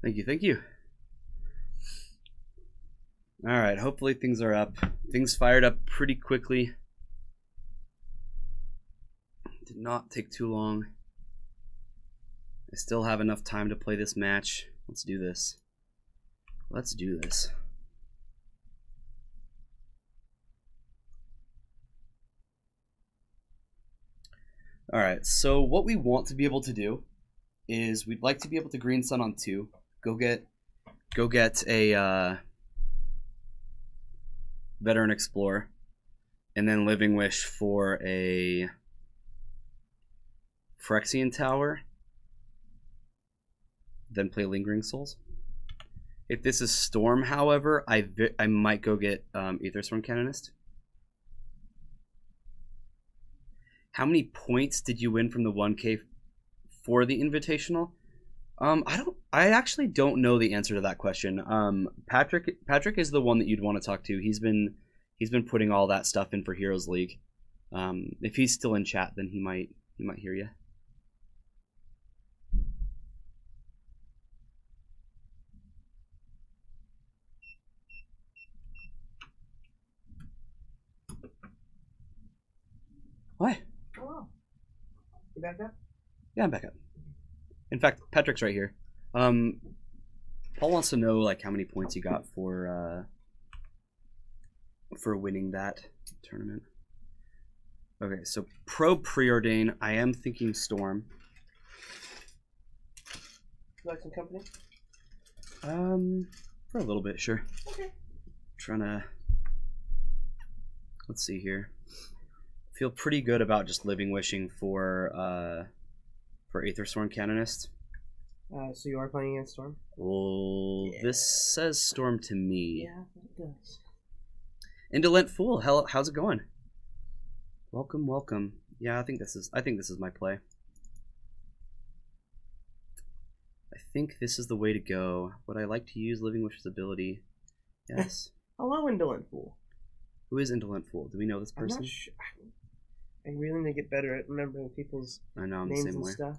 Thank you, thank you. Alright, hopefully things are up. Things fired up pretty quickly. Did not take too long. I still have enough time to play this match. Let's do this. Let's do this. Alright, so what we want to be able to do is we'd like to be able to green sun on 2. Go get a Veteran Explorer, and then Living Wish for a Phyrexian Tower, then play Lingering Souls. If this is Storm, however, I might go get Aethersworn Canonist. How many points did you win from the 1K for the Invitational? I actually don't know the answer to that question. Patrick is the one that you'd want to talk to. He's been putting all that stuff in for Heroes League. If he's still in chat, then he might hear you. What? Hello. You back up? Yeah, I'm back up. In fact, Patrick's right here. Paul wants to know like how many points you got for winning that tournament. Okay, so preordain. I am thinking Storm. You like some company? For a little bit, sure. Okay. Trying to. Let's see here. Feel pretty good about just living wishing for Aethersworn Canonist. So you are playing against Storm? Well, yeah. This says Storm to me. Yeah, it does. Indolent Fool, how's it going? Welcome, welcome. Yeah, I think this is my play. I think this is the way to go. Would I like to use Living Wish's ability? Yes. Hello, Indolent Fool. Who is Indolent Fool? Do we know this person? I'm not sure. I really need to get better at remembering people's names and stuff.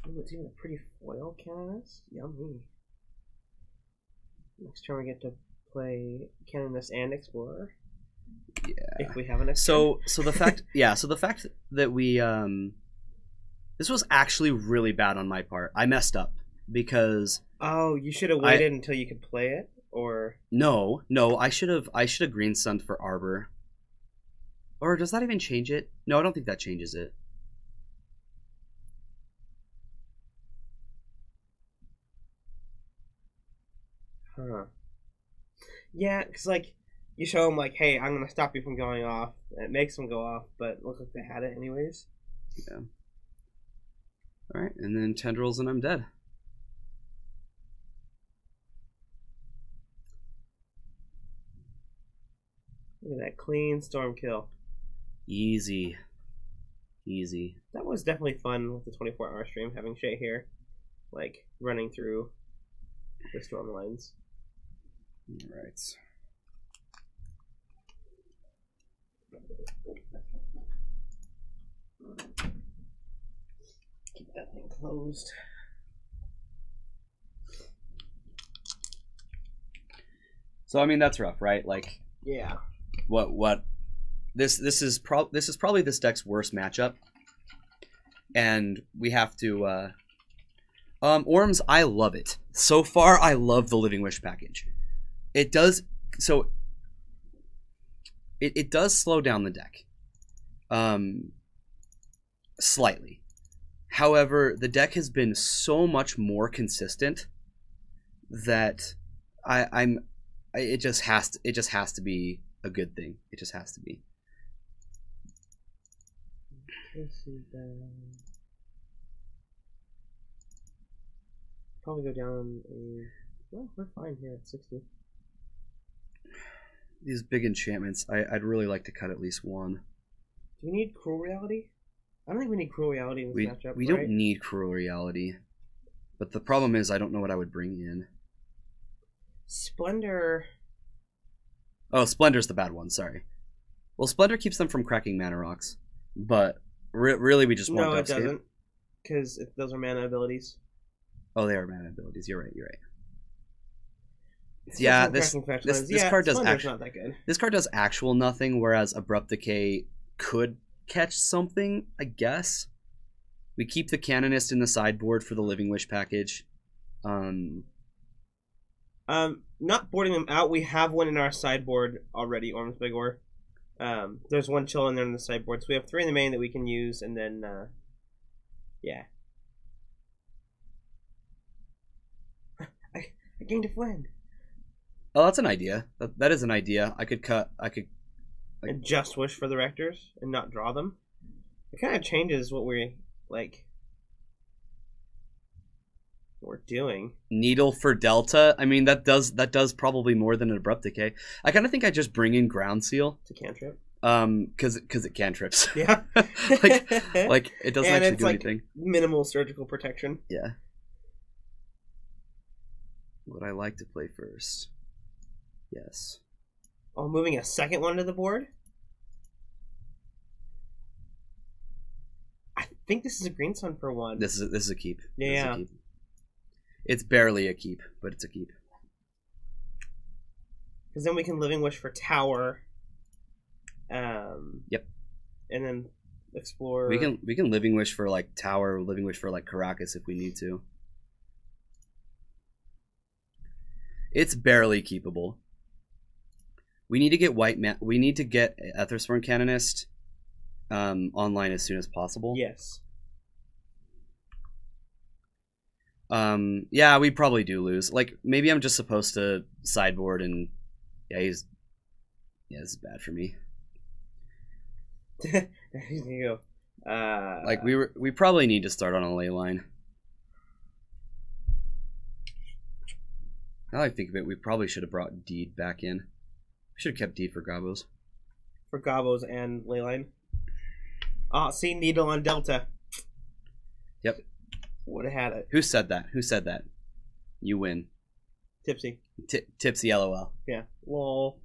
Oh, it's even a pretty foil canonist? Yummy. Next turn we get to play Canonist and Explorer. Yeah. If we have an Explorer. So the fact that we this was actually really bad on my part. I messed up because you should have waited until you could play it, or No, I should have green sunned for Arbor. Or does that even change it? No, I don't think that changes it. Huh. Yeah, because, like, you show them, like, hey, I'm going to stop you from going off. And it makes them go off, but it looks like they had it anyways. Yeah. Alright, and then Tendrils and I'm dead. Look at that clean Storm kill. Easy. Easy. That was definitely fun with the 24-hour stream, having Shay here, like, running through the Storm lines. Right. Keep that thing closed. So I mean that's rough, right? Like, yeah. What? This is probably this deck's worst matchup, and we have to. Orms, I love it. So far, I love the Living Wish package. It does so. It does slow down the deck, slightly. However, the deck has been so much more consistent that it just has to be a good thing. It just has to be. Probably go down a. Well, we're fine here at 60. These big enchantments, I'd really like to cut at least one. Do we need Cruel Reality? I don't think we need Cruel Reality in this matchup. We don't need Cruel Reality. But the problem is I don't know what I would bring in. Splendor. Oh, Splendor's the bad one, sorry. Well, Splendor keeps them from cracking mana rocks. But really we just want No, it Dubscape. doesn't. Because those are mana abilities. Oh, they are mana abilities. You're right. It's Yeah, just this cracking this fetch this lands. card does Splendour's actually not that good. this card does actual nothing, whereas Abrupt Decay could catch something. I guess we keep the Canonist in the sideboard for the Living Wish package. Not boarding them out. We have one in our sideboard already, Ormsbygor. There's one chilling there in the sideboard, so we have 3 in the main that we can use, and then yeah. I gained a friend. Oh, that's an idea. That is an idea. I could And just wish for the Rectors and not draw them. It kind of changes what we're doing. Needle for Delta. I mean, that does probably more than an Abrupt Decay. I kind of think I just bring in Ground Seal. It's a cantrip. Because it cantrips. Yeah. like it doesn't and actually it's do like anything. minimal surgical protection. Yeah. Would I like to play first? Yes. Oh, moving a second one to the board? I think this is a green sun for 1. This is a keep. Yeah. A keep. It's barely a keep, but it's a keep. Because then we can Living Wish for Tower. Yep. And then explore. We can Living Wish for like Tower, Living Wish for like Caracas if we need to. It's barely keepable. We need to get we need to get Ethersworn Canonist online as soon as possible. Yes. Yeah, we probably do lose. Like maybe I'm just supposed to sideboard and this is bad for me. There you go. Like we probably need to start on a ley line. Now I think of it, we probably should have brought Deed back in. We should have kept Deed for Gobos. For Gobos and Leyline. Oh, see, Needle on Delta. Yep. Would have had it. Who said that? Who said that? You win. Tipsy. Tipsy LOL. Yeah. Lol.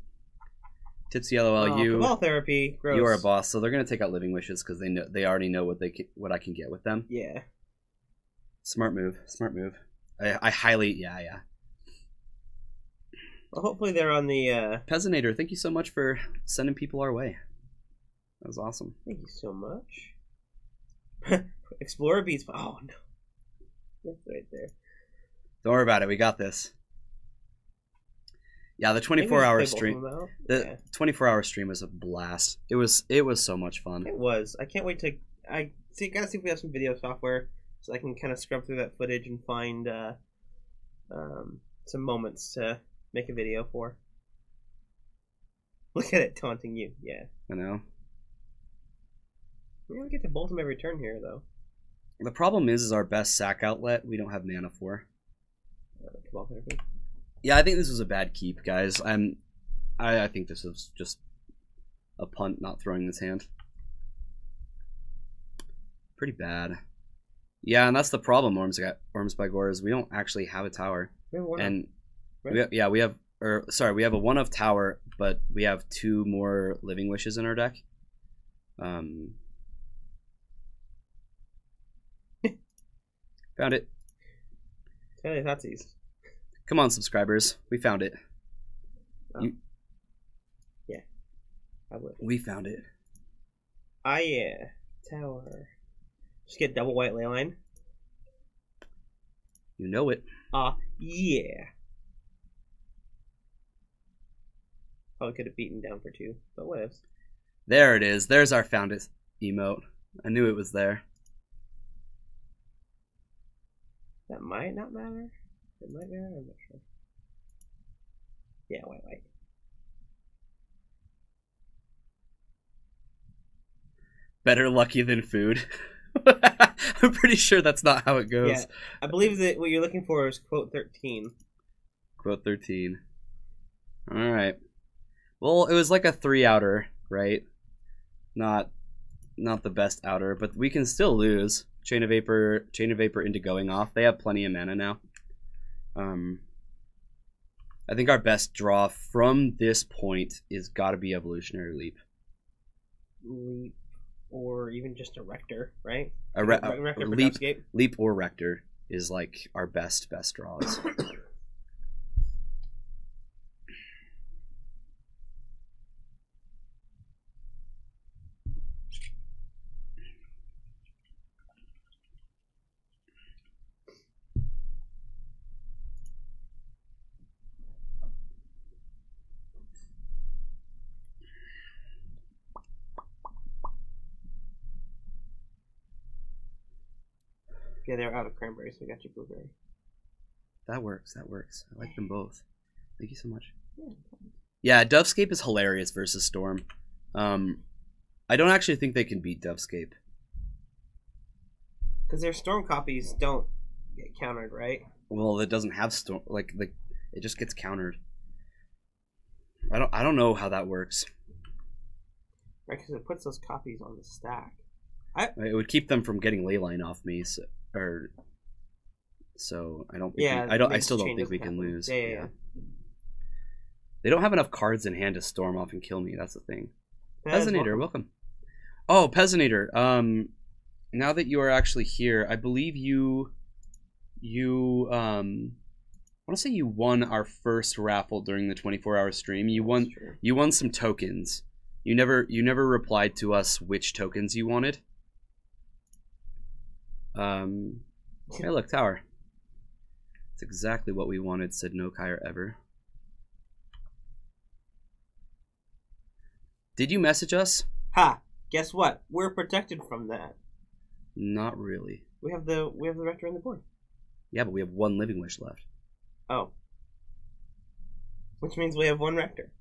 Tipsy LOL. You. Cabal therapy. Gross. You are a boss, so they're gonna take out Living Wishes because they already know what I can get with them. Yeah. Smart move. I highly yeah. Well, hopefully they're on the Peasanator, thank you so much for sending people our way. That was awesome. Thank you so much. Explorer beats. Oh no. That's right there. Don't worry about it. We got this. Yeah, the 24-hour stream. The 24-hour stream was a blast. It was so much fun. It was. I can't wait to. Gotta see if we have some video software so I can kind of scrub through that footage and find some moments to make a video for. Look at it taunting you. Yeah. I know. We don't get to bolt him every turn here though. The problem is our best sack outlet we don't have mana for. Cabal therapy. Yeah, I think this was a bad keep, guys. I think this was just a punt not throwing this hand. Pretty bad. Yeah, and that's the problem, Ormsbygor, is we don't actually have a tower. We have one and right? we have we have a 1-of tower, but we have 2 more Living Wishes in our deck. Found it. Come on, subscribers. We found it. Oh. Yeah. I would. We found it. Ah, yeah. Tower. Just get double white leyline. You know it. Ah, yeah. Probably could have beaten down for 2, but what ifs. There it is. There's our found it emote. I knew it was there. That might not matter. It might matter. I'm not sure. Yeah, white. Better lucky than food. I'm pretty sure that's not how it goes. Yeah, I believe that what you're looking for is quote 13. Quote 13. All right. Well, it was like a 3-outer, right? Not the best outer, but we can still lose. Chain of Vapor into going off. They have plenty of mana now. I think our best draw from this point is got to be Evolutionary Leap. Leap, or even just a Rector, right? Leap or Rector. is like our best draws. Yeah, they're out of cranberry, so I got you blueberry. That works. I like them both. Thank you so much. Yeah. Yeah, Dovescape is hilarious versus Storm. I don't actually think they can beat Dovescape. Because their Storm copies don't get countered, right? Well, it doesn't have Storm. Like it just gets countered. I don't know how that works. Right, because it puts those copies on the stack. It would keep them from getting Leyline off me, so I don't think I still don't think we can lose. Yeah. They don't have enough cards in hand to storm off and kill me. That's the thing. Peasanator, welcome. Oh, Peasanator. Now that you are actually here, I believe you I want to say you won our first raffle during the 24-hour stream. You won some tokens. You never replied to us which tokens you wanted. Hey, look, tower. It's exactly what we wanted, said no Kyre ever. Did you message us? Ha! Guess what? We're protected from that. Not really. We have the Rector on the board. Yeah, but we have one Living Wish left. Oh. Which means we have one Rector.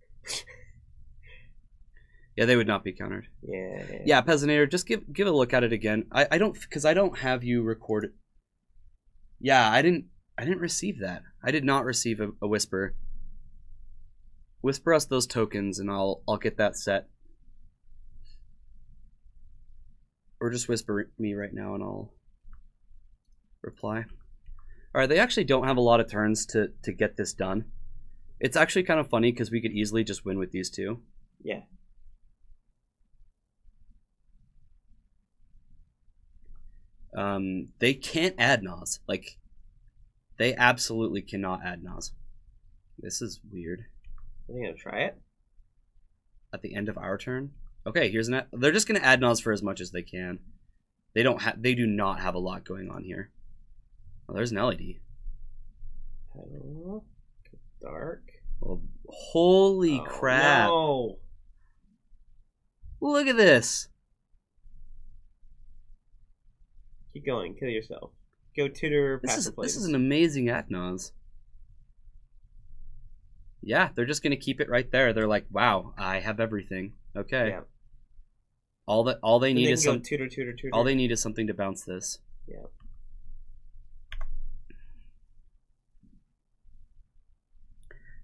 Yeah, they would not be countered. Yeah. Yeah, Peasanator, just give a look at it again. I don't have you recorded. Yeah, I didn't receive that. I did not receive a whisper. Whisper us those tokens and I'll get that set. Or just whisper me right now and I'll reply. Alright, they actually don't have a lot of turns to get this done. It's actually kind of funny because we could easily just win with these two. Yeah. They can't add Nas. Like, they absolutely cannot add Nas. This is weird. Are they gonna try it? At the end of our turn? Okay, here's an. They're just gonna add Nas for as much as they can. They do not have a lot going on here. Oh, there's an LED. Hello. Dark. Well, holy crap! No. Look at this. Keep going. Kill yourself. Go tutor. This is an amazing Atnos. Yeah, they're just gonna keep it right there. They're like, wow, I have everything. Okay. Yeah. All they need is some tutor. All they need is something to bounce this. Yeah.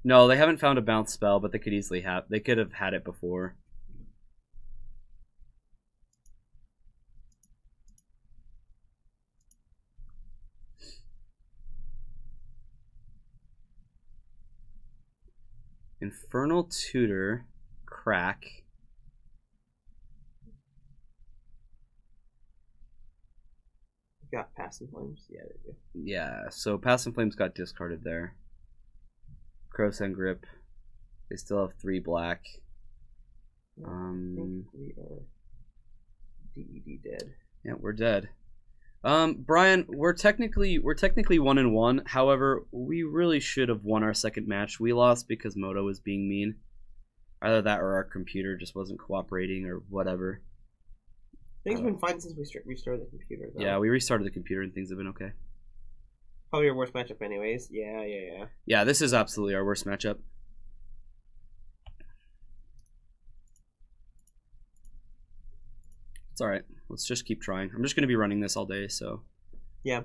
No, they haven't found a bounce spell, but they could easily have. They could have had it before. Infernal Tutor, crack. Got Pass and Flames? Yeah, they do. Yeah, so Pass and Flames got discarded there. Crow's Grip. They still have 3 black. I think we are DED dead. Yeah, we're dead. Brian, we're technically 1-1. However, we really should have won our second match. We lost because Moto was being mean. Either that or our computer just wasn't cooperating or whatever. Things have been fine since we restarted the computer, though. Yeah, we restarted the computer and things have been okay. Probably your worst matchup anyways. Yeah. Yeah, this is absolutely our worst matchup. It's alright. Let's just keep trying. I'm just going to be running this all day, so... Yeah.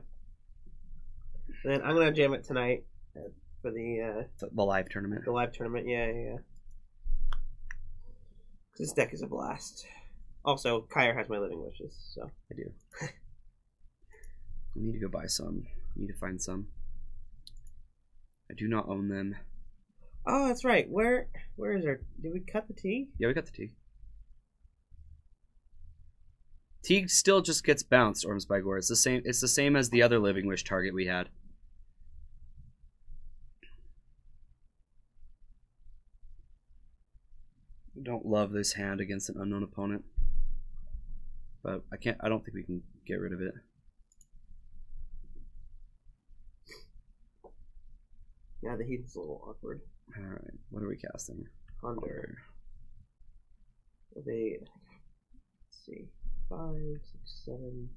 And then I'm going to jam it tonight for the live tournament. The live tournament, yeah. This deck is a blast. Also, Kyre has my Living Wishes, so... I do. I need to go buy some. I need to find some. I do not own them. Oh, that's right. Where is our... Did we cut the tea? Yeah, we got the tea. Teague still just gets bounced, Orms by Gore. It's the same. It's the same as the other Living Wish target we had. Don't love this hand against an unknown opponent, but I can't. I don't think we can get rid of it. Yeah, the heat is a little awkward. All right, what are we casting? Ponder. They, let's see, 5, 6, 7.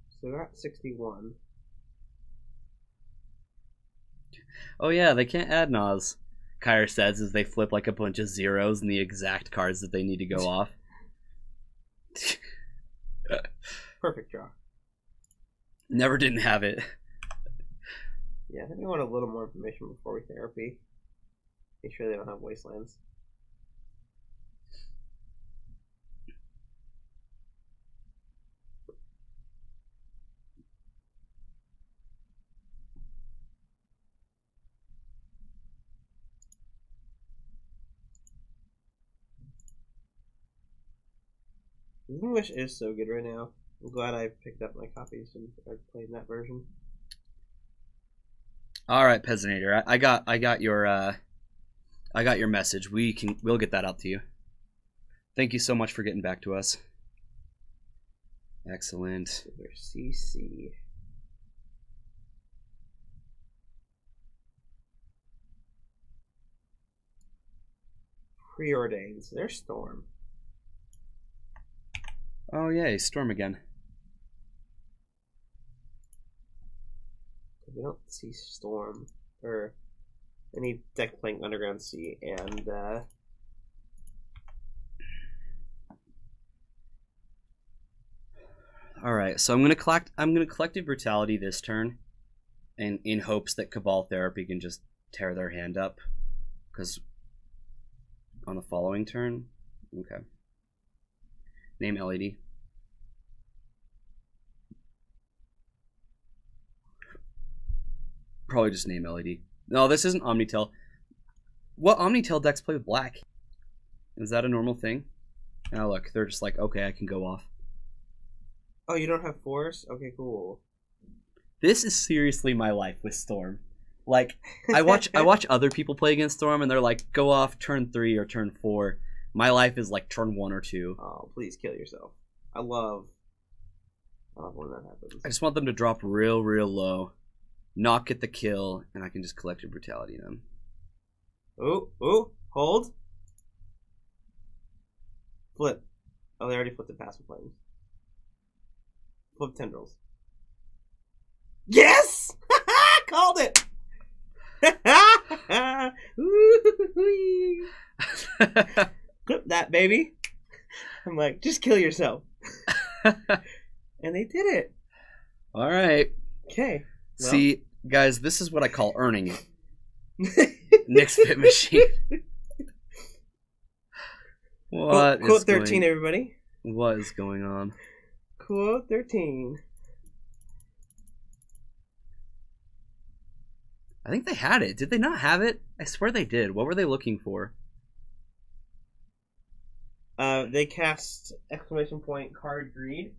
So we're at 61. Oh yeah, they can't add Nas. Kyra says as they flip like a bunch of zeros in the exact cards that they need to go off. Perfect draw. Never didn't have it. Yeah, I think we want a little more information before we therapy. Make sure they don't have wastelands. English is so good right now. I'm glad I picked up my copies and I played that version. All right, Peasanator, I got your message. We'll get that out to you. Thank you so much for getting back to us. Excellent. CC. Preordains. There's Storm. Oh yay, Storm again. We don't see Storm or any deck playing Underground Sea, and all right, so I'm gonna Collective Brutality this turn, and in hopes that Cabal Therapy can just tear their hand up, because on the following turn, okay. Name LED. Probably just name LED. No, this isn't Omnitel. What Omnitel decks play with black? Is that a normal thing? Now look, they're just like, okay, I can go off. Oh, you don't have Force? Okay, cool. This is seriously my life with Storm. Like, I watch other people play against Storm, and they're like, go off turn 3 or turn 4. My life is like turn 1 or 2. Oh, please kill yourself. I love when that happens. I just want them to drop real low, not get the kill, and I can just Collective Brutality them. Ooh, hold. Flip. Oh, they already flipped the Passive Flames. Flip Tendrils. Yes! Called it! Clip that, baby. I'm like, just kill yourself. And they did it. All right. Okay. Well. See, guys, this is what I call earning it. Nick's Fit Machine. Quote 13, everybody. What is going on? Quote 13. I think they had it. Did they not have it? I swear they did. What were they looking for? They cast !card greed.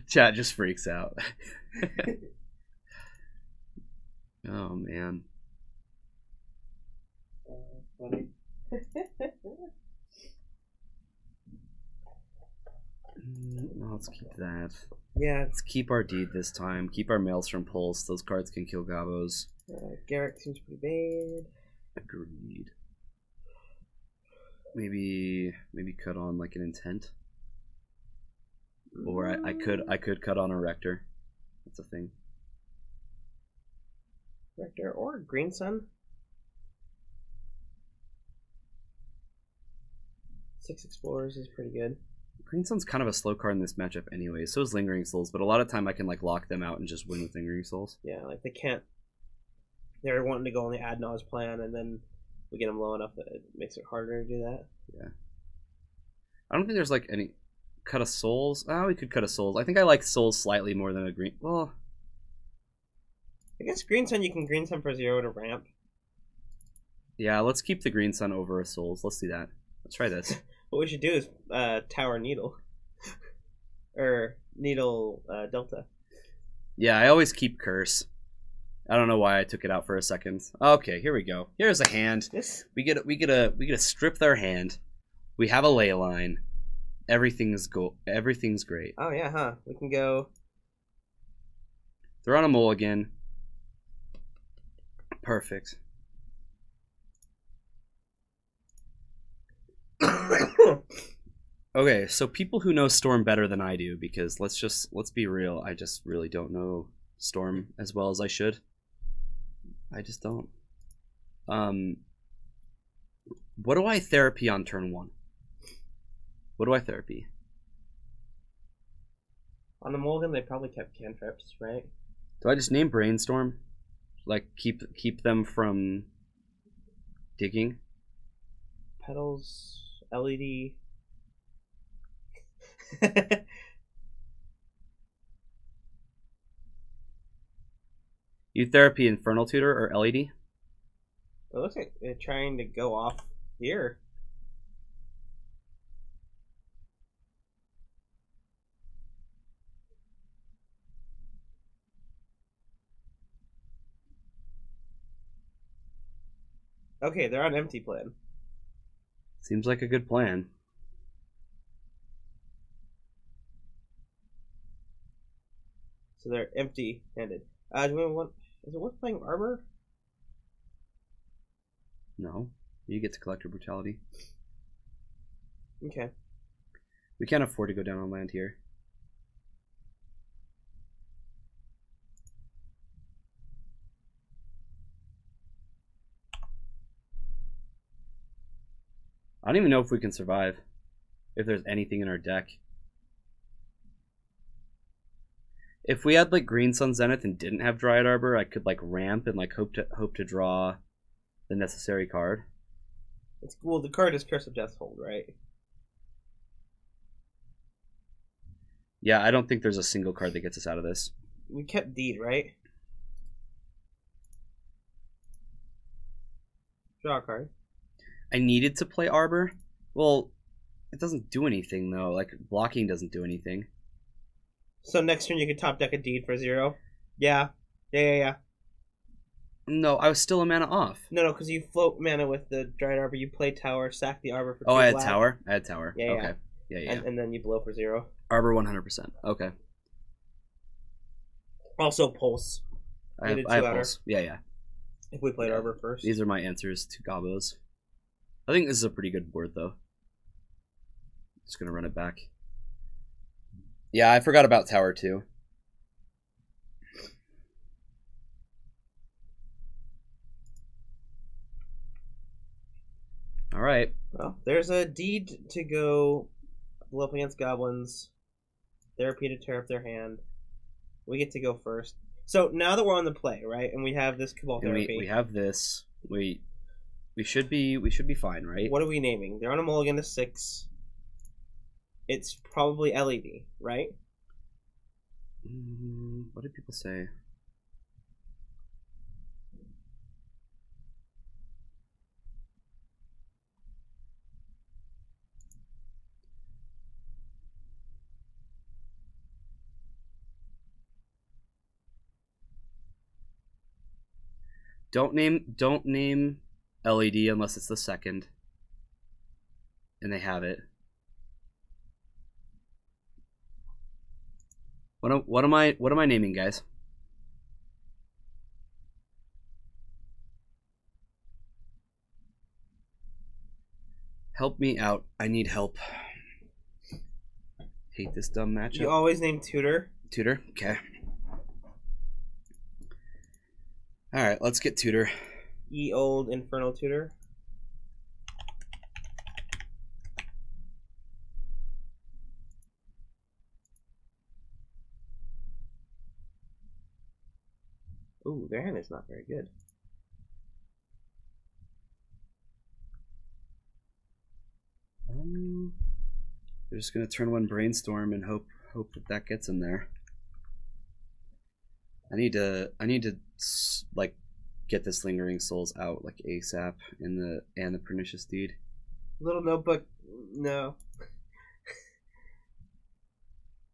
Chat just freaks out. Oh man. Funny. Let's keep that. Yeah. Let's keep our deed this time. Keep our Maelstrom Pulse. Those cards can kill Gabos. Garrick seems pretty bad. Agreed. Maybe cut on like an Intent. Or I could cut on a Rector. That's a thing. Rector or Green Sun. 6 Explorers is pretty good. Green Sun's kind of a slow card in this matchup anyway. So is Lingering Souls, but a lot of time I can like lock them out and just win with Lingering Souls. Yeah, like they can't. They're wanting to go on the Ad Nauseam plan, and then we get them low enough that it makes it harder to do that. Yeah. I don't think there's like any cut of Souls. Oh, we could cut a Souls. I think I like Souls slightly more than a Green. Well, I guess Green Sun, you can Green Sun for 0 to ramp. Yeah, let's keep the Green Sun over a Souls. Let's do that. Let's try this. What we should do is Tower Needle. Or Needle Delta. Yeah, I always keep Curse. I don't know why I took it out for a second. Okay, here we go. Here's a hand. We get a strip their hand. We have a ley line. Everything's great. Oh yeah, huh? We can go. They're on a mulligan. Perfect. Okay, so people who know Storm better than I do, because let's be real, I just really don't know Storm as well as I should. I just don't. What do I therapy on turn 1? What do I therapy? On the mulligan, they probably kept cantrips, right? Do I just name Brainstorm? Like keep them from digging? Petals, LED. You therapy Infernal Tutor or LED? It looks like they're trying to go off here. Okay, they're on empty plan. Seems like a good plan. So they're empty-handed. Do we want? Is it worth playing Arbor? No, you get to Collector Brutality. Okay. We can't afford to go down on land here. I don't even know if we can survive. If there's anything in our deck. If we had like Green Sun Zenith and didn't have Dryad Arbor, I could like ramp and like hope to draw the necessary card. It's cool. The card is Curse of Deathhold, right? Yeah, I don't think there's a single card that gets us out of this. We kept Deed, right? Draw a card. I needed to play Arbor. Well, it doesn't do anything though. Like blocking doesn't do anything. So next turn you can top deck a Deed for 0. Yeah. Yeah. No, I was still a mana off. No, because you float mana with the Dryad Arbor. You play Tower, sack the Arbor for 2 I had black. Tower. I had Tower. Yeah, okay. Yeah. And then you blow for 0. Arbor 100%. Okay. Also Pulse. I have Pulse. Yeah. If we played Arbor first. These are my answers to Gobos. I think this is a pretty good board though. Just gonna run it back. Yeah, I forgot about Tower too. All right. Well, there's a Deed to go blow up against goblins. Therapy to tear up their hand. We get to go first. So now that we're on the play, right, and we have this Cabal Therapy. We have this. We should be fine, right? What are we naming? They're on a mulligan to 6. It's probably LED, right? What did people say? Don't name LED unless it's the second. And they have it. What am I naming, guys? Help me out. I need help. Hate this dumb matchup. You always name Tutor. Tutor? Okay. Alright, let's get Tutor. Ye old Infernal Tutor. Ooh, their hand is not very good. They're just gonna turn 1 Brainstorm and hope that gets in there. I need to like get this Lingering Souls out like ASAP and the Pernicious Deed. Little Notebook, no.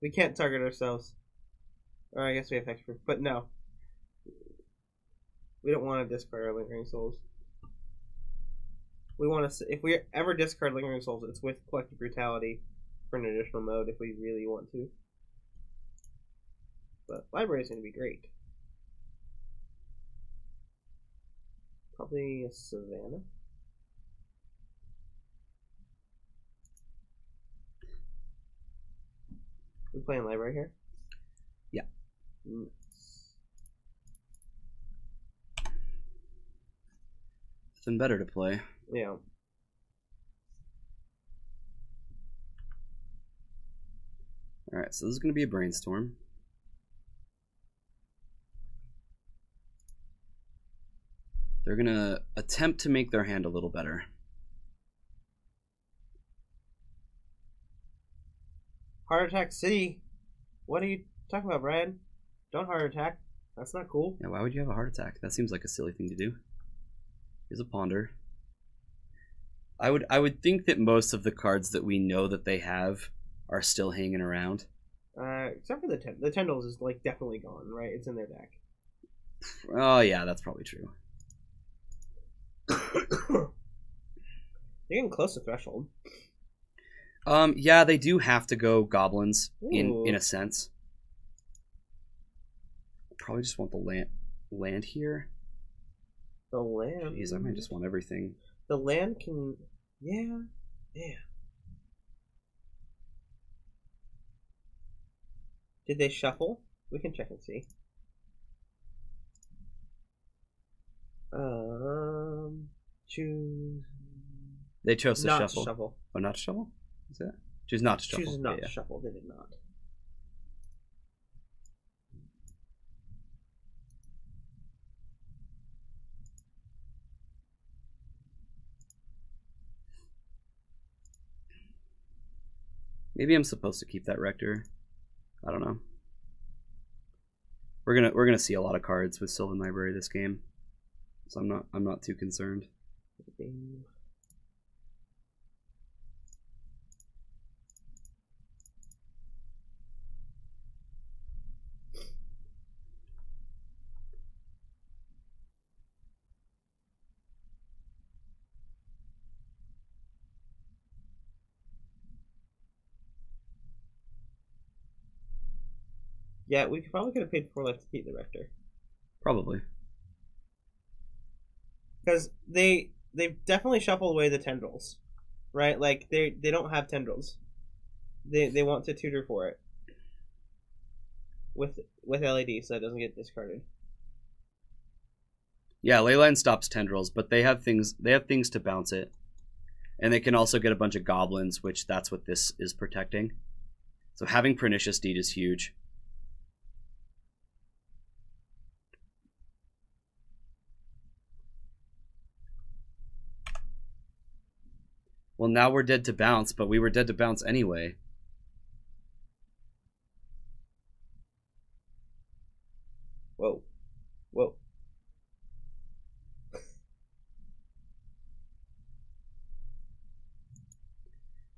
We can't target ourselves. Or I guess we have Hexproof, but no. We don't want to discard our Lingering Souls. We want to. If we ever discard Lingering Souls, it's with Collective Brutality for an additional mode if we really want to. But Library is going to be great. Probably a Savannah. We playing Library here? Yeah. Something better to play. Yeah. Alright, so this is going to be a Brainstorm. They're going to attempt to make their hand a little better. Heart Attack City. What are you talking about, Brian? Don't heart attack. That's not cool. Yeah, why would you have a heart attack? That seems like a silly thing to do. Here's a Ponder. I would think that most of the cards that we know that they have are still hanging around. Except for the Tendrils is like definitely gone, right? It's in their deck. Oh yeah, that's probably true. They're getting close to Threshold. Yeah, they do have to go Goblins Ooh. in a sense. Probably just want the land here. The land. Jeez, I might just want everything. The land can. Yeah. Did they shuffle? We can check and see. Choose. They chose to not shuffle. To shuffle. Oh, not to shuffle? Is that? Choose not to shuffle. Chooses not to shuffle. They did not. Maybe I'm supposed to keep that Rector. I don't know. We're gonna see a lot of cards with Sylvan Library this game, so I'm not too concerned. Yeah, we probably could have paid 4 life to keep the Rector. Probably. Because they definitely shuffle away the Tendrils, right? Like they don't have Tendrils. They want to tutor for it with LED so it doesn't get discarded. Yeah, Leyline stops Tendrils, but they have things to bounce it, and they can also get a bunch of Goblins, which that's what this is protecting. So having Pernicious Deed is huge. Well, now we're dead to bounce, but we were dead to bounce anyway. Whoa.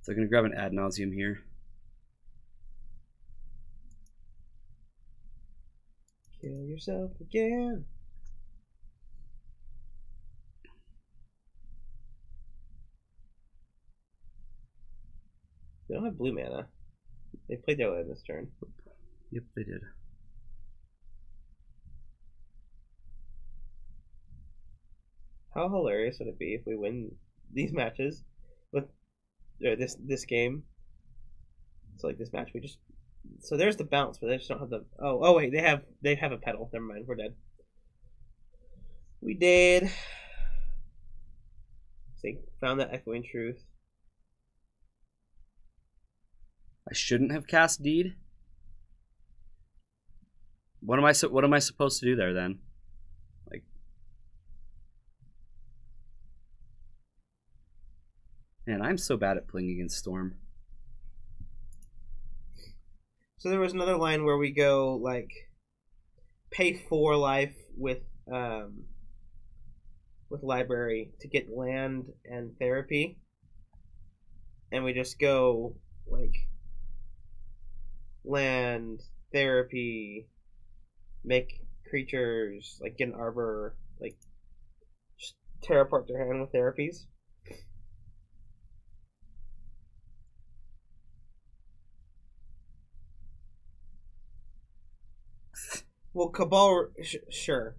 So I'm going to grab an Ad Nauseam here. Kill yourself again. They don't have blue mana. They played their land this turn. Yep, they did. How hilarious would it be if we win these matches with this game? So like this match, we just there's the bounce, but they just don't have the wait, they have a pedal. Never mind, we're dead. We did. See, found that echoing truth. I shouldn't have cast Deed. What am I supposed to do there then? Like, man, I'm so bad at playing against Storm. So there was another line where we go like pay 4 life with with library to get land and therapy, and we just go like land, therapy, make creatures, like get an arbor, like just tear apart their hand with therapies. Well, Cabal, sure.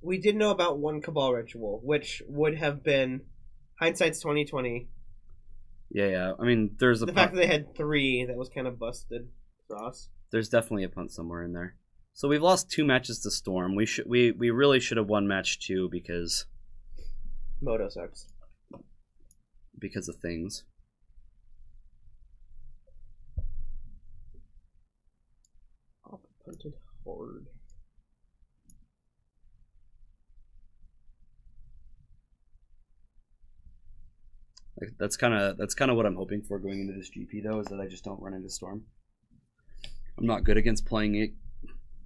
We did know about one Cabal ritual, which would have been hindsight's 2020. Yeah. I mean, there's The fact that they had 3 that was kind of busted for us. There's definitely a punt somewhere in there. So we've lost 2 matches to Storm. We really should have won match 2 because Moto sucks. Because of things. Off punted hard. Like, that's kind of what I'm hoping for going into this GP though, is that I just don't run into Storm. I'm not good against playing it.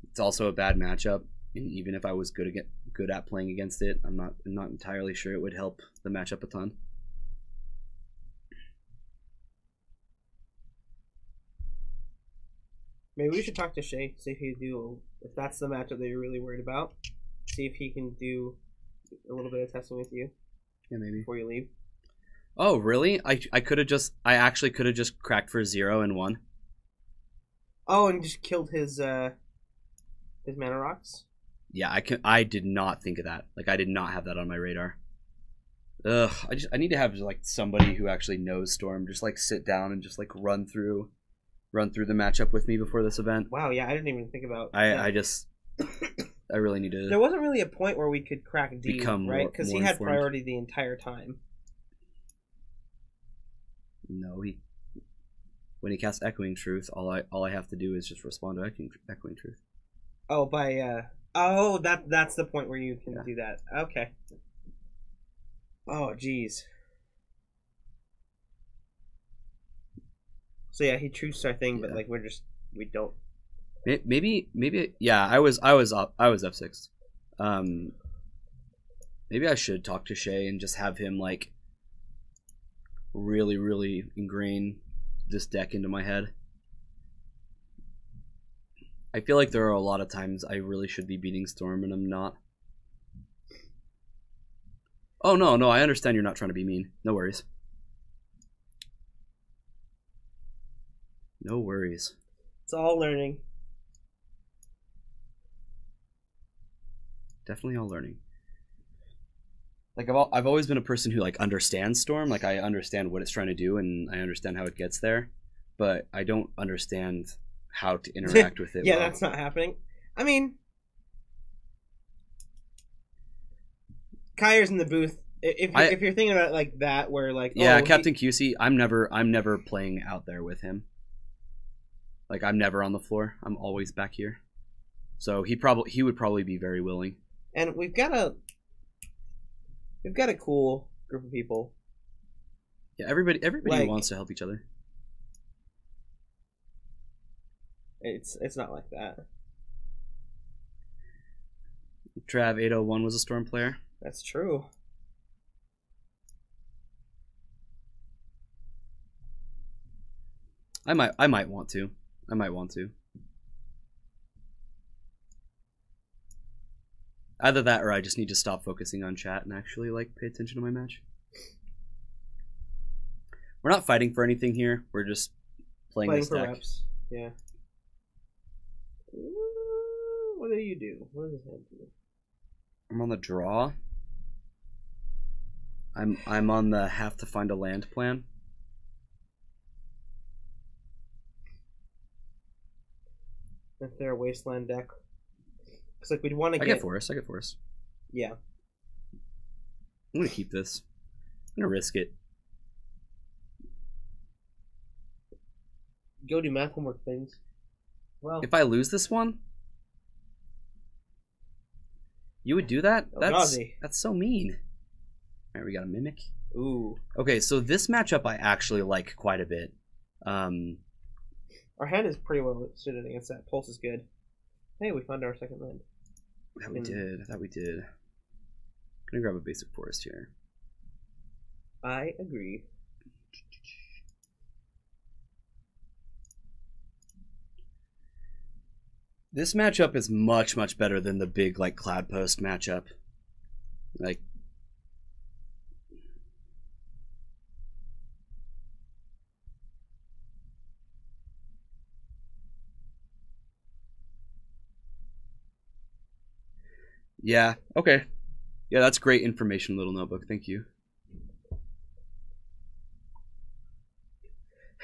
It's also a bad matchup, and even if I was good at playing against it, I'm not entirely sure it would help the matchup a ton. Maybe we should talk to Shay, see if that's the matchup that you're really worried about. See if he can do a little bit of testing with you. Yeah, maybe before you leave. Oh, really? I actually could have just cracked for 0 and 1. Oh, and just killed his mana rocks? Yeah, I did not think of that. Like, I did not have that on my radar. Ugh, I need to have like somebody who actually knows Storm just like sit down and just like run through the matchup with me before this event. Wow, yeah, I didn't even think about I really need to. There wasn't really a point where we could crack D, become right? Because he had informed. priority the entire time. No, when he casts Echoing Truth, all I have to do is just respond to Echoing Truth. Oh, that's the point where you can do that. Okay. Oh, jeez. So yeah, he truths our thing, but like we don't. Maybe yeah. I was F6. Maybe I should talk to Shay and just have him like really ingrain this deck into my head. I feel like there are a lot of times I really should be beating Storm and I'm not. Oh no, I understand you're not trying to be mean. No worries. No worries. It's all learning. Definitely all learning. Like I've always been a person who like understands Storm. Like I understand what it's trying to do and I understand how it gets there, but I don't understand how to interact with it. Yeah, well. That's not happening. I mean, Kyer's in the booth. If you're thinking about it like that, where like Captain QC, I'm never playing out there with him. Like I'm never on the floor. I'm always back here. So he would probably be very willing. And we've got a cool group of people. Yeah, everybody like, wants to help each other. It's not like that. Trav 801 was a Storm player. That's true. I might want to. Either that or I just need to stop focusing on chat and actually like pay attention to my match. We're not fighting for anything here. We're just playing this deck. Reps. Yeah. What do you do? What does that do? I'm on the draw. I'm on the have to find a land plan. If they're a wasteland deck. Because like we'd want to I get forest. Yeah. I'm gonna keep this. I'm gonna risk it. Go do math homework things. Well, if I lose this one, you would do that? That's so mean. Alright, we got a Mimic. Ooh. Okay, so this matchup I actually like quite a bit. Our hand is pretty well suited against that. Pulse is good. Hey, we found our second land. That we did. gonna grab a basic forest here. I agree. This matchup is much, much better than the big, like, Cloud Post matchup. Like, yeah, okay. Yeah, that's great information, little notebook. Thank you.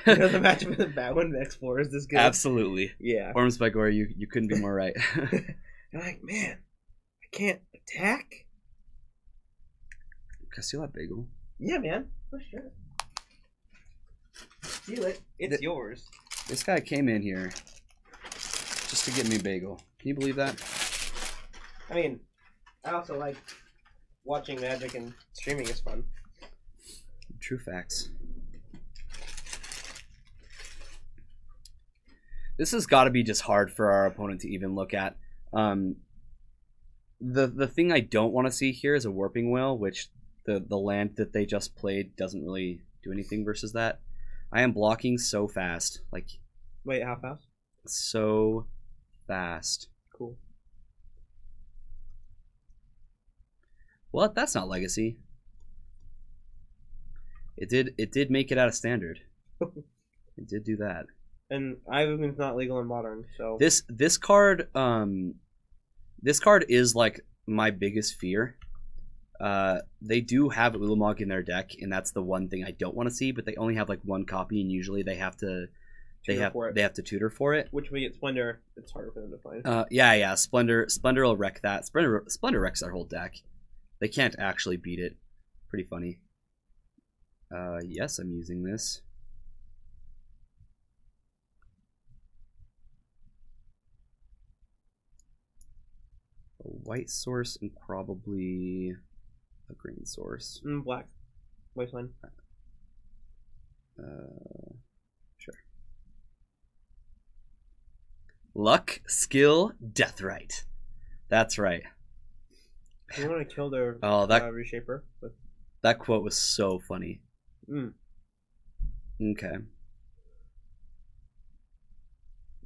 You know, the matchup in the bad one, the Explorer, is this good? Absolutely. Yeah. Forms by Gore, you couldn't be more right. You're like, man, I can't attack? Can I steal that bagel? Yeah, man. For sure. Steal it. It's yours. This guy came in here just to get me bagel. Can you believe that? I mean, I also like watching Magic, and streaming is fun. True facts. This has got to be just hard for our opponent to even look at. The thing I don't want to see here is a Warping Whale, which the land that they just played doesn't really do anything versus that. I am blocking so fast. Like, wait, how fast? So fast. Cool. What? That's not legacy. It did make it out of standard. It did do that. And Ivan's not legal in modern, so this card is like my biggest fear. They do have Ulamog in their deck, and that's the one thing I don't want to see. But they only have like one copy, and usually they have to tutor for it. Which we get Splendor, it's harder for them to find. Yeah. Splendor will wreck that. Splendor wrecks their whole deck. They can't actually beat it. Pretty funny. Yes, I'm using this. A white source and probably a green source. Black. Wasteland. Sure. Luck, skill, deathrite. That's right. You want to kill their reshaper? That quote was so funny. Okay.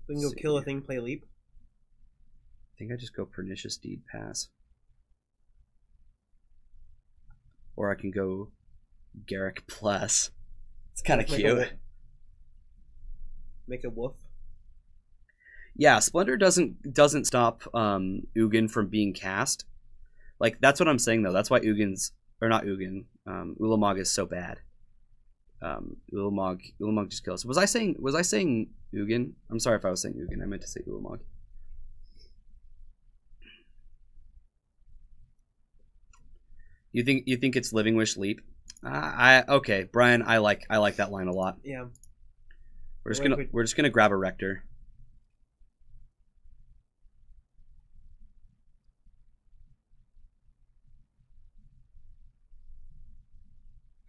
We can go kill a thing, play leap. I think I just go Pernicious Deed, pass. Or I can go Garrick plus. It's kind of cute. Make a wolf. Yeah, Splendor doesn't stop Ugin from being cast. Like, that's what I'm saying though. That's why Ulamog is so bad. Ulamog just kills. Was I saying Ugin? I'm sorry if I was saying Ugin. I meant to say Ulamog. You think it's Living Wish Leap? Okay, Brian. I like that line a lot. Yeah. We're just gonna grab a Rector.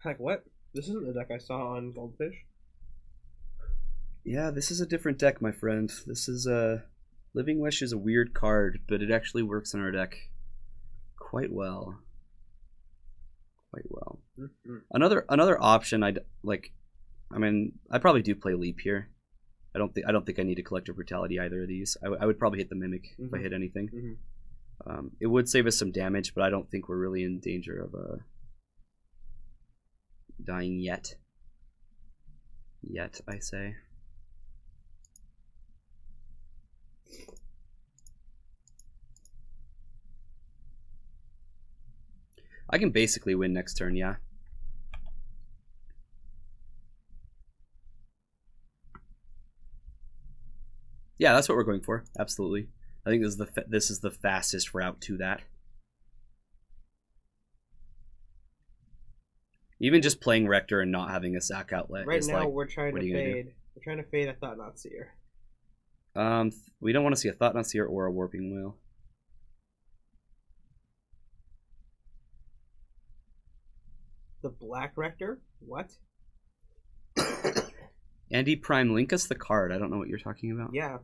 Heck, what? This isn't the deck I saw on Goldfish. Yeah, this is a different deck, my friend. This is Living Wish is a weird card, but it actually works in our deck quite well. Mm-hmm. Another option I'd like. I mean, I probably do play Leap here. I don't think I need to Collective Brutality either of these. I would probably hit the Mimic if I hit anything. Mm-hmm. It would save us some damage, but I don't think we're really in danger of dying yet. Yet, I say. I can basically win next turn, yeah. Yeah, that's what we're going for. Absolutely. I think this is the fastest route to that. Even just playing Rector and not having a sack outlet. Right now, we're trying to fade. We're trying to fade a Thought-Knot Seer. We don't want to see a Thought-Knot Seer or a Warping Whale. The Black Rector? What? Andy Prime, link us the card. I don't know what you're talking about. Yeah.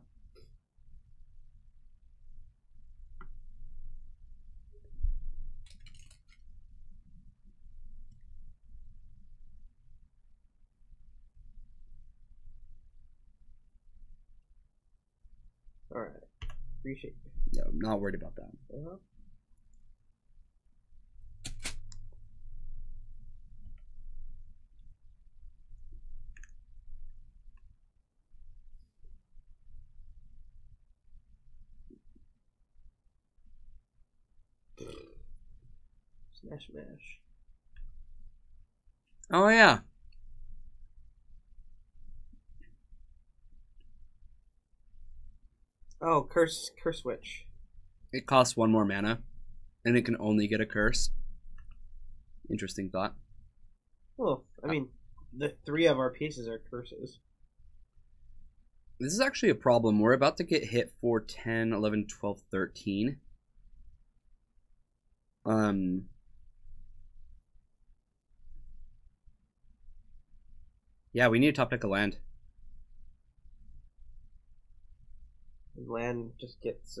All right. Appreciate it. No, I'm not worried about that. Uh-huh. Smash, smash. Oh yeah. Oh, curse switch. It costs 1 more mana, and it can only get a curse. Interesting thought. Well, I mean, the 3 of our pieces are curses. This is actually a problem. We're about to get hit for 10, 11, 12, 13. Yeah, we need to top deck a land. Land just gets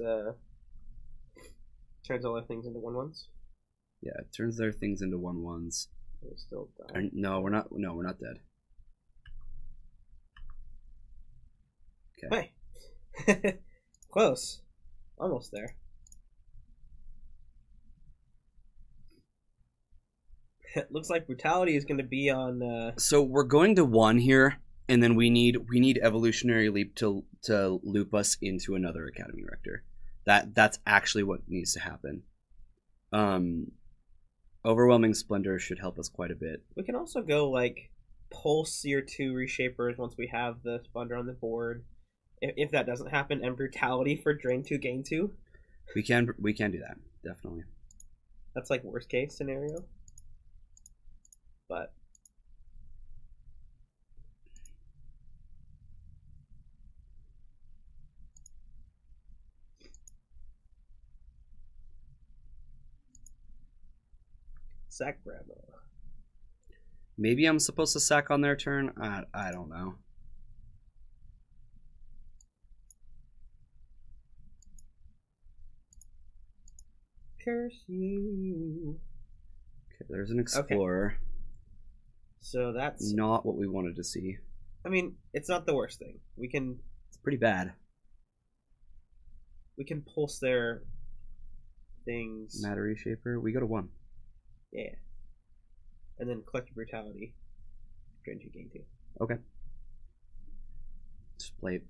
turns all our things into 1/1s. Yeah, it turns their things into 1/1s. We're still dying. No, we're not. No, we're not dead. Okay. Hey. Close. Almost there. It looks like brutality is going to be on. So we're going to 1 here, and then we need evolutionary leap to loop us into another Academy Rector. That's actually what needs to happen. Overwhelming Splendor should help us quite a bit. We can also go like pulse your 2 reshapers once we have the Splendor on the board. If that doesn't happen, and brutality for drain 2, gain 2. We can do that, definitely. That's like worst case scenario. But sack Bravo. Maybe I'm supposed to sack on their turn. I don't know. Curse you. Okay, there's an Explorer. Okay. So that's not what we wanted to see. I mean, it's not the worst thing. It's pretty bad. We can pulse their things. Matter Reshaper. We go to 1. Yeah. And then Collective Brutality. Drain 2, gain 2. Okay. Just play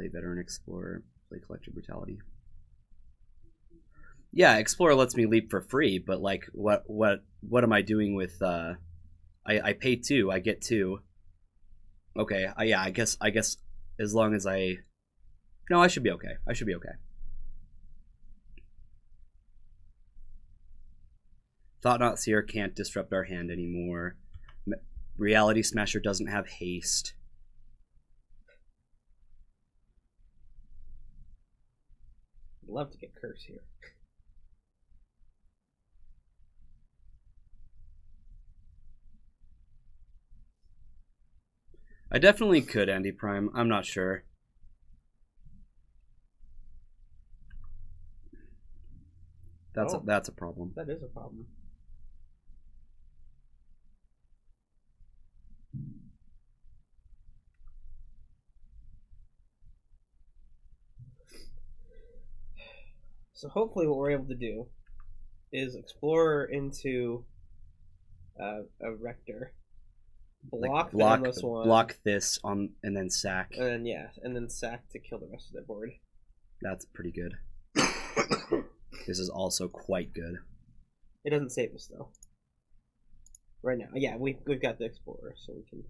Veteran Explorer. Play Collective Brutality. Yeah, Explorer lets me leap for free, but like, what am I doing with? I pay 2, I get 2. Okay, yeah, I guess as long as I should be okay. I should be okay. Thought-Knot Seer can't disrupt our hand anymore. Reality Smasher doesn't have haste. I'd love to get Curse here. I definitely could, Andy Prime. I'm not sure. That's a problem. That is a problem. So hopefully what we're able to do is explore into a Rector. Block the endless one. Block this on, and then sack. And then sack to kill the rest of their board. That's pretty good. This is also quite good. It doesn't save us though. Right now, yeah, we've got the Explorer, so we can.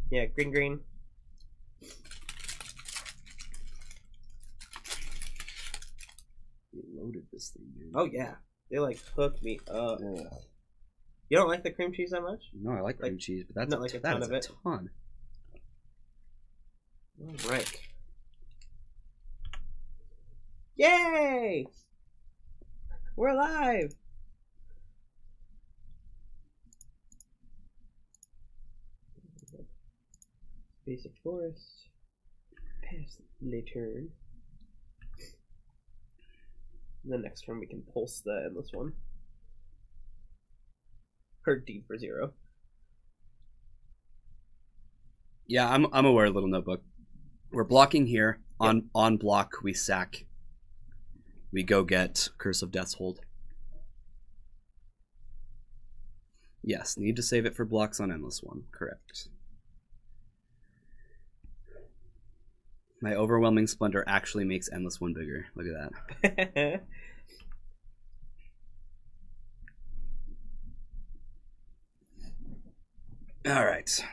Yeah, green. We loaded this thing, dude. Oh yeah, they like hooked me up. Ugh. You don't like the cream cheese that much? No, I like cream cheese, but that's not like a ton of it. Ton. All right. Yay! We're alive! Basic forest. Pass the turn. The next turn we can pulse the endless one. Her deed for 0. Yeah, I'm aware, little notebook. We're blocking here. On block, we sack. We go get Curse of Death's Hold. Yes, need to save it for blocks on Endless One. Correct. My Overwhelming Splendor actually makes Endless One bigger. Look at that. All right.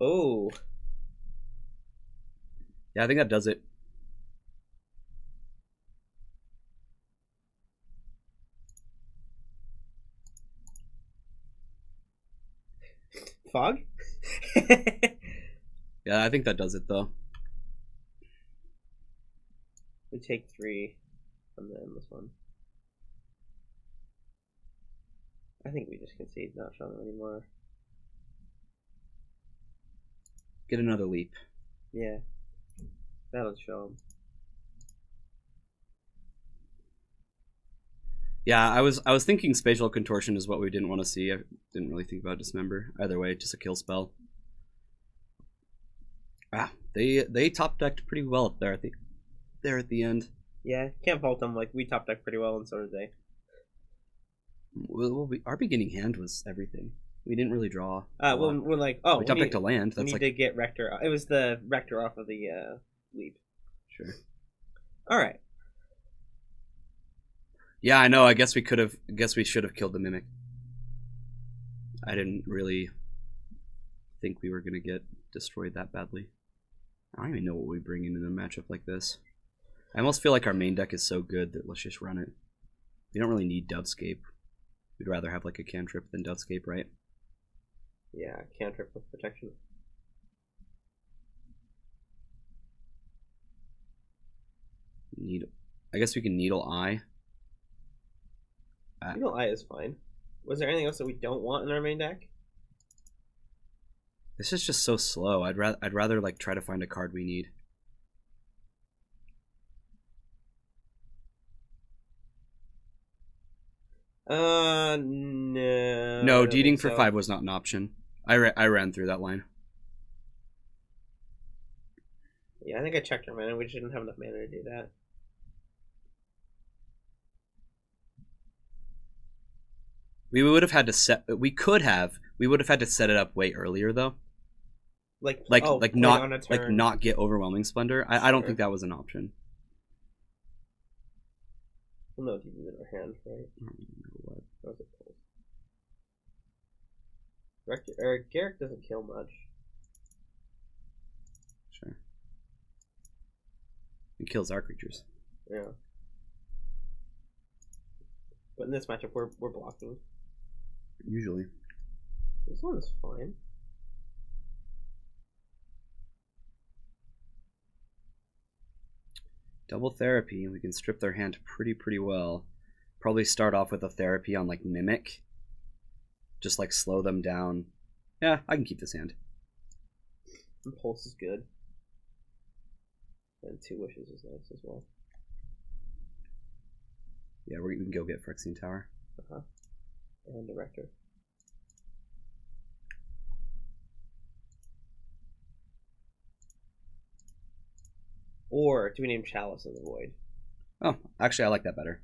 Oh. Yeah, I think that does it. Fog? Yeah, I think that does it, though. We take 3 from the endless one. I think we just concede, not show them anymore. Get another leap. Yeah. That'll show them. Yeah, I was thinking Spatial Contortion is what we didn't want to see. I didn't really think about Dismember. Either way, just a kill spell. Ah, they top decked pretty well up there at the end. Yeah, can't fault them. Like, we top decked pretty well, and so did they. Well, our beginning hand was everything. We didn't really draw. Well, we're like, oh, we top decked a land. We That's need to get Rector. It was the Rector off of the leap. Sure. All right. Yeah, I know. I guess we should have killed the Mimic. I didn't really think we were gonna get destroyed that badly. I don't even know what we bring in a matchup like this. I almost feel like our main deck is so good that let's just run it. We don't really need Dovescape. We'd rather have like a cantrip than Dovescape, right? Yeah, cantrip with protection. I guess we can Needle Eye. Needle Eye is fine. Was there anything else that we don't want in our main deck? This is just so slow. I'd rather like try to find a card we need. No. No, deeding for 5 was not an option. I ran through that line. Yeah, I think I checked our mana. We just didn't have enough mana to do that. We would have had to set. We would have had to set it up way earlier though. Not get Overwhelming Splendor. I don't think that was an option. Well, no, deeding in our hand, right? What? That was a pull. Garrick doesn't kill much. Sure. He kills our creatures. Yeah. But in this matchup, we're blocking. Usually. This one is fine. Double Therapy. We can strip their hand pretty well. Probably start off with a Therapy on like Mimic. Just like slow them down. Yeah, I can keep this hand. Impulse is good. And 2 Wishes is nice as well. Yeah, we can go get Phyrexian Tower. And Director. Or do we name Chalice of the Void? Oh, actually, I like that better.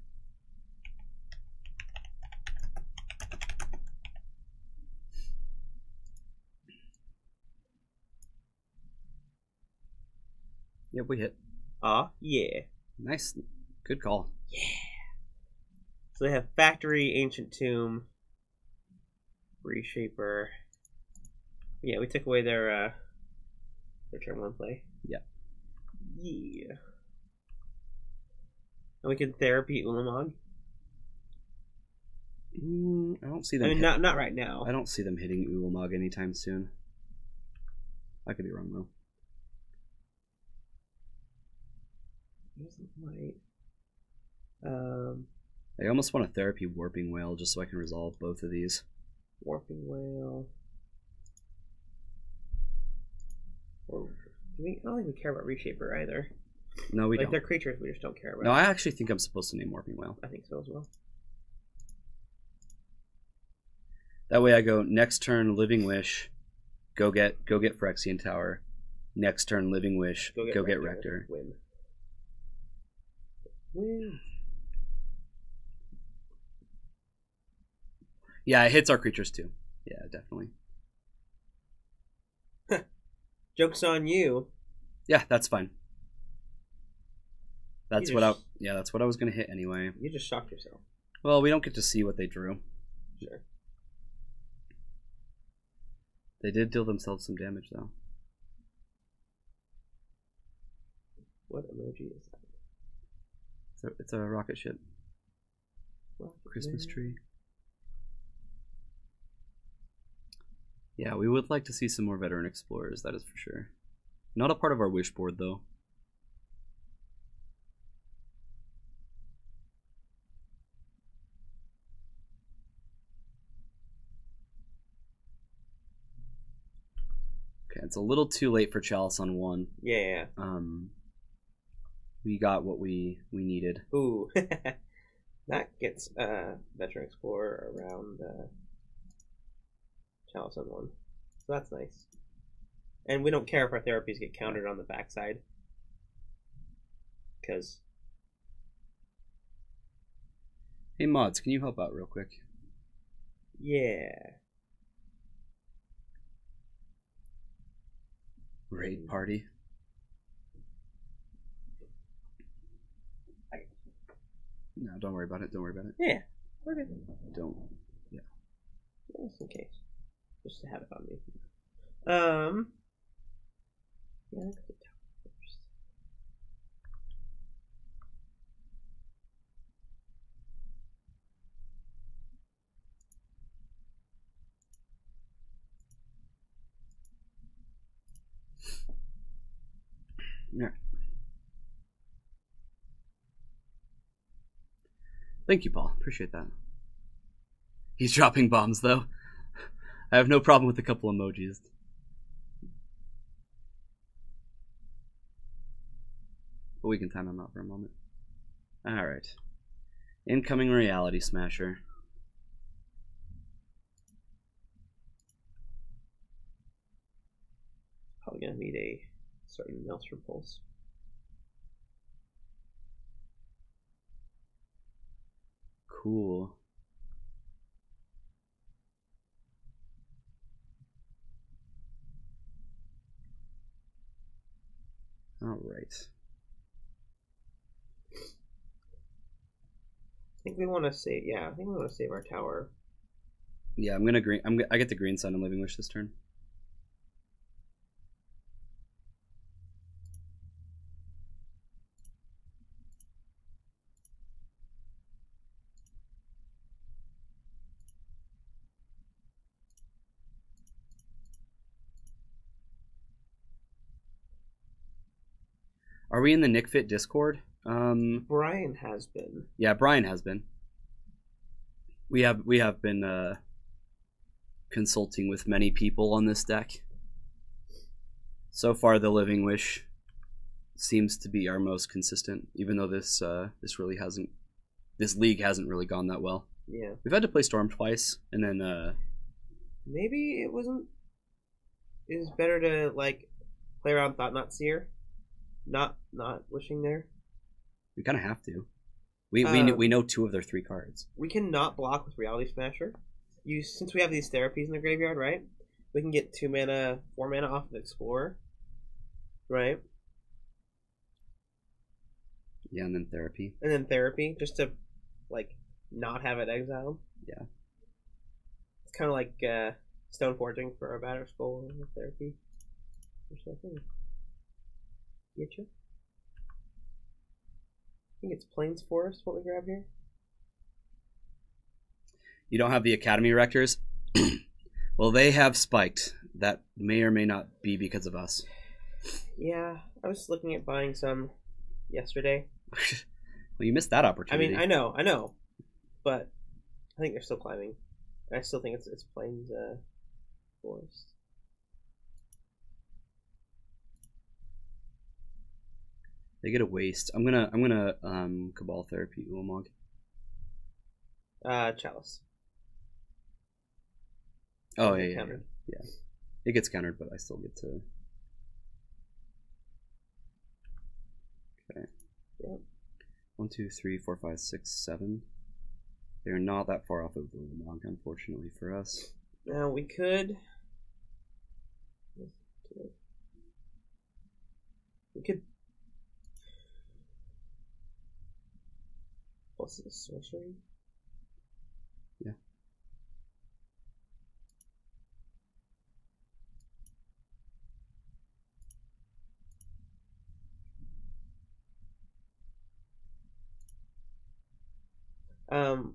Yep, we hit. Yeah. Nice. Good call. Yeah. So they have Factory, Ancient Tomb, Reshaper. Yeah, we took away their turn 1 play. Yeah. Yeah. And we can Therapy Ulamog. I don't see them. I mean, not right now. I don't see them hitting Ulamog anytime soon. I could be wrong though. I almost want a therapy Warping Whale just so I can resolve both of these. Warping Whale. I don't think we care about Reshaper either. No, we don't. Like, they're creatures we just don't care about. No, I actually think I'm supposed to name Warping Whale. I think so as well. That way I go next turn Living Wish, go get Phyrexian Tower. Next turn Living Wish, go get Rector. Win. Yeah, it hits our creatures too. Yeah, definitely. Joke's on you. Yeah, that's fine. That's what I was gonna hit anyway. You just shocked yourself. Well, we don't get to see what they drew. Sure. They did deal themselves some damage though. What emoji is that? It's a rocket ship. Christmas tree. Yeah, we would like to see some more veteran explorers, that is for sure. Not a part of our wish board though. Okay, it's a little too late for Chalice on 1. Yeah. We got what we needed. Ooh. That gets Veteran Explorer around Chalice on 1. So that's nice. And we don't care if our therapies get countered on the backside. Because... Hey mods, can you help out real quick? Yeah. Raid party. No, don't worry about it. Don't worry about it. Yeah. Okay. Don't. Yeah. Just in case. Just to have it on me. Yeah, let's get down first. Yeah. Thank you, Paul. Appreciate that. He's dropping bombs, though. I have no problem with a couple emojis. But we can time him out for a moment. Alright. Incoming Reality Smasher. Probably gonna need a certain Maelstrom Pulse. Cool. All right. I think we want to save. Yeah, I think we want to save our tower. Yeah, I'm gonna green. I get the green sun and Living Wish this turn. Are we in the NickFit Discord? Brian has been. Yeah, Brian has been. We have been consulting with many people on this deck. So far, the Living Wish seems to be our most consistent, even though this league hasn't really gone that well. Yeah, we've had to play Storm twice, and then maybe it wasn't. It was better to like play around Thought Not Seer. Not wishing there. We kind of have to. We know 2 of their 3 cards. We can not block with Reality Smasher. Since we have these therapies in the graveyard, right? We can get 2 mana, 4 mana off of Explorer, right? Yeah, and then therapy. And then therapy, just to like not have it exiled. Yeah. It's kind of like Stone Forging for a Batter Skull therapy or something. Get you? I think it's Plains Forest what we grab here. You don't have the Academy Rectors? Well, they have spiked. That may or may not be because of us. Yeah, I was looking at buying some yesterday. Well, you missed that opportunity. I know, but I think they're still climbing. I still think it's Plains Forest. They get a waste. I'm gonna Cabal Therapy Ulamog. Chalice. Oh yeah. It gets countered, but I still get to. Okay. Yep. 1, 2, 3, 4, 5, 6, 7. They're not that far off of the Ulamog, unfortunately for us. Now we could. What's this sorcery? Yeah.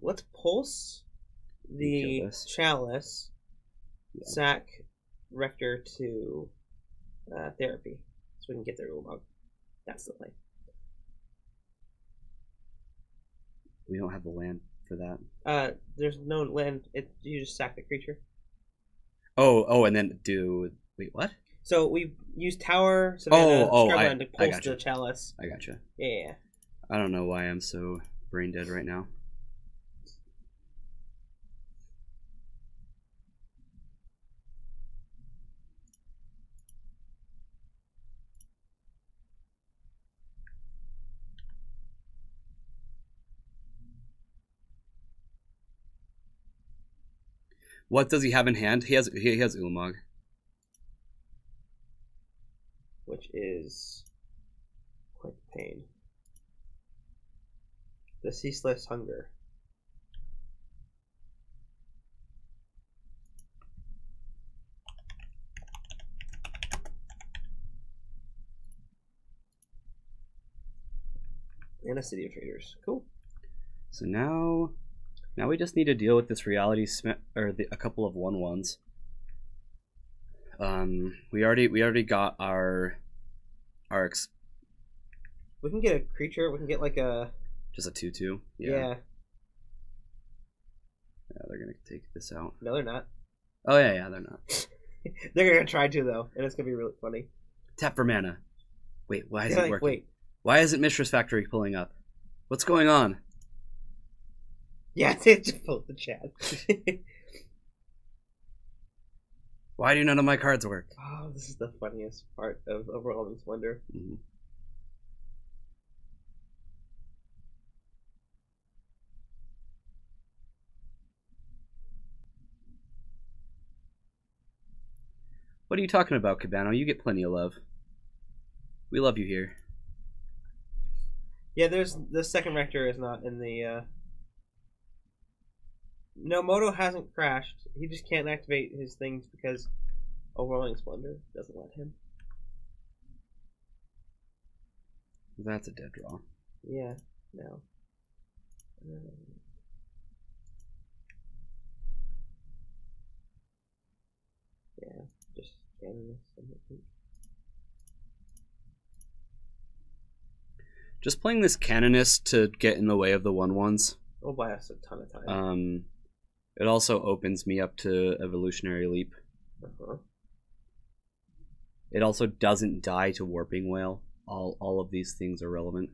Let's pulse the chalice, sack Rector to therapy, so we can get their Ulamog. That's the play. We don't have the land for that. There's no land. You just sack the creature. Oh, and then do wait what? So we use Tower Savannah Scrubland to pulse the chalice. I gotcha. Yeah. I don't know why I'm so brain dead right now. What does he have in hand? He has Ulamog. Which is quite a pain. The Ceaseless Hunger. And a City of Traders. Cool. So now we just need to deal with this reality a couple of 1/1s. We already got our we can get a creature. We can get like a just a 2/2. Yeah. Yeah, they're gonna take this out. No, they're not. Oh yeah, they're not. They're gonna try to though, and it's gonna be really funny. Tap for mana. Wait, why isn't it working? Wait. Why isn't Mistress Factory pulling up? What's going on? Yeah, they just pulled the chat. Why do none of my cards work? Oh, this is the funniest part of Overwhelming Splendor. Mm-hmm. What are you talking about, Cabano? You get plenty of love. We love you here. Yeah, the second Rector is not in the. No, Moto hasn't crashed. He just can't activate his things because Overwhelming Splendor doesn't let him. That's a dead draw. Yeah, no. Yeah, just scanning this. Just playing this Canonist to get in the way of the 1/1s. It'll buy us a ton of time. It also opens me up to Evolutionary Leap. It also doesn't die to Warping Whale. All of these things are relevant.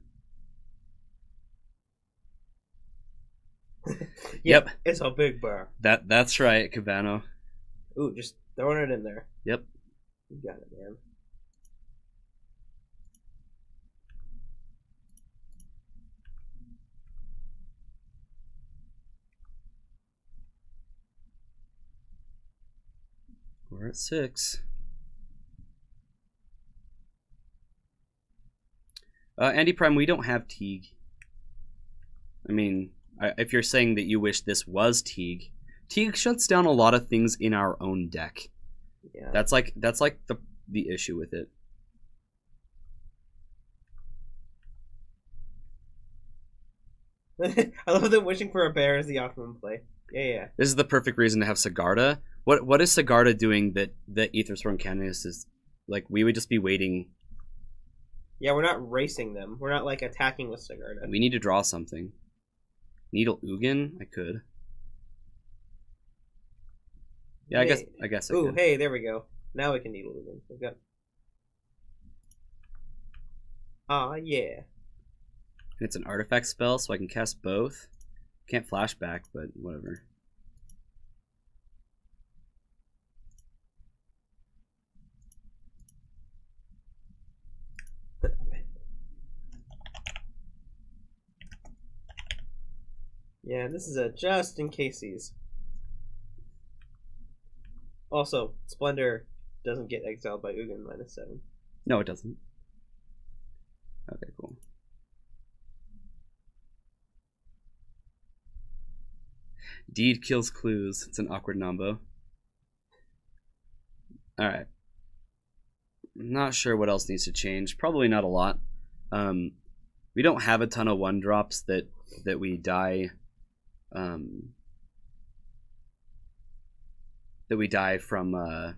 Yep. It's a big bar. That's right, Cabano. Ooh, just throwing it in there. Yep. You got it, man. We're at 6. Andy Prime, we don't have Teague. I mean, if you're saying that you wish this was Teague, Teague shuts down a lot of things in our own deck. Yeah. That's like the issue with it. I love that wishing for a bear is the optimum play. Yeah. This is the perfect reason to have Sigarda. What is Sigarda doing that Aethersworn Canonist is like? We would just be waiting. Yeah, we're not racing them. We're not like attacking with Sigarda. We need to draw something. Needle Ugin? I could. Yeah, I guess I Ooh, could. hey, there we go. Now we can Needle Ugin. We've got. Ah, yeah. It's an artifact spell, so I can cast both. Can't flashback, but whatever. Yeah, this is a just in caseies. Also, Splendor doesn't get exiled by Ugin -7. No, it doesn't. Okay, cool. Deed kills clues. It's an awkward nombo. Alright. Not sure what else needs to change. Probably not a lot. We don't have a ton of 1-drops that we die from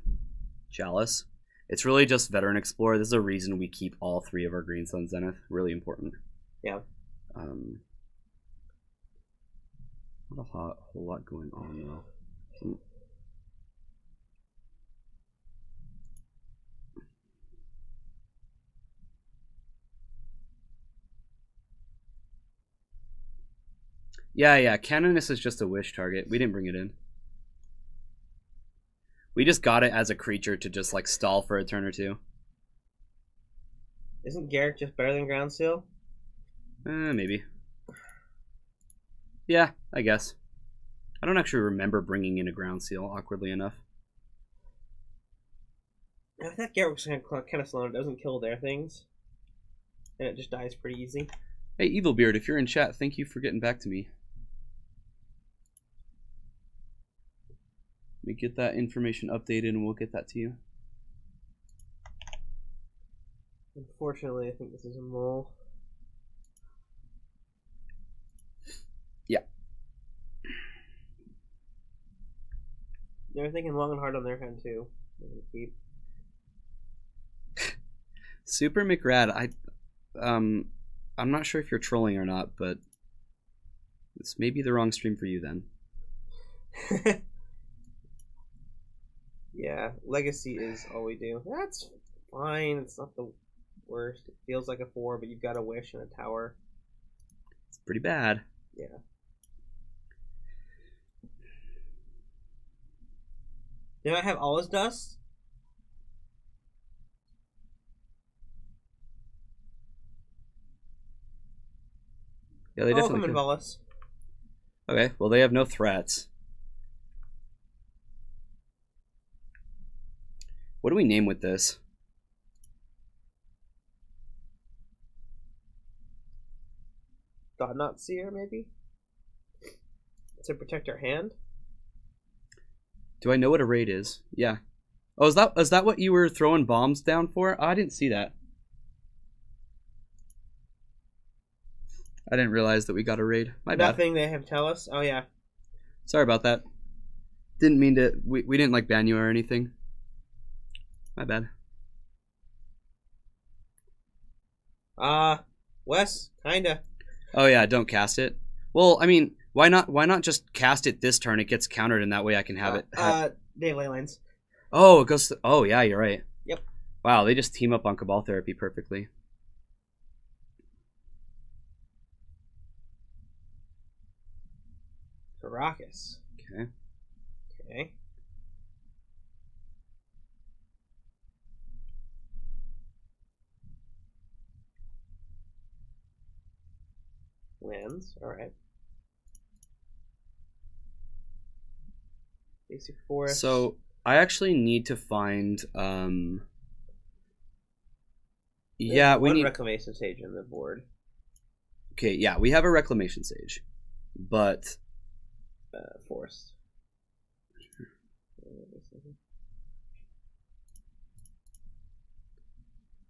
Chalice. It's really just Veteran Explorer. This is a reason we keep all 3 of our Green Sun Zenith. Really important. Yeah. Not a whole lot going on though. Yeah. Canonist is just a wish target. We didn't bring it in. We just got it as a creature to just like stall for a turn or two. Isn't Garrett just better than Ground Seal? Maybe. Yeah, I guess. I don't actually remember bringing in a Ground Seal, awkwardly enough. I thought Garrett was kind of slow and doesn't kill their things. And it just dies pretty easy. Hey, Evilbeard, if you're in chat, thank you for getting back to me. Let me get that information updated and we'll get that to you. Unfortunately, I think this is a mole. Yeah. They're thinking long and hard on their hand too. Keep. Super McRad, I'm not sure if you're trolling or not, but this may be the wrong stream for you then. Yeah, Legacy is all we do. That's fine. It's not the worst. It feels like a 4, but you've got a wish and a tower. It's pretty bad. Yeah. Do I have all his dust? Yeah, they definitely come involve us. Okay, well they have no threats. What do we name with this? Not Seer, maybe? To protect our hand? Do I know what a raid is? Yeah. Oh, is that what you were throwing bombs down for? Oh, I didn't see that. I didn't realize that we got a raid. My bad. Nothing they have tell us? Oh, yeah. Sorry about that. Didn't mean to... We didn't, like, ban you or anything. My bad. Wes, kinda. Oh, yeah, don't cast it. Well, I mean, why not just cast it this turn? It gets countered, and that way I can have it... They have ley lines. Oh, it goes to... Oh, yeah, you're right. Yep. Wow, they just team up on Cabal Therapy perfectly. Caracas. Okay. Okay. Lands, alright. Basic forest. So, I actually need to find, yeah, we need... Reclamation Sage on the board. Okay, yeah, we have a Reclamation Sage. But... Forest.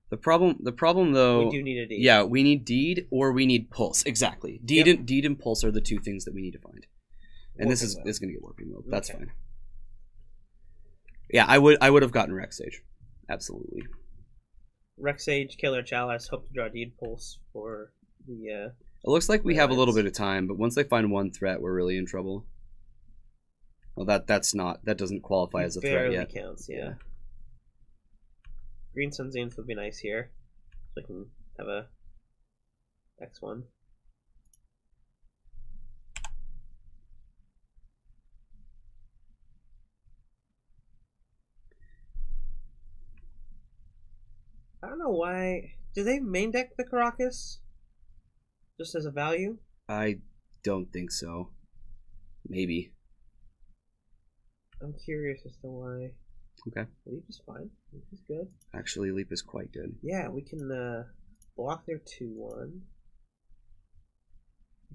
The problem though... We do need a Deed. Yeah, we need Deed or we need Pulse. Exactly. Deed and Pulse are the two things that we need to find. And this Warping is going to get warping mode. That's Okay. fine. Yeah, I would have gotten Rex Sage. Absolutely. Rex Sage, Killer Chalice, hope to draw Deed Pulse for the. It looks like we have a little Alliance. bit of time, but once they find one threat, we're really in trouble. Well, that doesn't qualify as a threat barely yet. counts, yeah. Green Sun Zenith would be nice here. So I can have a X1. I don't know why. Do they main deck the Caracas? Just as a value? I don't think so. Maybe. I'm curious as to why. Okay. Leap is fine. Leap is good. Actually, Leap is quite good. Yeah, we can block their 2-1.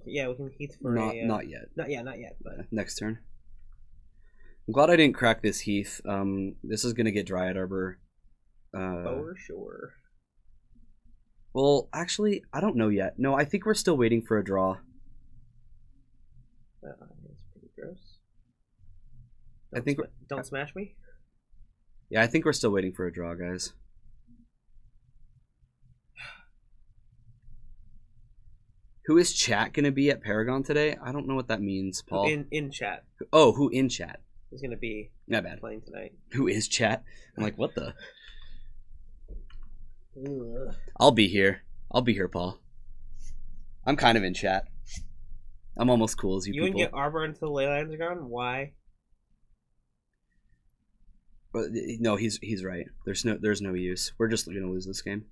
Yeah, we can Heath for Not a... not yet. Not yet, but... Next turn. I'm glad I didn't crack this Heath. This is gonna get Dryad Arbor. For sure. Well, actually, I don't know yet. No, I think we're still waiting for a draw. That's pretty gross. I think Don't smash me. Yeah, I think we're still waiting for a draw, guys. Who is chat gonna be at Paragon today? I don't know what that means, Paul. In chat Oh, who in chat? is gonna be Not bad. playing tonight. Who is chat? I'm like, what the? Ugh. I'll be here. I'll be here, Paul. I'm kind of in chat. I'm almost cool as you You people. wouldn't get Arbor until the Leylands are gone? Why? But no, he's right. There's no use. We're just gonna lose this game.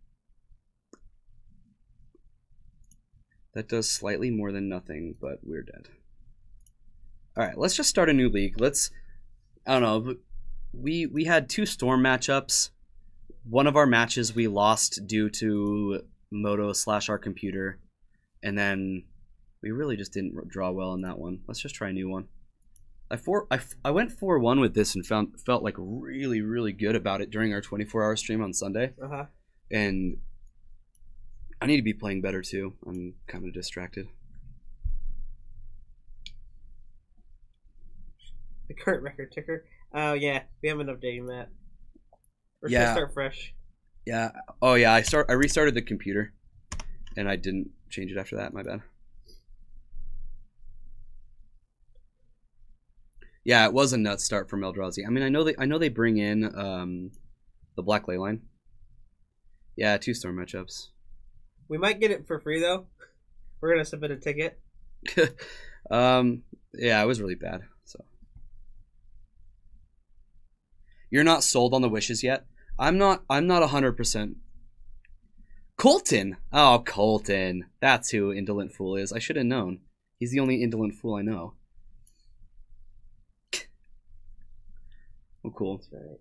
That does slightly more than nothing, but we're dead. All right, let's just start a new league. I don't know. We had 2 Storm matchups. One of our matches we lost due to Moto / our computer, and then we really just didn't draw well in that one. Let's just try a new one. I went 4-1 with this and felt like really, really good about it during our 24-hour stream on Sunday. And I need to be playing better too. I'm kind of distracted. The current record ticker. Oh yeah, we haven't updated that. We're Yeah. gonna start fresh. Yeah. Oh yeah. I restarted the computer, and I didn't change it after that. My bad. Yeah, it was a nut start from Eldrazi. I mean, I know they bring in the Black Leyline. Yeah, 2 Storm matchups. We might get it for free though. We're gonna submit a ticket. Yeah, it was really bad. So you're not sold on the wishes yet? I'm not 100%. Colton. Oh, Colton. That's who Indolent Fool is. I should have known. He's the only Indolent Fool I know. Oh, cool. That's right.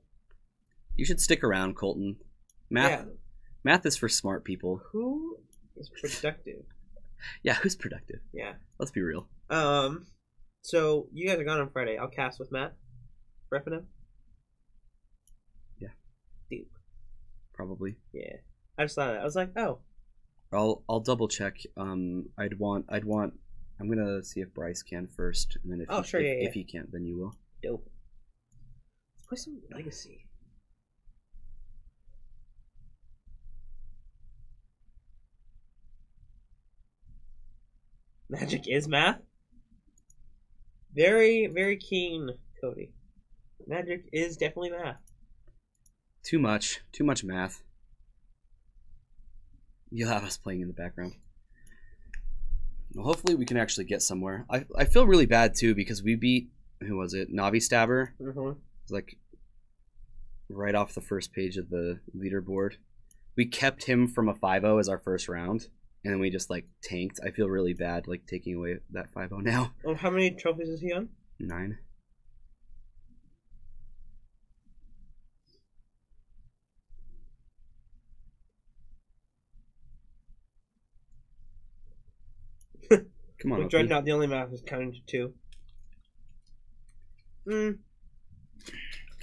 You should stick around, Colton. Math is for smart people. Who is productive? Yeah, who's productive? Yeah. Let's be real. So you guys are gone on Friday. I'll cast with Matt. Repping him. Yeah. Dude. Probably. Yeah. I just thought of that. I was like, oh. I'll double check. I'm gonna see if Bryce can first, and then if he can't, then you will. Dope. Let's play some Legacy. Magic is math? Very, very keen, Cody. Magic is definitely math. Too much math. You'll have us playing in the background. Well, hopefully we can actually get somewhere. I feel really bad too because we beat, who was it? Navi Stabber. It's like right off the first page of the leaderboard. We kept him from a 5-0 as our first round, and then we just like tanked. I feel really bad like taking away that 5-0 now. Oh, how many trophies is he on? 9. Come on, With Dreadnought, the only map is counting to 2.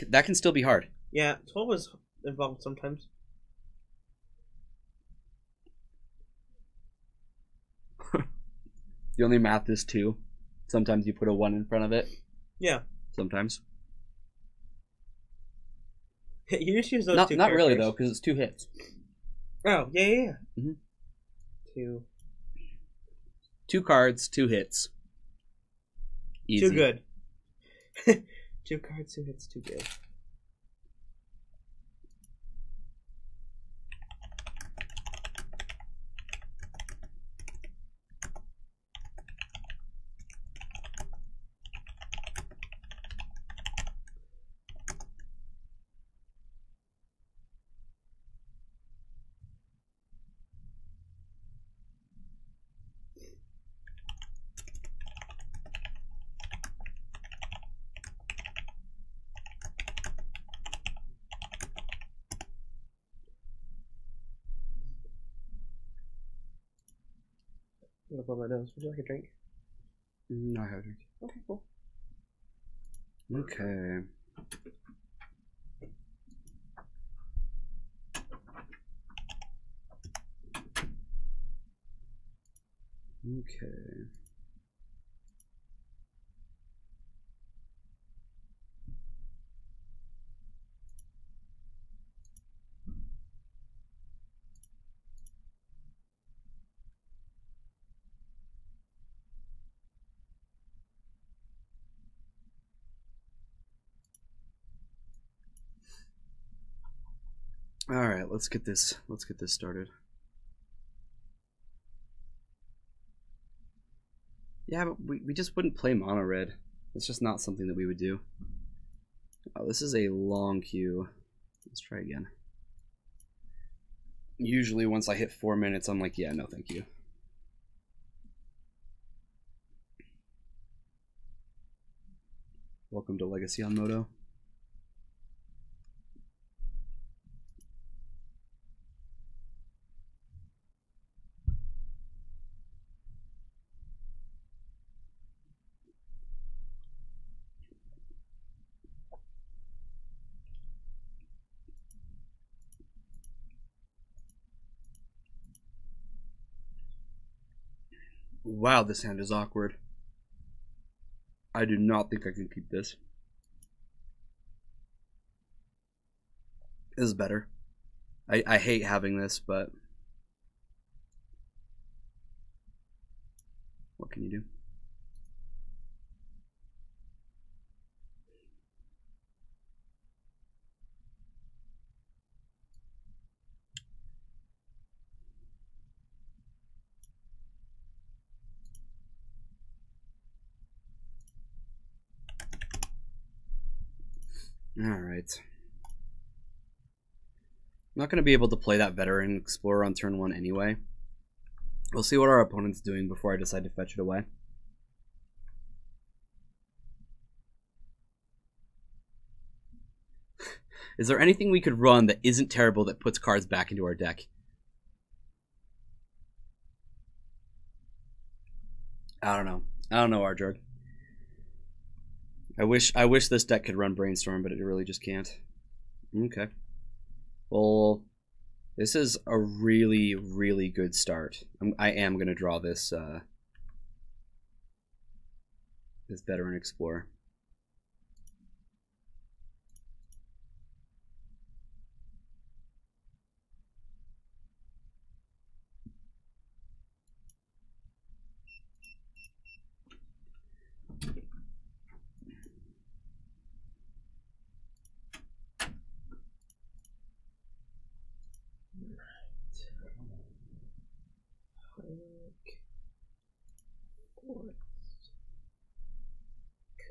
That can still be hard. Yeah, 12 is involved sometimes. The only math is 2. Sometimes you put a 1 in front of it. Yeah. Sometimes. You just use those two. Not really though, because it's 2 hits. Oh yeah. Mm-hmm. 2. 2 cards, 2 hits. Easy. Too good. 2 cards, 2 hits, too good. I'm gonna blow my nose. Would you like a drink? No, I have a drink. Okay, cool. Okay. Okay. All right, let's get this started. Yeah, but we just wouldn't play mono red. It's just not something that we would do. Oh, this is a long queue. Let's try again. Usually once I hit 4 minutes, I'm like, yeah, no, thank you. Welcome to Legacy on Moto. Wow, this hand is awkward. I do not think I can keep this. This is better. I hate having this, but what can you do? Alright. I'm not going to be able to play that Veteran Explorer on turn 1 anyway. We'll see what our opponent's doing before I decide to fetch it away. Is there anything we could run that isn't terrible that puts cards back into our deck? I don't know. I don't know, Arjorg. I wish this deck could run Brainstorm, but it really just can't. Okay. Well, this is a really, really good start. I am going to draw this this Veteran Explorer.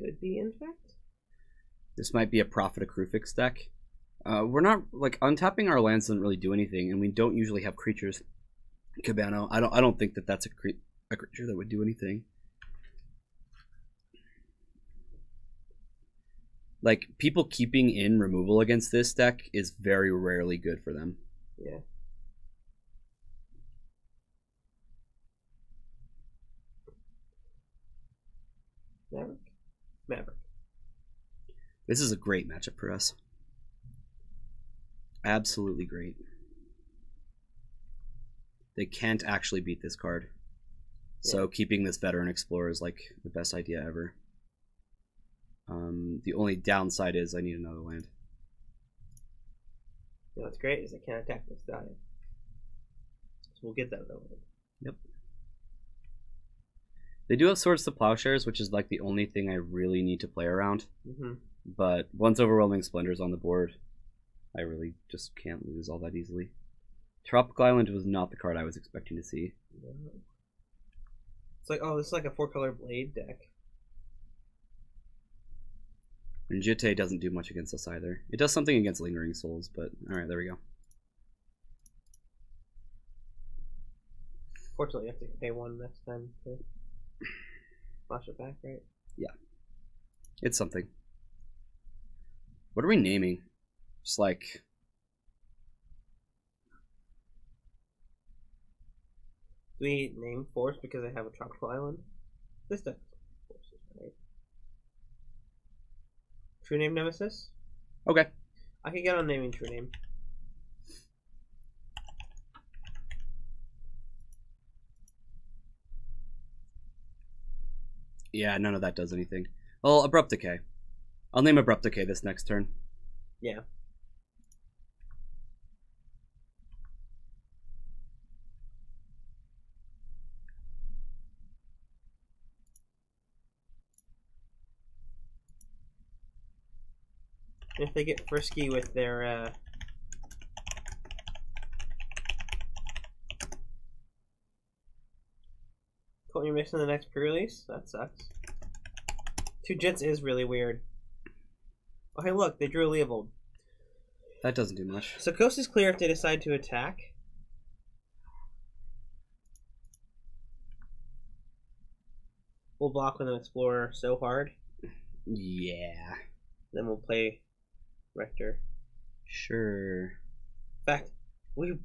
Could be infect. This might be a Prophet of Krufix deck. We're not like untapping our lands doesn't really do anything, and we don't usually have creatures. Cabano, I don't think that that's a creature that would do anything. Like people keeping in removal against this deck is very rarely good for them. Yeah. Maverick. This is a great matchup for us. Absolutely great. They can't actually beat this card. So keeping this veteran explorer is like the best idea ever. The only downside is I need another land. You know what's great is I can't attack this stallion. So we'll get that over. Yep. They do have Swords to Plowshares, which is like the only thing I really need to play around. But once Overwhelming Splendor's on the board, I really just can't lose all that easily. Tropical Island was not the card I was expecting to see. It's like, oh, this is like a 4-color blade deck. And Jitte doesn't do much against us either. It does something against Lingering Souls, but alright, there we go. Fortunately, you have to pay 1 next time to flash it back, right? Yeah. It's something. What are we naming? Just like... Do we name Force because I have a tropical island? This deck is Forces, right? True Name Nemesis? Okay. I can get on naming True Name. Yeah, none of that does anything. Well, Abrupt Decay. I'll name Abrupt Decay this next turn. Yeah. If they get frisky with their Courtney missing the next pre-release? That sucks. 2 Jits is really weird. Oh hey look, they drew a Leovold. That doesn't do much. So coast is clear if they decide to attack. We'll block with an Explorer so hard. Yeah. Then we'll play Rector. Sure. In fact, we're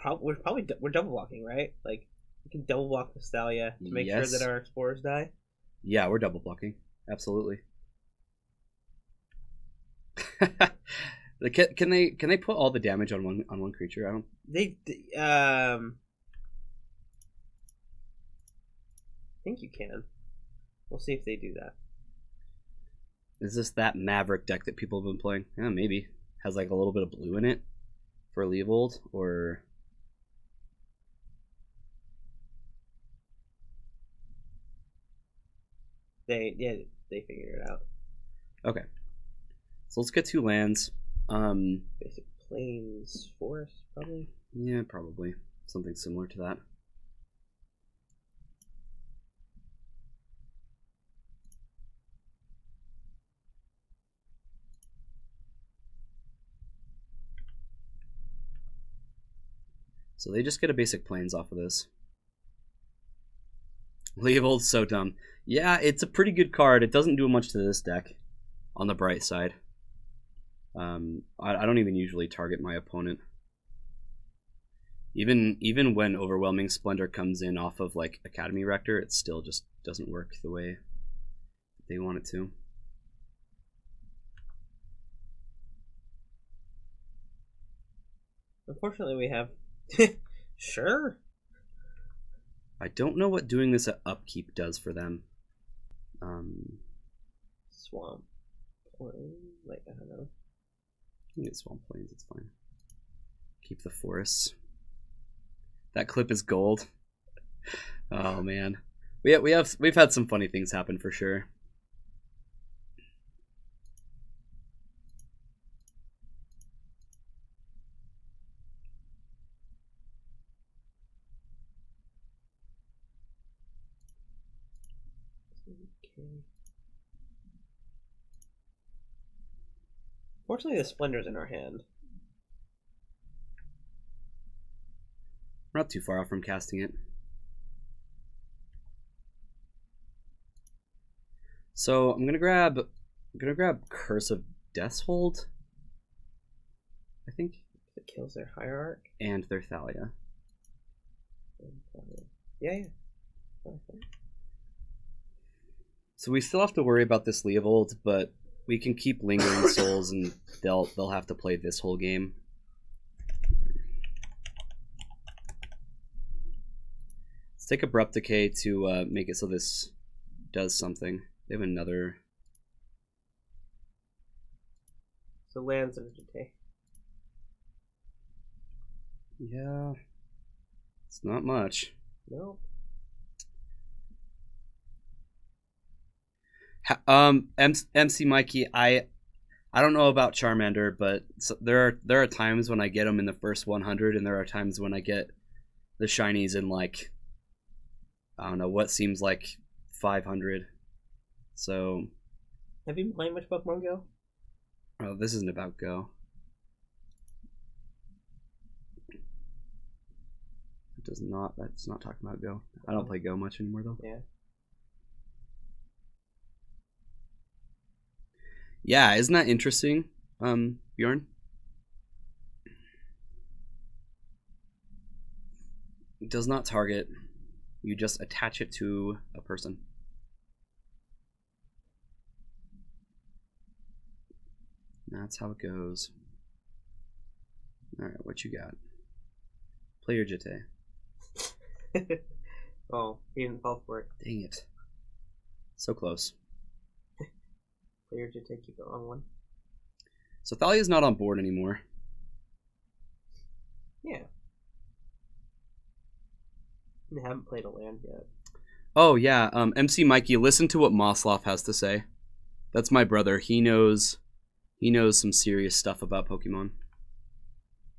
double blocking, right? Like we can double block the Thalia to make sure that our Explorers die. Yeah, we're double blocking. Absolutely. Can they put all the damage on one creature? I don't. I think you can. We'll see if they do that. Is this that Maverick deck that people have been playing? Yeah, maybe. Has like a little bit of blue in it for Leovold, or... They figured it out. Okay. So let's get 2 lands. Basic Plains Forest, probably? Yeah, probably. Something similar to that. So they just get a basic Plains off of this. Leovold's so dumb. Yeah, it's a pretty good card. It doesn't do much to this deck, on the bright side. I don't even usually target my opponent. Even when Overwhelming Splendor comes in off of like Academy Rector, it still just doesn't work the way they want it to. Unfortunately, we have... Sure. I don't know what doing this at upkeep does for them. Swamp. Like, I don't know. You can get Swamp Plains, it's fine. Keep the forests. That clip is gold. Oh man. We've had some funny things happen for sure. Okay. Fortunately, the Splendor's in our hand. We're not too far off from casting it. So I'm gonna grab Curse of Death's Hold, I think. It kills their Hierarch. And their Thalia. Yeah. So we still have to worry about this Leovold, but we can keep Lingering Souls and they'll have to play this whole game. take Abrupt Decay to make it so this does something. They have another. So lands and Jete. Yeah. It's not much. No. MC Mikey, I don't know about Charmander, but there are times when I get them in the first 100, and there are times when I get the shinies in like, I don't know, what seems like 500. So. Have you been playing much Pokemon Go? Oh, this isn't about Go. It does not. That's not talking about Go. I don't play Go much anymore though. Yeah. Yeah, isn't that interesting, Bjorn? It does not target. You just attach it to a person. That's how it goes. Alright, what you got? Play your Jete. Oh, he didn't fall for it. Dang it. So close. Play your Jete, keep it on one. So Thalia's not on board anymore. Yeah. I haven't played a land yet. Oh yeah, MC Mikey, listen to what Mosloff has to say. That's my brother. He knows some serious stuff about Pokemon.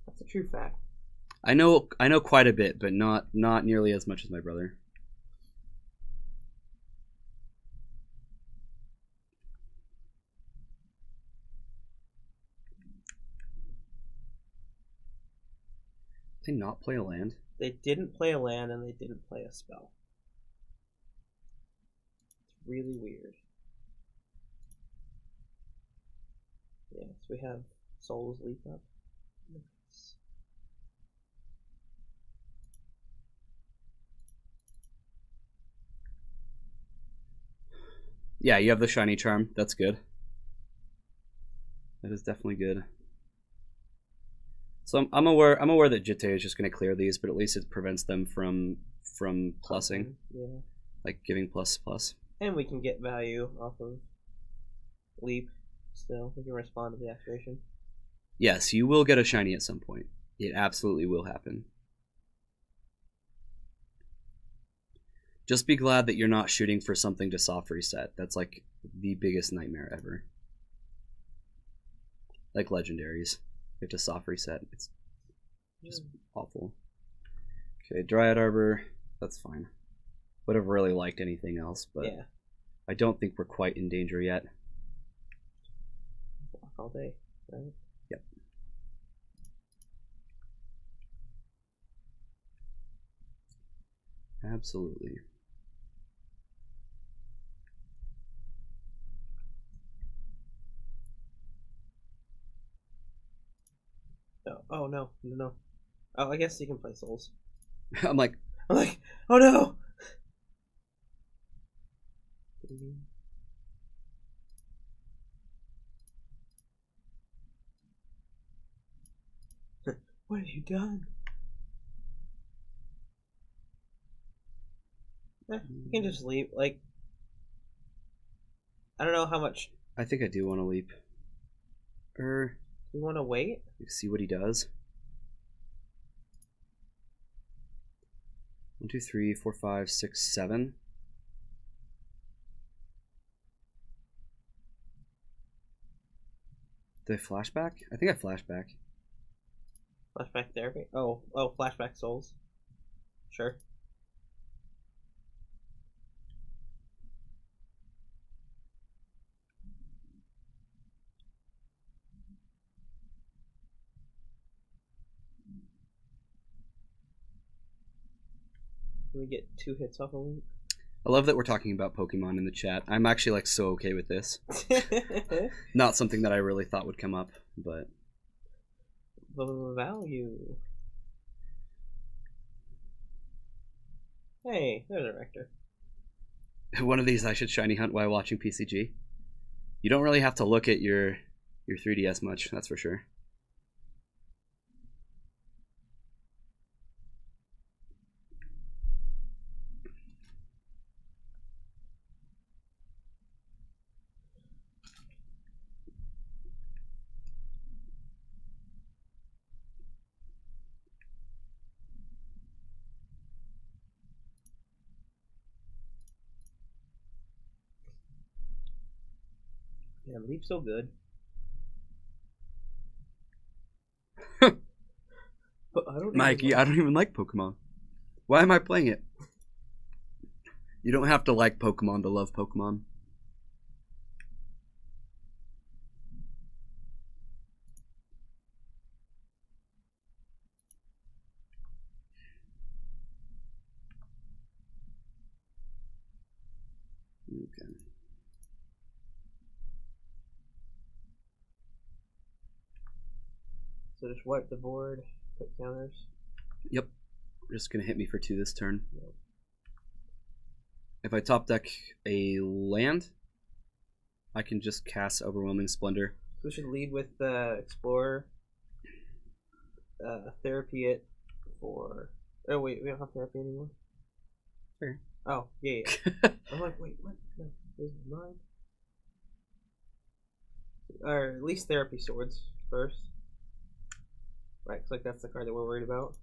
That's a true fact. I know quite a bit, but not nearly as much as my brother. Did they not play a land? They didn't play a land and they didn't play a spell. It's really weird. Yeah, so we have Souls Leap up. Nice. Yeah, you have the shiny charm. That's good. That is definitely good. So I'm aware that Jete is just going to clear these, but at least it prevents them from plussing. Yeah. Like giving plus. And we can get value off of Leap. Still, we can respond to the activation. Yes, you will get a shiny at some point. It absolutely will happen. Just be glad that you're not shooting for something to soft reset. That's like the biggest nightmare ever. Like legendaries. You have to soft reset. It's just awful. Okay, Dryad Arbor. That's fine. Would have really liked anything else, but yeah. I don't think we're quite in danger yet. Block all day, right? Yep. Absolutely. Oh no. Oh, I guess you can play Souls. I'm like, oh no! What have you done? You can just leave. Like, I don't know how much. I think I do want to leap. You want to wait? See what he does. 1, 2, 3, 4, 5, 6, 7. Did I flashback? I think I flashback. Flashback therapy? Oh, flashback Souls. Sure. Can we get 2 hits off a Link? I love that we're talking about Pokemon in the chat. I'm actually like so okay with this. Not something that I really thought would come up, but value. Hey, there's a Rector. One of these I should shiny hunt while watching PCG. You don't really have to look at your 3DS much, that's for sure. Yeah, Leap's so good. But Mikey, I don't even like Pokemon. Why am I playing it? You don't have to like Pokemon to love Pokemon. Okay. So just wipe the board, put counters. Yep. Just gonna hit me for 2 this turn. Yep. If I top deck a land, I can just cast Overwhelming Splendor. We should lead with Explorer. Therapy it for. Oh wait, we don't have therapy anymore. Fair. Oh yeah. I'm like, wait, what? No, this is mine. Or at least therapy swords first. Right, like that's the card that we're worried about.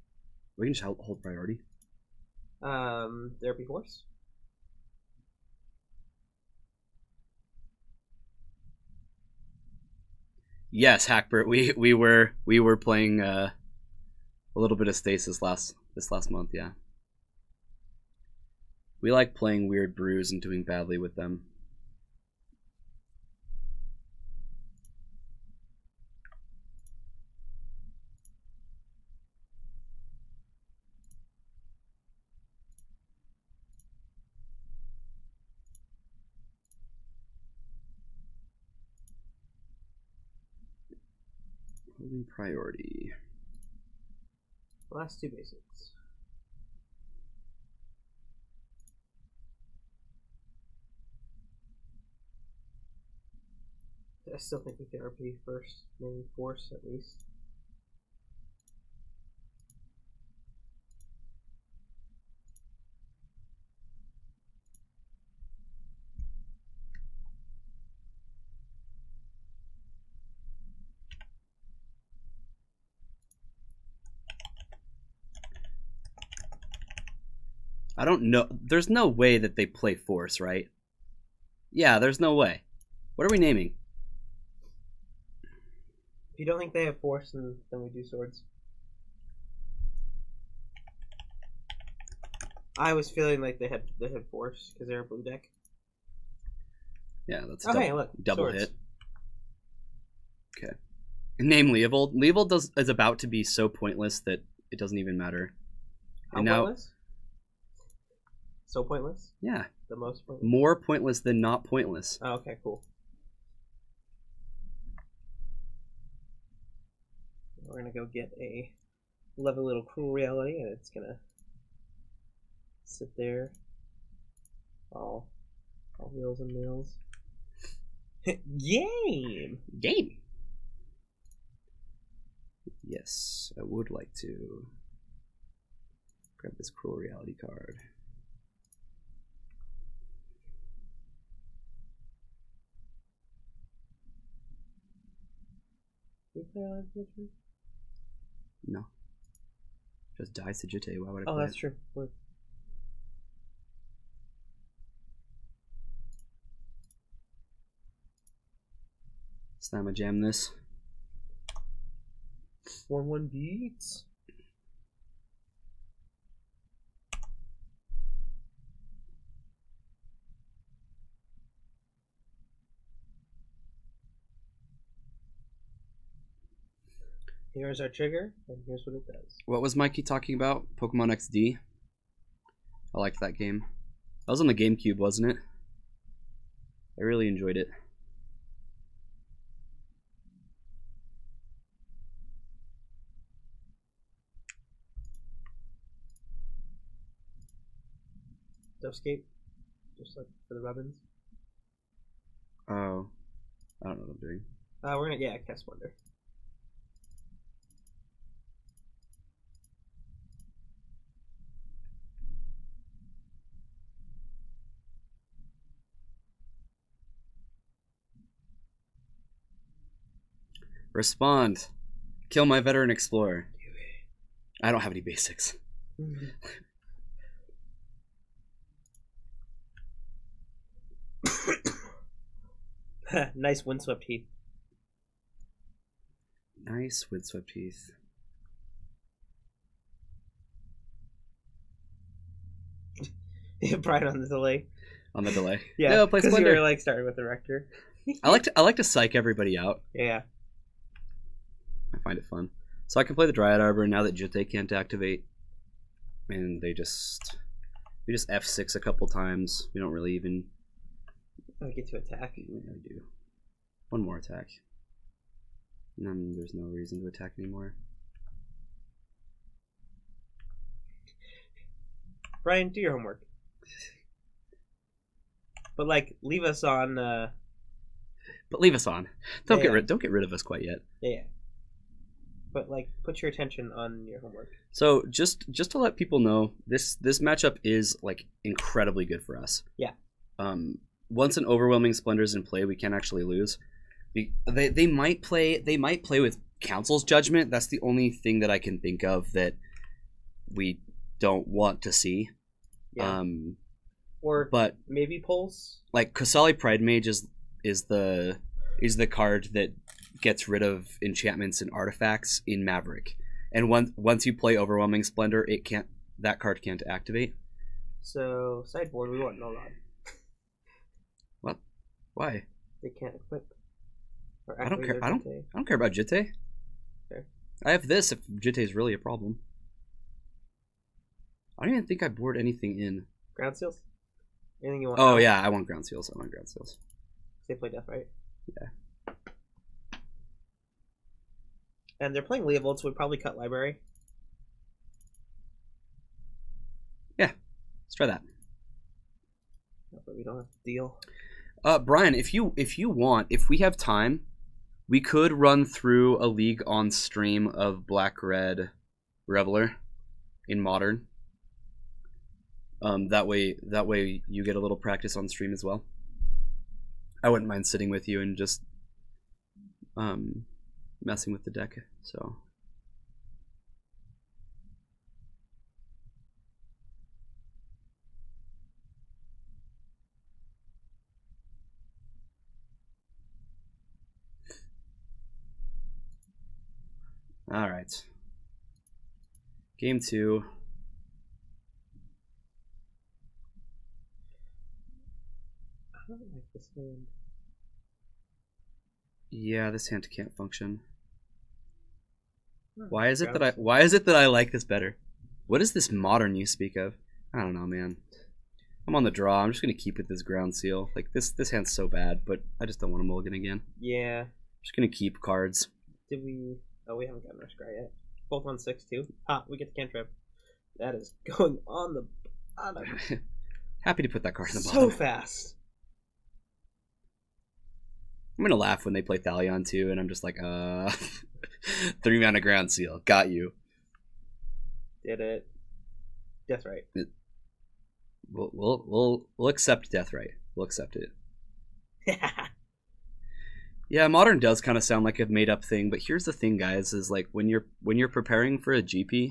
We can just hold priority. Therapy force. Yes, Hackbert. We were playing a little bit of Stasis this last month. Yeah. We like playing weird brews and doing badly with them. Holding priority. Last 2 basics. I still think of therapy first, maybe force at least. I don't know. There's no way that they play Force, right? Yeah, there's no way. What are we naming? If you don't think they have force, then we do swords. I was feeling like they had force because they're a blue deck. Yeah, that's a hey, look, double swords. hit. Okay. Name Leovold. Leovold is about to be so pointless that it doesn't even matter. How pointless? So pointless? Yeah. The most pointless? More pointless than not pointless. Oh, okay, cool. We're gonna go get a lovely little cruel reality, and it's gonna sit there, all wheels and meals. Game. Yes, I would like to grab this cruel reality card. Did you play Live Pitcher? No. Just die Sagittae. Why would I Oh, play that's it? true. Word. Slam a jam this. 1-1 beats. Here's our trigger, and here's what it does. What was Mikey talking about? Pokemon XD? I liked that game. That was on the GameCube, wasn't it? I really enjoyed it. Dovescape, just like for the Robins. Oh. I don't know what I'm doing. We're gonna, cast Wonder. Respond. Kill my veteran explorer. I don't have any basics. Nice windswept heath. Nice windswept heath. Brian on the delay. On the delay. Yeah, no, play because Splendor. you're like starting with the Rector. I like to psych everybody out. Yeah. I find it fun. So I can play the Dryad Arbor now that Jitte can't activate. And we just F6 a couple times. We don't really even... I get to attack. Yeah, we do. One more attack. And then there's no reason to attack anymore. Brian, do your homework. But like, leave us on. But leave us on. Don't Yeah, get rid of us quite yet. Yeah. But like, put your attention on your homework. So just to let people know, this matchup is like incredibly good for us. Yeah. Once an overwhelming Splendor's in play, we can actually lose. They might play with Council's Judgment. That's the only thing that I can think of that we don't want to see. Yeah. But maybe Pulse. Like Kasali Pride Mage is the card that gets rid of enchantments and artifacts in Maverick. And once you play Overwhelming Splendor, that card can't activate. So sideboard, we want no rod. What? Why? They can't equip. I don't care. I don't care about Jitte. Okay. I have this if Jitte is really a problem. I don't even think I board anything in. Ground Seals? Anything you want? Oh yeah, I want Ground Seals. I want Ground Seals. They play Death, right? Yeah. And they're playing Leovold, so we probably cut Library. Yeah, let's try that. But we don't have to deal. Brian, if you want, if we have time, we could run through a league on stream of Black Red Reveler in Modern. That way you get a little practice on stream as well. I wouldn't mind sitting with you and just messing with the deck. So all right. Game 2. I don't like this hand. Yeah, this hand can't function. Oh, Why is it that I like this better? What is this Modern you speak of? I don't know, man. I'm on the draw. I'm just gonna keep with this Ground Seal. Like this hand's so bad, but I just don't want to mulligan again. Yeah. I'm just gonna keep cards. Did we? Oh, we haven't gotten our scry yet. Both on 6 too. Ah, we get the cantrip. That is going on the bottom. Happy to put that card in the bottom. So fast. I'm gonna laugh when they play Thalion too, and I'm just like, 3 mana Ground Seal. Got you. Did it. Death right. We'll accept Death Right. We'll accept it. Yeah, Modern does kind of sound like a made up thing, but here's the thing, guys: is like when you're preparing for a GP,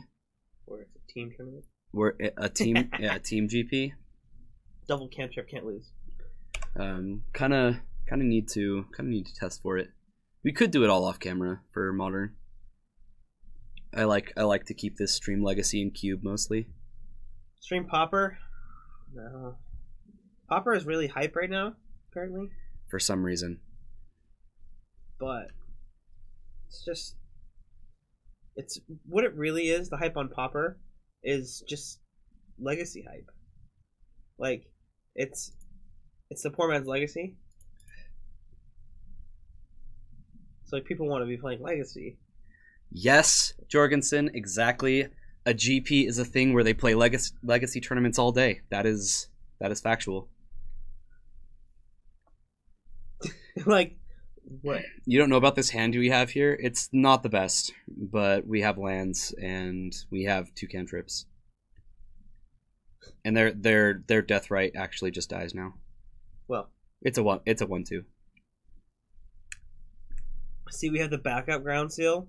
or it's a team tournament. We're a team, yeah, team GP. Double cantrip, can't lose. Kind of need to test for it. We could do it all off camera for Modern. I like to keep this Stream Legacy and Cube mostly. Stream Popper. No. Popper is really hype right now, apparently. For some reason. But it's what it really is. The hype on Popper is just legacy hype. Like it's the poor man's legacy. So like people want to be playing legacy. Yes, Jorgensen, exactly. A GP is a thing where they play legacy tournaments all day. That is factual. Like what? You don't know about this hand we have here? It's not the best, but we have lands and we have 2 cantrips. And their Death Right actually just dies now. Well, it's a 1/2. See, we have the backup Ground Seal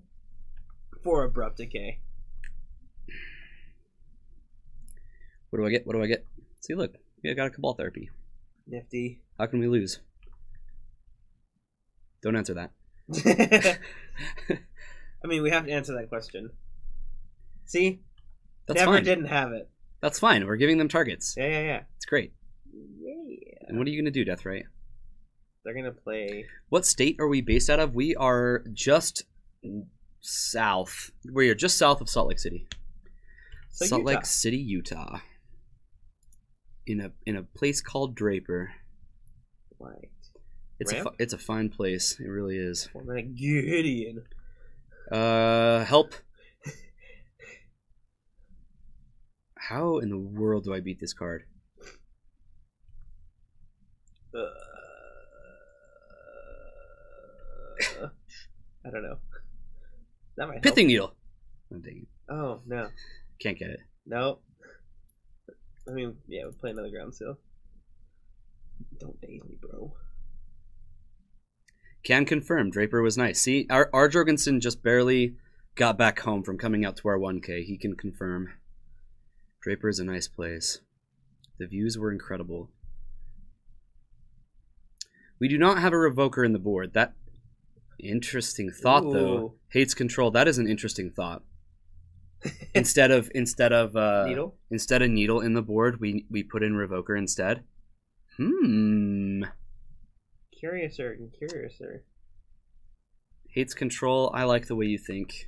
for Abrupt Decay. What do I get? See, look, we got a Cabal Therapy. Nifty. How can we lose? Don't answer that. I mean, we have to answer that question. See? That's Never fine. didn't have it. That's fine. We're giving them targets. Yeah. It's great. Yeah. And what are you going to do, Deathrite? They're going to play... What state are we based out of? We are just south. We are just south of Salt Lake City. So Salt Utah. Lake City, Utah. In a place called Draper. Right. It's a fine place. It really is. Well, man, Gideon. Help. How in the world do I beat this card? I don't know. That might help. Pithing Needle. Oh, dang it. Oh, no. Can't get it. Nope. I mean, yeah, we'll play another ground seal. Don't daze me, bro. Can confirm. Draper was nice. See, our Jorgensen just barely got back home from coming out to our 1K. He can confirm. Draper is a nice place. The views were incredible. We do not have a revoker in the board. That interesting thought, though. Hates control. That is an interesting thought. Instead of Needle? Instead of Needle in the board, we put in revoker instead. Curiouser and curiouser. Hates control. I like the way you think.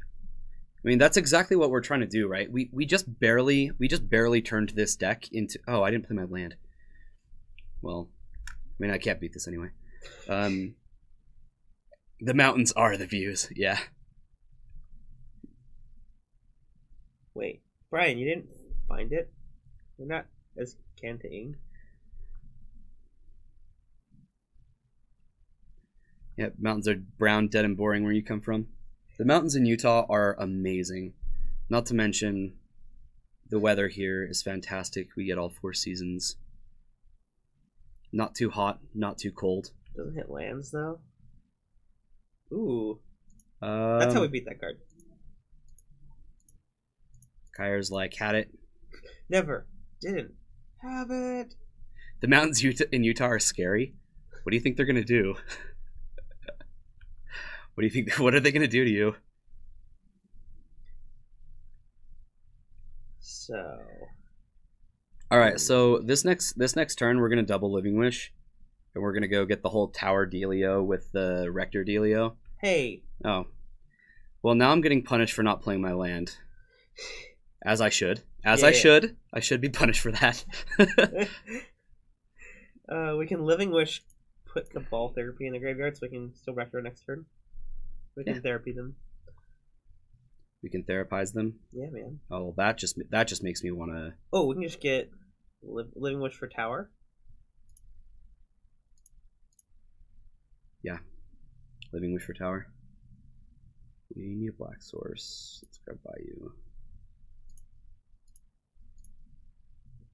I mean, that's exactly what we're trying to do, right? We just barely turned this deck into... Oh, I didn't play my land. Well, I mean, I can't beat this anyway. The mountains are the views. Yeah. Wait, Brian, you didn't find it? We're not as canting. Yeah, mountains are brown, dead, and boring where you come from. The mountains in Utah are amazing. Not to mention, the weather here is fantastic. We get all 4 seasons. Not too hot, not too cold. Doesn't hit lands, though? Ooh. That's how we beat that card. Kyre's like, had it. Never. Didn't. Have it. The mountains in Utah are scary. What do you think they're going to do? What do you think? What are they going to do to you? So. All right. So this next turn, we're going to double Living Wish, and we're going to go get the whole tower dealio with the Rector dealio. Hey. Oh. Well, now I'm getting punished for not playing my land. As I should. I should. I should be punished for that. We can Living Wish, put Cabal Therapy in the graveyard so we can still Rector next turn. We can therapy them. We can therapize them. Yeah, man. Oh, that just makes me want to. Oh, we can just get Living Wish for tower. Yeah, Living Wish for tower. We need a black source. Let's grab by you.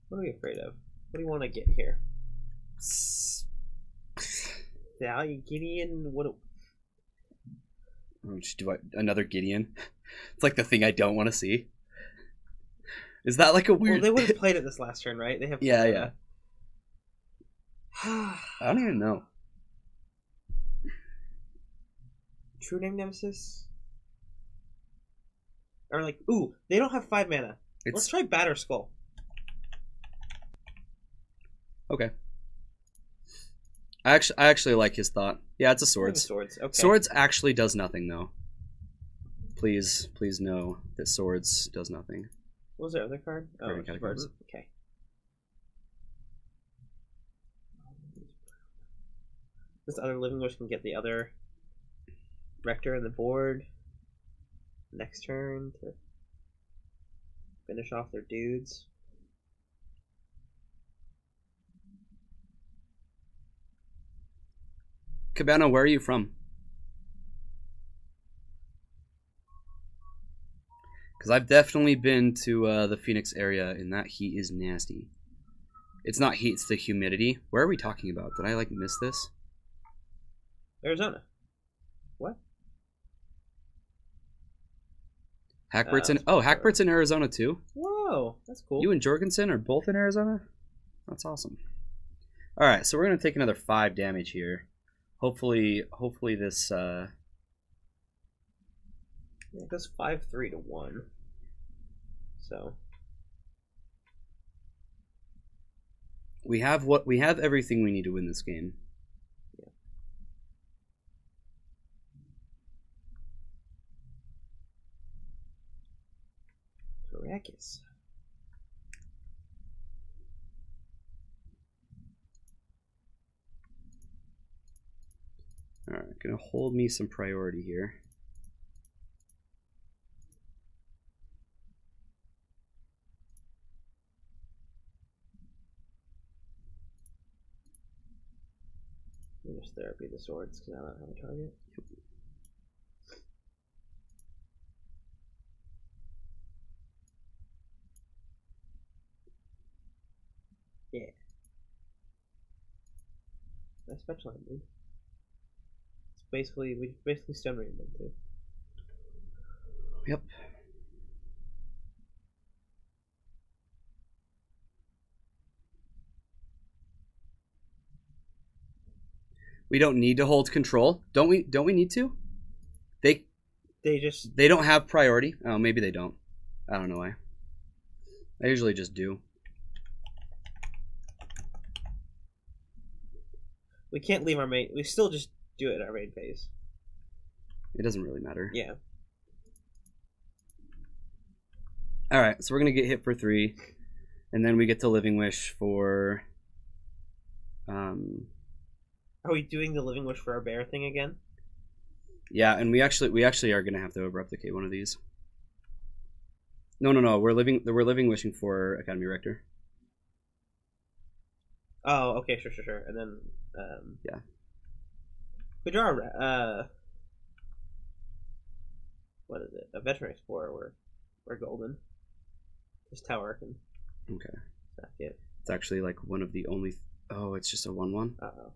What are we afraid of? What do you want to get here? Sally Gideon. What? Do another Gideon? It's like the thing I don't want to see. Is that like a weird? Well, they would have played it this last turn, right? They have. Yeah. I don't even know. True Name Nemesis. Or like, ooh, they don't have 5 mana. Let's try Batter Skull. Okay. I actually like his thought. Yeah, it's a swords. Swords. Okay. Swords actually does nothing though. Please know that swords does nothing. What was the other card? Oh, Catacombs. Okay. This other Living Wish can get the other Rector in the board next turn to finish off their dudes. Cabana, where are you from? Because I've definitely been to the Phoenix area, and that heat is nasty. It's not heat, it's the humidity. Where are we talking about? Did I, like, miss this? Arizona. What? Hackbert's Hackbert's in Arizona, too? Whoa, that's cool. You and Jorgensen are both in Arizona? That's awesome. Alright, so we're going to take another 5 damage here. Hopefully this. Yeah, it goes 5-3 to 1. So we have everything we need to win this game. yeah. Caracas. All right, gonna hold me some priority here. There's therapy of the swords because I don't have a target. Yeah. Nice fetch line, dude. It's basically we stun raid them too. Yep. We don't need to hold control, don't we? Don't we need to? They don't have priority. Oh, maybe they don't. I don't know why. I usually just do. We can't leave our main. We still just do it at our main phase. It doesn't really matter. Yeah. All right, so we're gonna get hit for 3, and then we get to Living Wish for. Are we doing the Living Wish for our bear thing again? Yeah, and we actually are gonna have to replicate one of these. No. We're living wishing for Academy Rector. Oh, okay, sure. And then yeah. We draw what is it? A Veteran Explorer. We're golden. Just Tower can. Okay. That's it. It's actually like one of the only. Oh, it's just a 1/1. Uh-oh.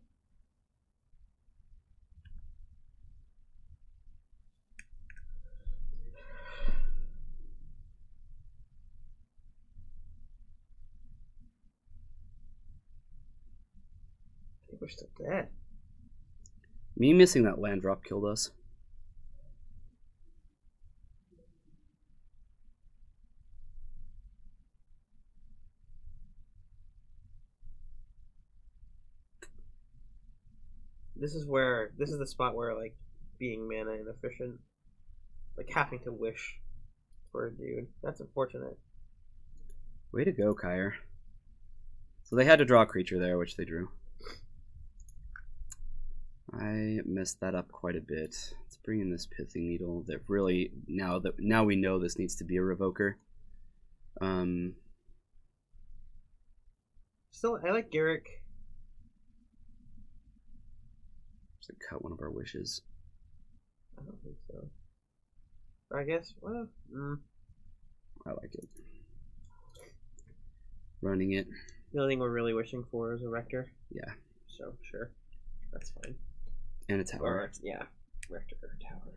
I think we're still dead. Me missing that land drop killed us. This is the spot where like being mana inefficient, like having to wish for a dude. That's unfortunate. Way to go, Kyre. So they had to draw a creature there, which they drew. I messed that up quite a bit. Let's bring in this Pithing Needle. That really now we know this needs to be a Revoker. Still, I like Garrick. Just cut one of our wishes. I don't think so. I guess. Well, I like it. Running it. The only thing we're really wishing for is a Rector. Yeah. So sure, that's fine. And a tower. Or, yeah, Rector or tower.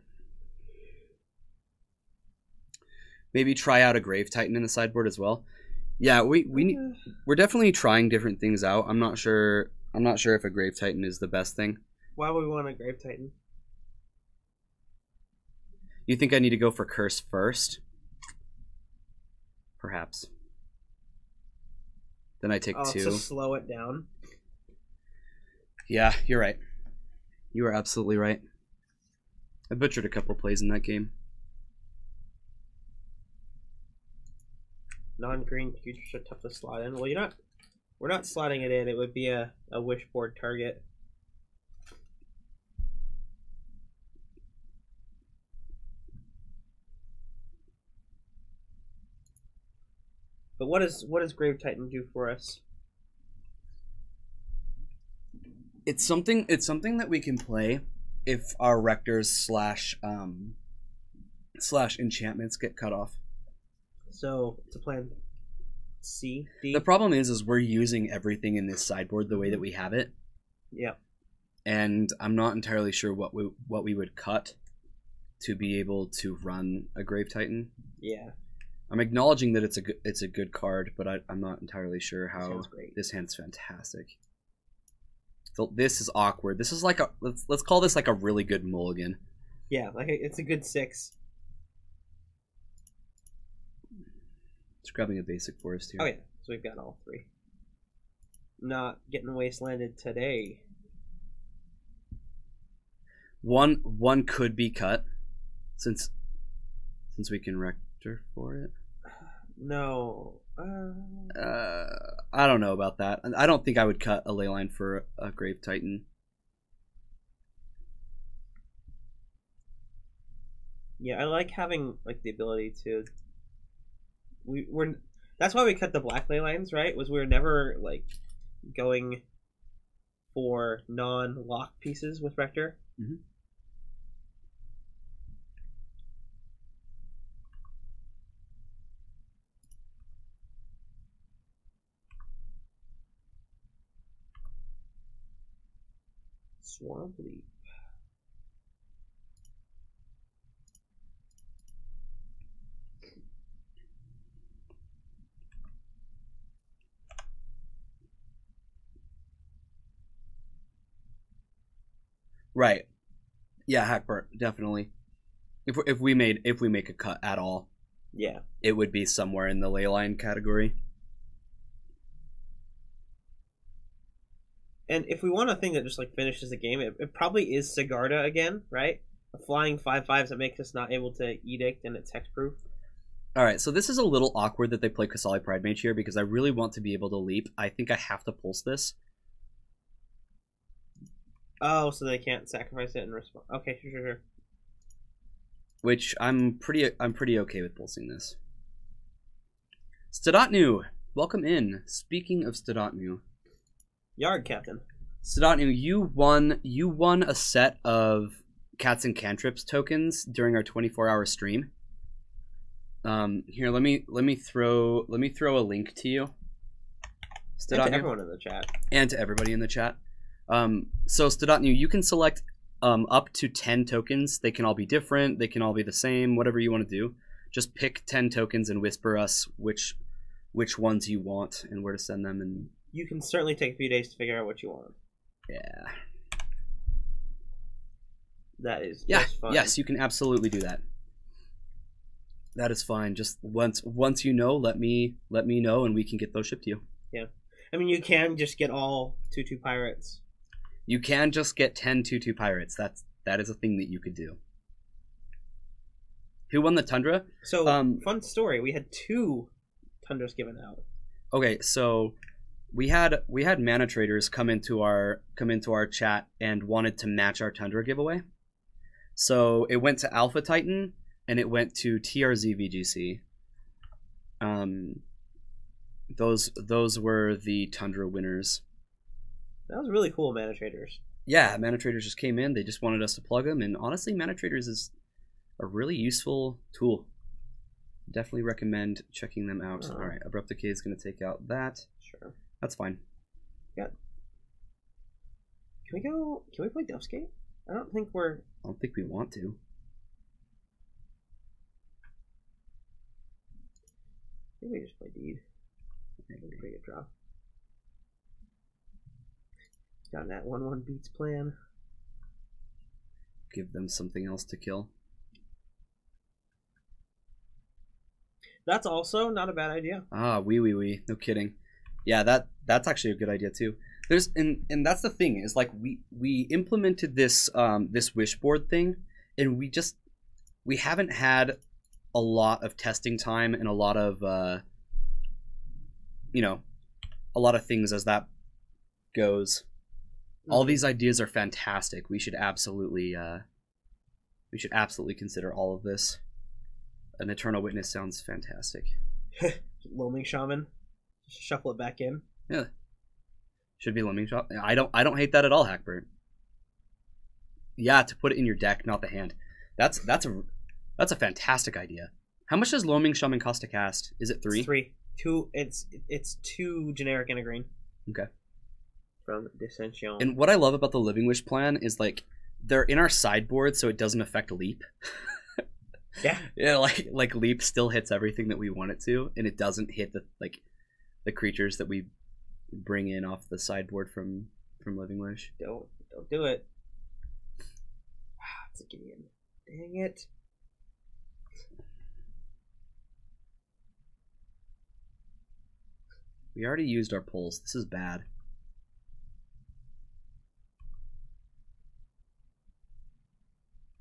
Maybe try out a Grave Titan in the sideboard as well. Yeah, we're definitely trying different things out. I'm not sure if a Grave Titan is the best thing. Why would we want a Grave Titan? You think I need to go for Curse first? Perhaps. Then I take 2. To slow it down. Yeah, you're right. You are absolutely right. I butchered a couple plays in that game. Non-green creatures are tough to slot in. Well, we're not slotting it in. It would be a wish board target. But what does Grave Titan do for us? It's something that we can play if our Rectors / enchantments get cut off. So to plan C, D. The problem is we're using everything in this sideboard the way that we have it. Yep. And I'm not entirely sure what we would cut to be able to run a Grave Titan. Yeah. I'm acknowledging that it's a good card, but I'm not entirely sure how. This hand's great. This hand's fantastic. This is awkward. This is like a let's call this like a really good mulligan. Yeah, like it's a good 6. Just grabbing a basic forest here. Oh yeah, so we've got all 3. Not getting wastelanded today. One could be cut, since we can rector for it. No. I don't know about that. I don't think I would cut a ley line for a Grave Titan. Yeah, I like having like the ability to. We're that's why we cut the black ley lines, right? Was we were never like going for non-lock pieces with Rector. Mm-hmm. Swamp Leap. Right. Yeah, Hackbart, definitely. If we make a cut at all, yeah, it would be somewhere in the ley line category. And if we want a thing that just like finishes the game, it probably is Sigarda again, right? A flying 5/5s that makes us not able to edict, and it's hexproof. All right, so this is a little awkward that they play Kasali Pride Mage here because I really want to be able to leap. I think I have to pulse this. Oh, so they can't sacrifice it and respond. Okay, sure. Which I'm pretty okay with pulsing this. Stadatnu, welcome in. Speaking of Stadatnu, Yard Captain. Stadatnu, you won a set of Cats and Cantrips tokens during our 24-hour stream. Here, let me throw a link to you. And to everyone in the chat. And to everybody in the chat. So Stadatnu, you can select up to 10 tokens. They can all be different. They can all be the same. Whatever you want to do. Just pick 10 tokens and whisper us which ones you want and where to send them. And you can certainly take a few days to figure out what you want. Yeah. That is fine. Yes, you can absolutely do that. That is fine. Just once you know, let me know and we can get those shipped to you. Yeah. I mean, you can just get all 2/2 pirates. You can just get 10 2/2 pirates. That is a thing that you could do. Who won the Tundra? So, fun story. We had 2 Tundras given out. Okay, so we had mana traders come into our chat and wanted to match our Tundra giveaway. So it went to Alpha Titan and it went to TRZ VGC. Those were the Tundra winners. That was really cool, mana traders. Yeah, mana traders just came in. They just wanted us to plug them, and honestly, mana traders is a really useful tool. Definitely recommend checking them out. All right, Abrupt Decay is going to take out that. Sure, that's fine. Yeah. Can we play Deathscape? I don't think we want to. I think we just play Deed. Pretty good draw. Got that 1/1 beats plan. Give them something else to kill. That's also not a bad idea. Ah, wee. No kidding. Yeah, that's actually a good idea too. There's and that's the thing is like we implemented this this wish board thing, and we haven't had a lot of testing time and a lot of a lot of things as that goes. All these ideas are fantastic. We should absolutely consider all of this. An Eternal Witness sounds fantastic. Loaming Shaman, just shuffle it back in. Yeah, should be Loaming Shaman. I don't hate that at all, Hackbird. Yeah, to put it in your deck, not the hand. That's a fantastic idea. How much does Loaming Shaman cost to cast? Is it 3? It's 3. 2. It's 2 generic and a green. Okay. From Dissension. And what I love about the Living Wish plan is like they're in our sideboard, so it doesn't affect Leap. Yeah, like Leap still hits everything that we want it to, and it doesn't hit the creatures that we bring in off the sideboard from from Living Wish. Don't do it. It's a Gideon. Dang it. We already used our pulls. This is bad.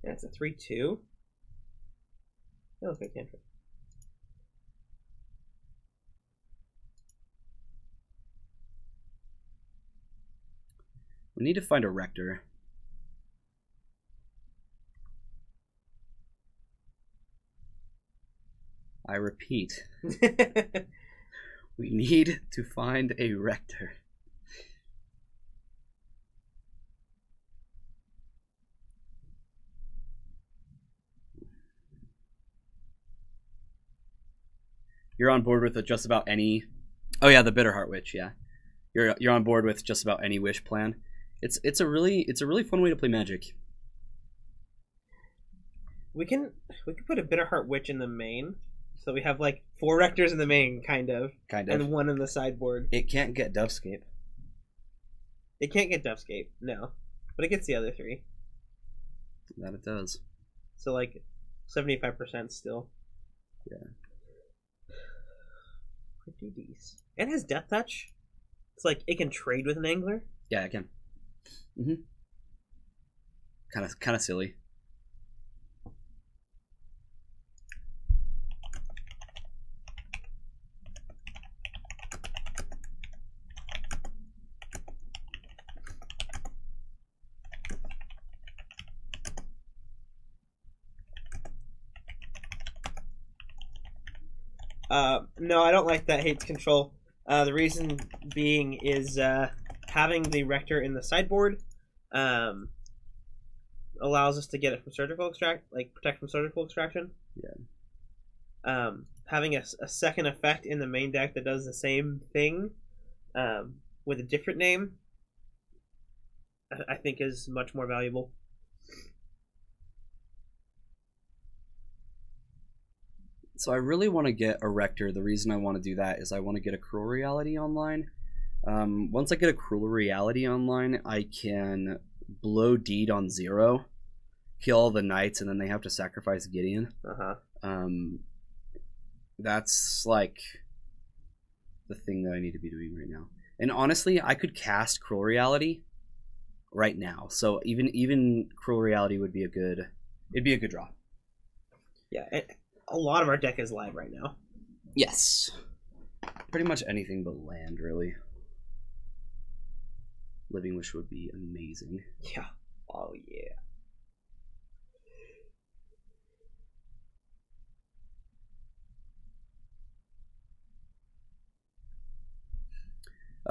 Yeah, it's a 3/2. That looks like cantrip. We need to find a rector. I repeat. We need to find a rector. You're on board with just about any. Oh yeah, the Bitterheart Witch. Yeah, you're on board with just about any wish plan. It's a really fun way to play Magic. We can put a Bitterheart Witch in the main, so we have like 4 rectors in the main, kind of, and 1 in the sideboard. It can't get Dovescape. It can't get Dovescape, no, but it gets the other 3. That it does. So like 75% still. Yeah. Pretty decent. It has Death Touch. It's like it can trade with an angler. Yeah, it can. Kind of silly. No, I don't like that Hates Control. The reason being is having the Rector in the sideboard allows us to get it from surgical protect from surgical extraction. Yeah. Having a second effect in the main deck that does the same thing with a different name, I think is much more valuable. So I really want to get a Rector. The reason I want to do that is I want to get a Cruel Reality online. Once I get a Cruel Reality online, I can blow Deed on 0, kill all the knights, and then they have to sacrifice Gideon. That's like the thing that I need to be doing right now. And honestly, I could cast Cruel Reality right now. So even Cruel Reality would be it'd be a good draw. Yeah. A lot of our deck is live right now. Yes. Pretty much anything but land, really. Living Wish would be amazing. Yeah. Oh, yeah.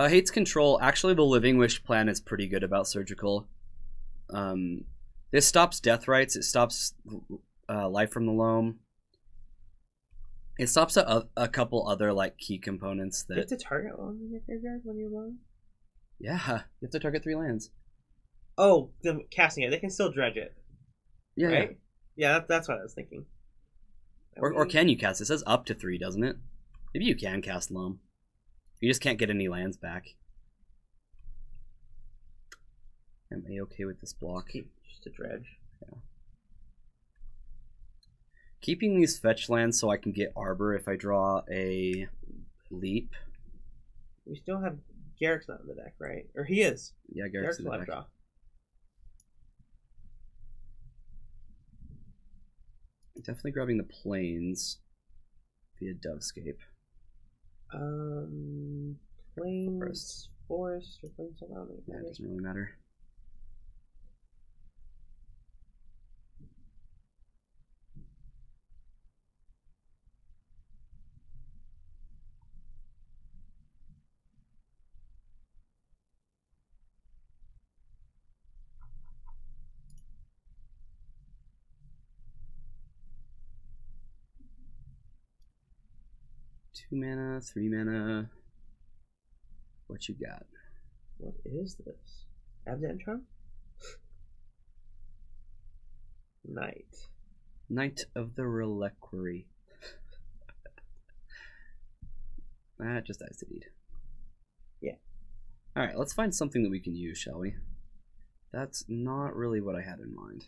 Hates Control. Actually, the Living Wish plan is pretty good about surgical. This stops death rights. It stops life from the loam. It stops a couple other like key components that. You have to target one in your graveyard when you're loam? Yeah, you have to target 3 lands. Oh, them casting it. They can still dredge it. Yeah. Right? Yeah, that's what I was thinking. Or can you cast? It says up to 3, doesn't it? Maybe you can cast loam. You just can't get any lands back. Am I okay with this block? Just a dredge. Yeah. Keeping these fetch lands so I can get Arbor if I draw a leap. We still have Garrick's not in the deck, right? Or he is. Yeah, Garrick's in the deck. Draw. Definitely grabbing the plains via Dovescape. Plains, forest, or plains surrounding. Yeah, it doesn't really matter. Two mana, 3 mana. What you got? What is this? Abzantron? Knight of the Reliquary. That just dies to Deed. Yeah. All right, let's find something that we can use, shall we? That's not really what I had in mind.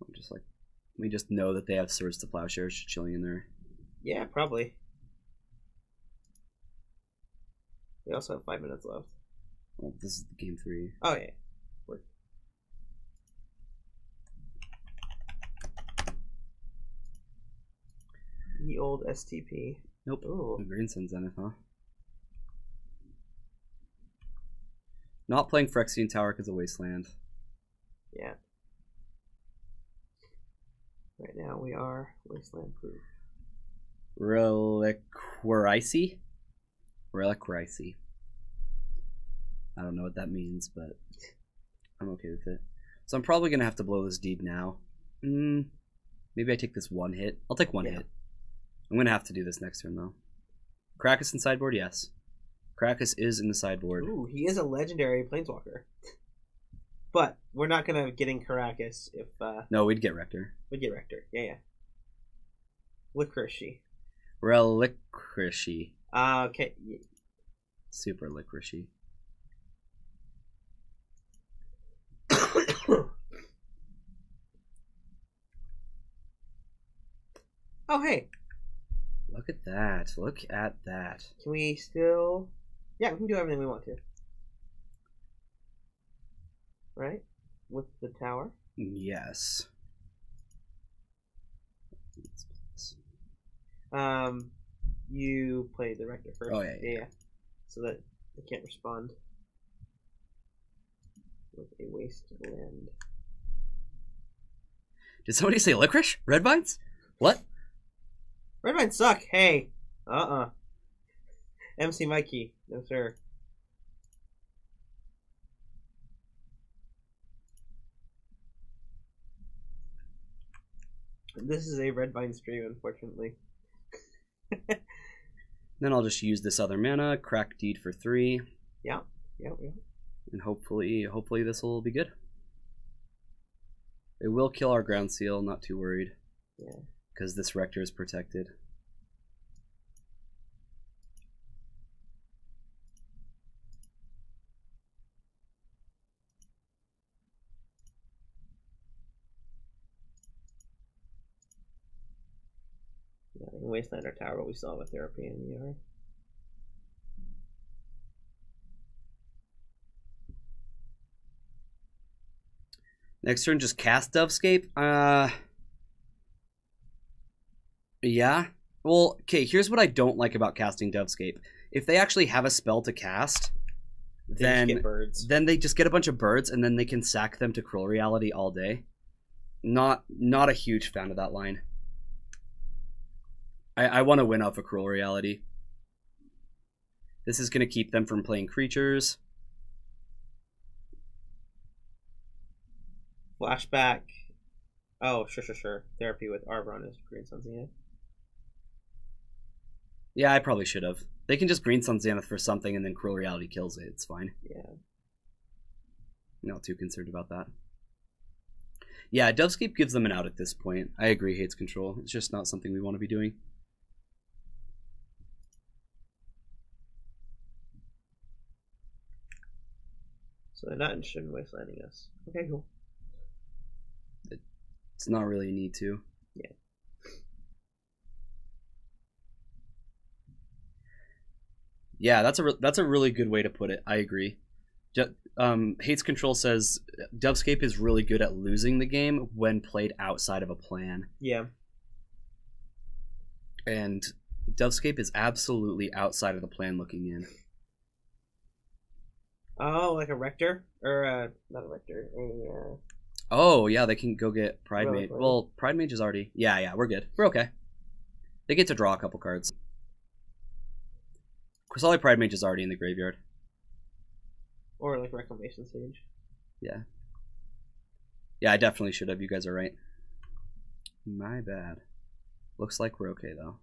I'm just like, we just know that they have Swords to Plowshares chilling in there. Yeah, probably. We also have 5 minutes left. Well, this is game 3. Oh, yeah. Work. The old STP. Nope. Ooh. Greensun Zenith, huh? Not playing Phyrexian Tower because of Wasteland. Yeah. Right now we are Wasteland proof. Reliquarici? Reliquarici. I don't know what that means, but I'm okay with it. So I'm probably going to have to blow this deed now. Maybe I take this 1 hit. I'll take 1 hit. I'm going to have to do this next turn, though. Krakus in sideboard? Yes. Krakus is in the sideboard. Ooh, he is a legendary planeswalker. But we're not going to get in Caracas if... No, we'd get Rector. We'd get Rector. Yeah. Licorice. Reliquarici. Okay. Super licorice. Oh, hey. Look at that. Look at that. Can we still... Yeah, we can do everything we want to. Right? With the tower? Yes. You play the Rector first. Oh, yeah. So that they can't respond with a wasteland. Did somebody say licorice? Red vines? What? Red vines suck. Hey. MC Mikey. No, sir. This is a red vine stream, unfortunately. Then I'll just use this other mana, crack deed for 3. Yeah. And hopefully this will be good. It will kill our ground seal, not too worried. Yeah. Because this Rector is protected. Yeah, in Wasteland or Tower, we saw with Therapy in the yard. Next turn, just cast Dovescape. Yeah. Well, okay, here's what I don't like about casting Dovescape. If they actually have a spell to cast, then they just get a bunch of birds and then they can sack them to Cruel Reality all day. Not a huge fan of that line. I want to win off a Cruel Reality. This is going to keep them from playing creatures. Flashback. Oh, sure. Therapy with Arbron is Greensun Zenith. Yeah, I probably should have. They can just Greensun Zenith for something and then Cruel Reality kills it. It's fine. Yeah. Not too concerned about that. Yeah, Dovescape gives them an out at this point. I agree, Hates Control. It's just not something we want to be doing. So they're not interested in wastelanding us. Okay, cool. It's not really a need to. Yeah. Yeah, that's a really good way to put it. I agree. Hates Control says Dovescape is really good at losing the game when played outside of a plan. Yeah. And Dovescape is absolutely outside of the plan looking in. Oh, like a Rector? Or, not a Rector. Oh, yeah, they can go get Pride Mage. Right. Well, Pride Mage is already... Yeah, we're good. We're okay. They get to draw a couple cards. Quasali Pride Mage is already in the graveyard. Or, like, Reclamation Sage. Yeah. Yeah, I definitely should have. You guys are right. My bad. Looks like we're okay, though.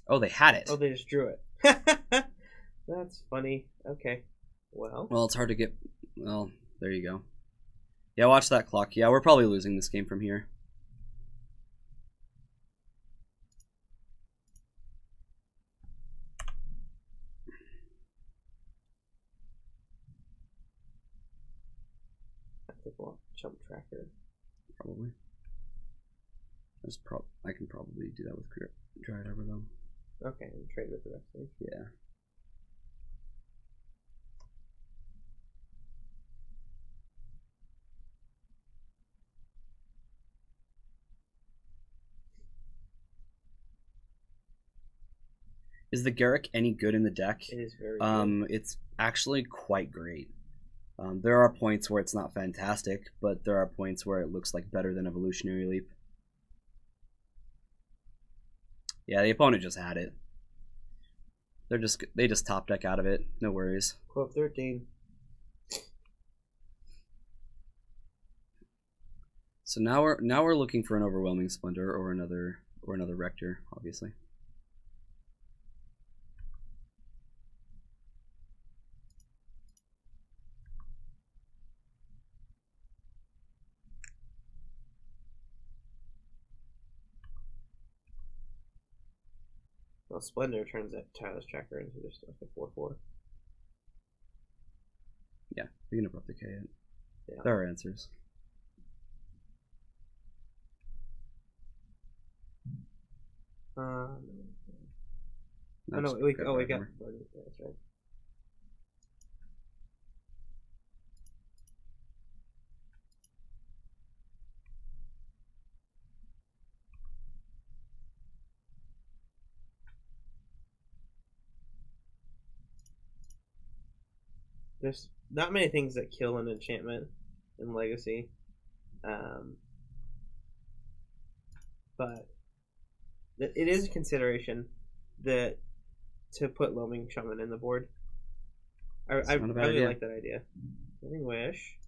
Oh, they had it. Oh, they just drew it. That's funny. Okay. Well, it's hard to get... Well, there you go. Yeah, watch that clock. Yeah, we're probably losing this game from here. Jump tracker. Probably. I can probably do that with Dried Arbor though. Okay, and trade with the rest of these. Yeah. Is the Garrick any good in the deck? It is very good. It's actually quite great. There are points where it's not fantastic, but there are points where it looks like better than Evolutionary Leap. Yeah, the opponent just had it. They just top deck out of it. No worries. Club 13. So now we're looking for an Overwhelming Splendor or another Rector, obviously. Well, Splendor turns that Tireless Tracker into just like a 4/4. Yeah, we can abrupt decay it. Yeah. There are answers. Oh no, we got. That's right. There's not many things that kill an enchantment in Legacy, but it is a consideration that to put Loaming Shaman in the board. I really like that idea. Living Wish.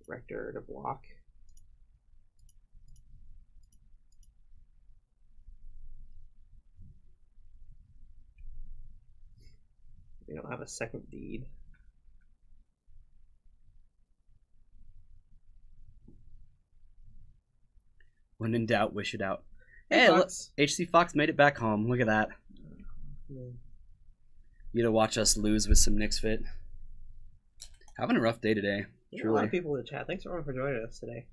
Rector to block. We don't have a second deed. When in doubt, wish it out. Hey, Hey, look, HC Fox made it back home. Look at that. Mm. You to watch us lose with some Knicks fit. Having a rough day today. There's a lot of people in the chat. Thanks everyone for joining us today.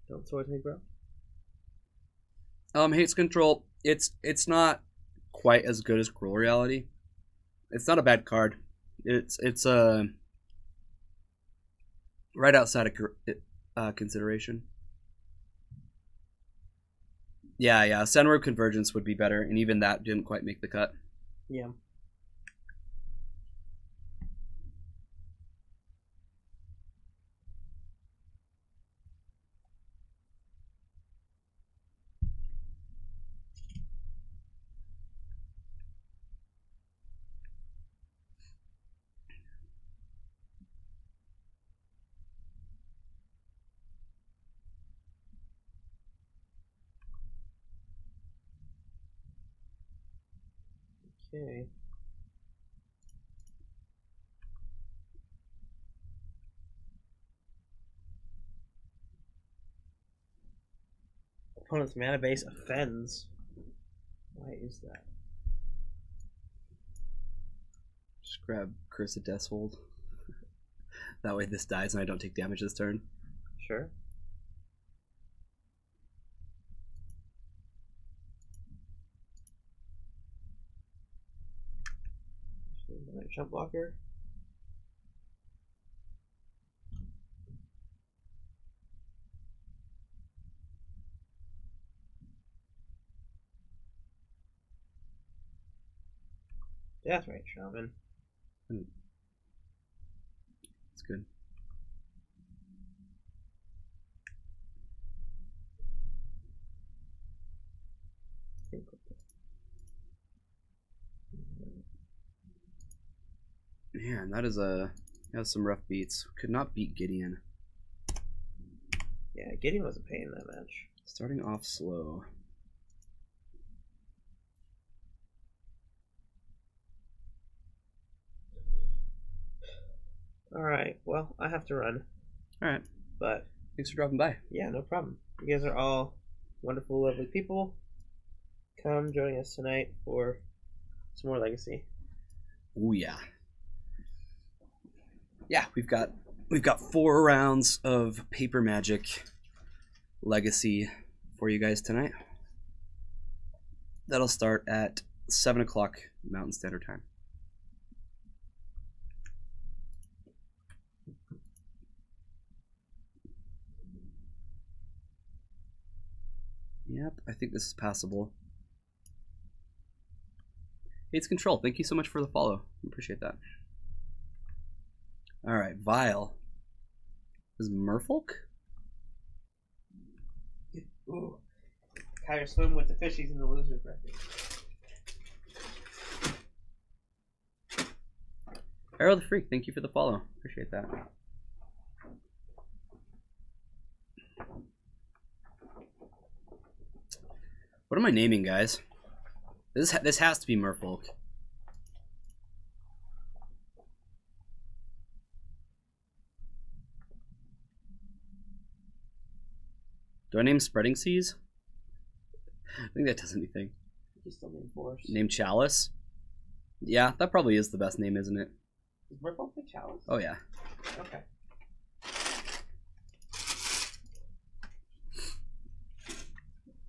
Don't sword me, bro. Hates Control. It's not quite as good as Cruel Reality. It's not a bad card. It's right outside of consideration. Yeah. Senru Convergence would be better, and even that didn't quite make the cut. Yeah. Okay. Opponent's mana base offends. Why is that? Just grab Curse of Deathhold. That way this dies and I don't take damage this turn. Sure. Jump blocker. That's right, Shaman. It's good. Man, that has some rough beats. Could not beat Gideon. Yeah, Gideon was a pain in that match. Starting off slow. Alright, well, I have to run. Alright. But thanks for dropping by. Yeah, no problem. You guys are all wonderful, lovely people. Come join us tonight for some more Legacy. Oh yeah. Yeah, we've got 4 rounds of Paper Magic Legacy for you guys tonight. That'll start at 7 o'clock Mountain Standard Time. Yep, I think this is passable. It's Control. Thank you so much for the follow. Appreciate that. All right, Vile. Is Merfolk? Ooh. Kyra swim with the fishies in the losers bracket. Arrow the Freak, thank you for the follow. Appreciate that. What am I naming, guys? This has to be Merfolk. Do I name Spreading Seas? I think that does anything. You still name Force. Name Chalice? Yeah, that probably is the best name, isn't it? Is Merfolk the Chalice? Oh yeah. Okay.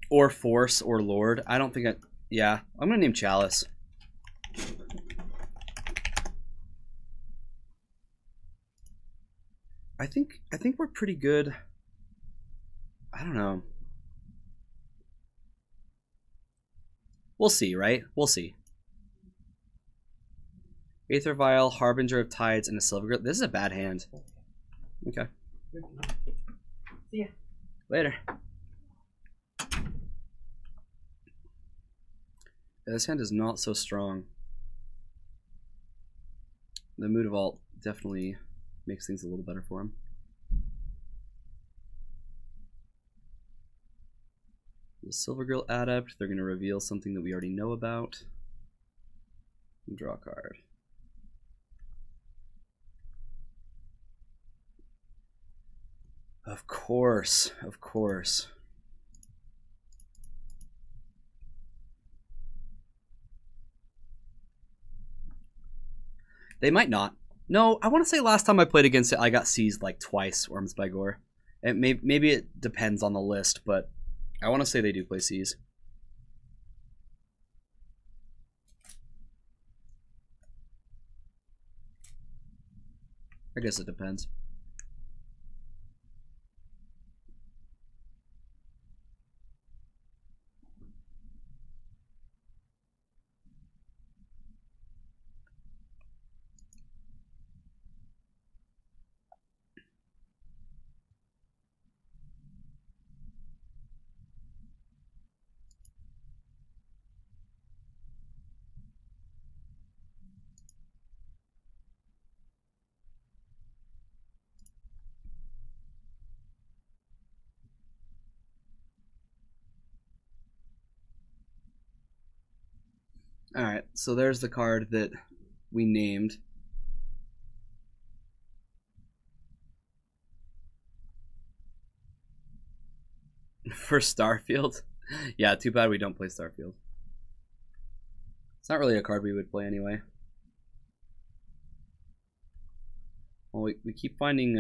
Or Force or Lord. I don't think yeah, I'm gonna name Chalice. I think we're pretty good. I don't know. We'll see, right? We'll see. Aether Vial, Harbinger of Tides, and a Silver Girl. This is a bad hand. Okay. See ya. Later. This hand is not so strong. The Mood of Alt definitely makes things a little better for him. The Silver Girl Adept, they're going to reveal something that we already know about. And draw a card. Of course, of course. They might not. No, I want to say last time I played against it, I got seized like twice, Orms by Gore. And maybe it depends on the list, but I want to say they do play Seas. I guess it depends. Alright, so there's the card that we named. For Starfield? Yeah, too bad we don't play Starfield. It's not really a card we would play anyway. Well, we keep finding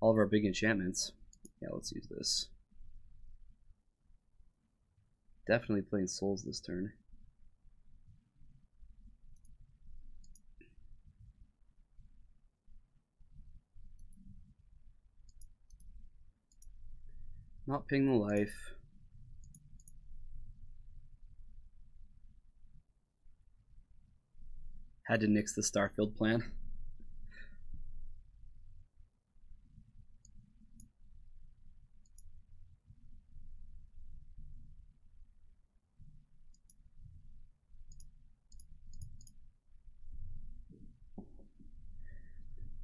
all of our big enchantments. Yeah, let's use this. Definitely playing Souls this turn. Not paying the life. Had to nix the Starfield plan.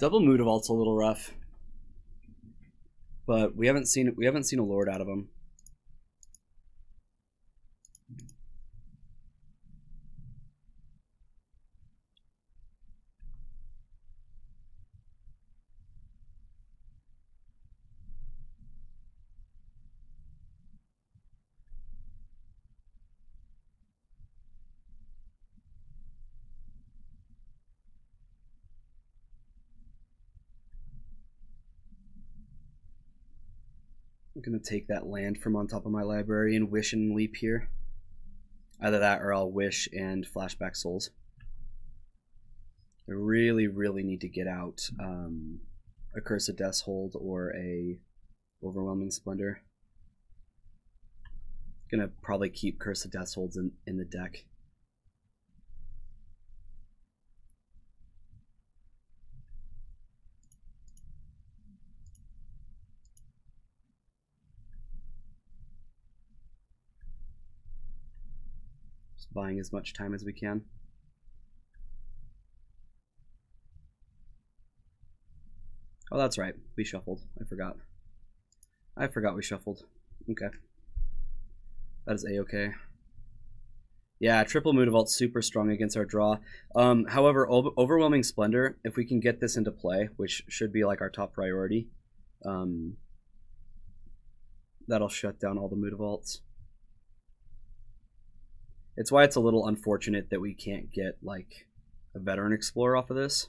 Double Mood Vault's a little rough, but we haven't seen a Lord out of him. I'm gonna take that land from on top of my library and wish and leap here. Either that or I'll wish and flashback souls. I really, really need to get out a Curse of Death's Hold or a Overwhelming Splendor. Gonna probably keep Curse of Death's Holds in the deck. Just buying as much time as we can. Oh, that's right. We shuffled. I forgot. I forgot we shuffled. Okay. That is A-okay. Yeah, triple Mutavault's super strong against our draw. However, Overwhelming Splendor, if we can get this into play, which should be like our top priority, that'll shut down all the Mutavaults. It's why it's a little unfortunate that we can't get like a Veteran Explorer off of this.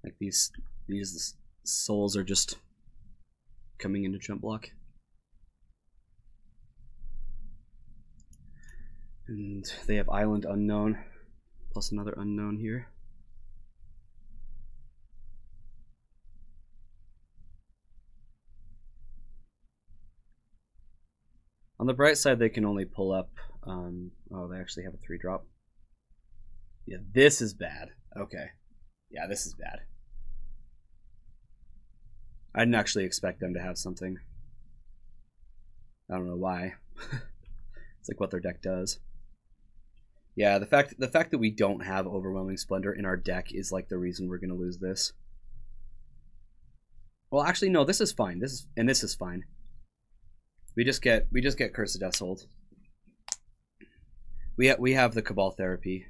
Like these souls are just coming into jump block. And they have Island Unknown, plus another unknown here. On the bright side, they can only pull up, oh, they actually have a 3-drop. Yeah, this is bad. Okay. Yeah, this is bad. I didn't actually expect them to have something. I don't know why. It's like what their deck does. Yeah, the fact that we don't have Overwhelming Splendor in our deck is like the reason we're gonna lose this. Well, actually, no. This is fine. This is fine. We just get Curse of Death's Hold. We have the Cabal Therapy.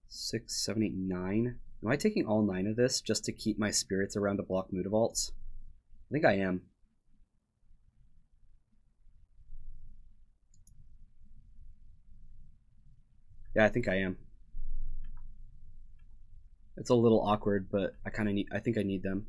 Six, 7, 8, 9. Am I taking all 9 of this just to keep my spirits around to block Mutavaults? I think I am. Yeah, I think I am. It's a little awkward, but I think I need them.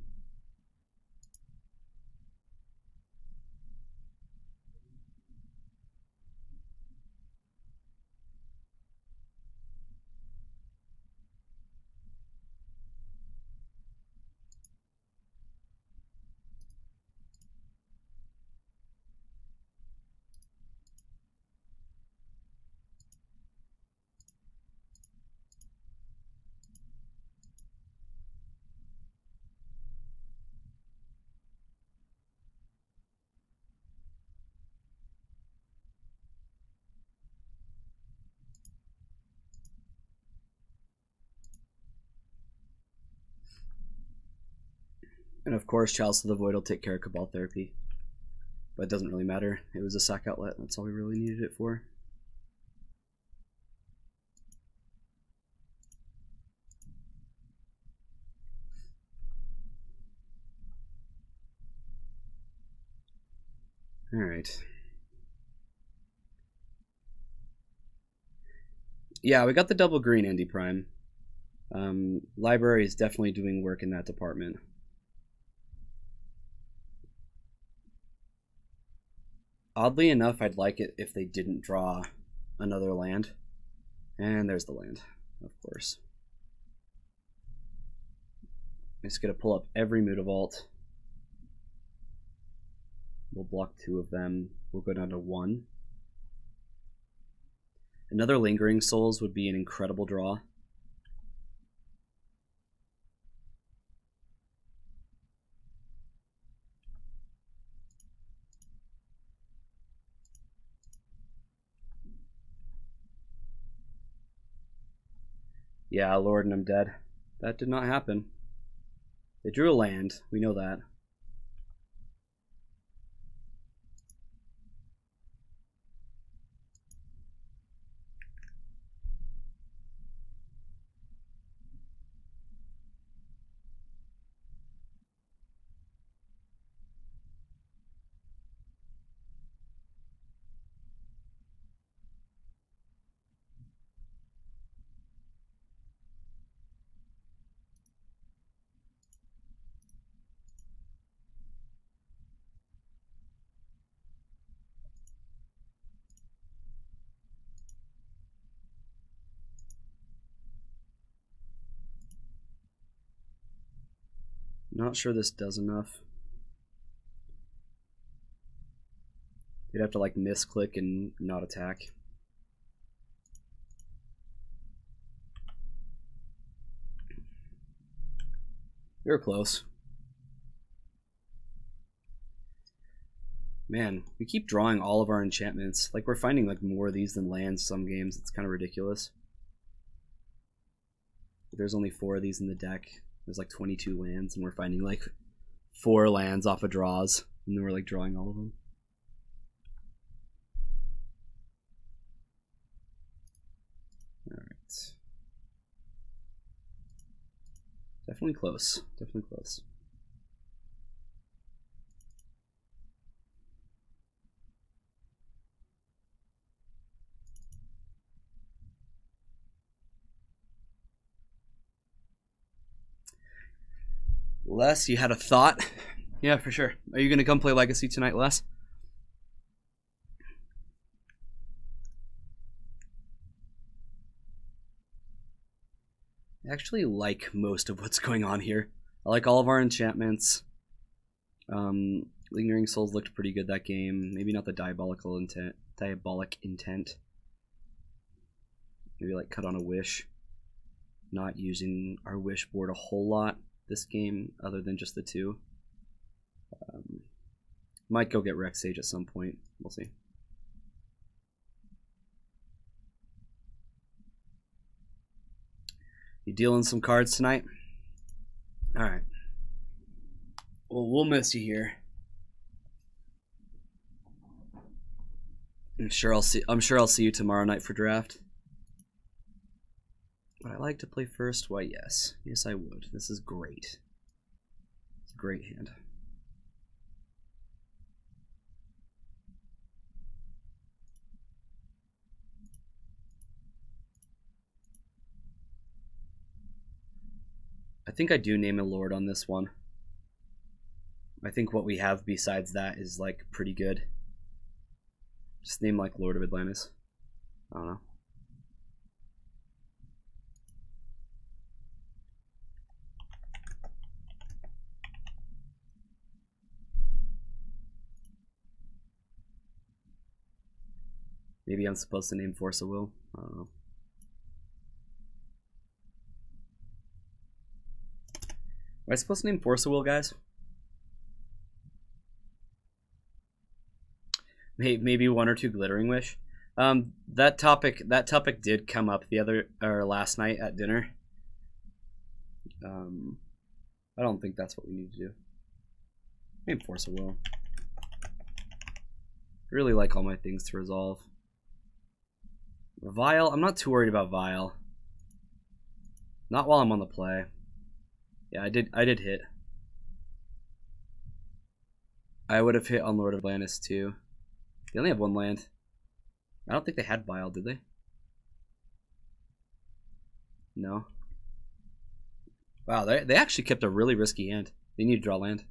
And of course, Chalice of the Void will take care of Cabal Therapy. But it doesn't really matter. It was a sack outlet. That's all we really needed it for. Alright. Yeah, we got the double green Andy Prime. Library is definitely doing work in that department. Oddly enough, I'd like it if they didn't draw another land. And there's the land, of course. I'm just going to pull up every Mutavault. We'll block 2 of them. We'll go down to 1. Another Lingering Souls would be an incredible draw. Yeah, Lord and I'm dead. That did not happen. They drew a land. We know that. Not sure this does enough. You'd have to like misclick and not attack. You're close. Man, we keep drawing all of our enchantments. Like we're finding like more of these than lands some games. It's kind of ridiculous. There's only 4 of these in the deck. There's like 22 lands and we're finding like 4 lands off of draws. And then we're like drawing all of them. Alright. Definitely close. Definitely close. Les, you had a thought? Yeah, for sure. Are you going to come play Legacy tonight, Les? I actually like most of what's going on here. I like all of our enchantments. Lingering Souls looked pretty good that game. Maybe not the diabolic intent. Maybe like cut on a wish. Not using our wish board a whole lot this game, other than just the 2. Might go get Rex Sage at some point. We'll see. You dealing some cards tonight? All right. Well, we'll miss you here. I'm sure I'll see you tomorrow night for draft. Would I like to play first? Why, yes. Yes, I would. This is great. It's a great hand. I think I do name a Lord on this one. I think what we have besides that is like pretty good. Just name like Lord of Atlantis. I don't know. Maybe I'm supposed to name Force of Will. I don't know. Am I supposed to name Force of Will, guys? Maybe 1 or 2 Glittering Wish. That topic did come up last night at dinner. I don't think that's what we need to do. Name Force of Will. I really like all my things to resolve. Vile, I'm not too worried about Vile. Not while I'm on the play. Yeah, I did hit. I would have hit on Lord of Atlantis too. They only have 1 land. I don't think they had Vile, did they? No. Wow, they actually kept a really risky hand. They need to draw land.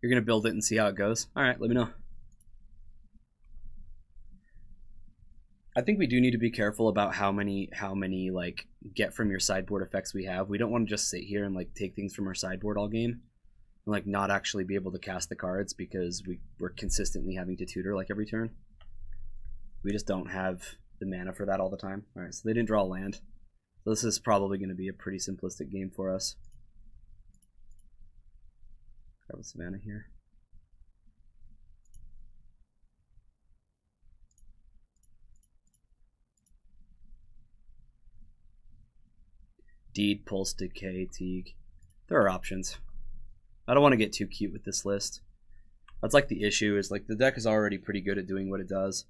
You're gonna build it and see how it goes. All right, let me know. I think we do need to be careful about how many like get from your sideboard effects we have. We don't want to just sit here and like take things from our sideboard all game and like not actually be able to cast the cards because we're consistently having to tutor like every turn. We just don't have the mana for that all the time. All right, so they didn't draw a land. So this is probably going to be a pretty simplistic game for us. Grab a Savannah here. Deed, Pulse, Decay, Teague. There are options. I don't want to get too cute with this list. That's like the issue, is like the deck is already pretty good at doing what it does.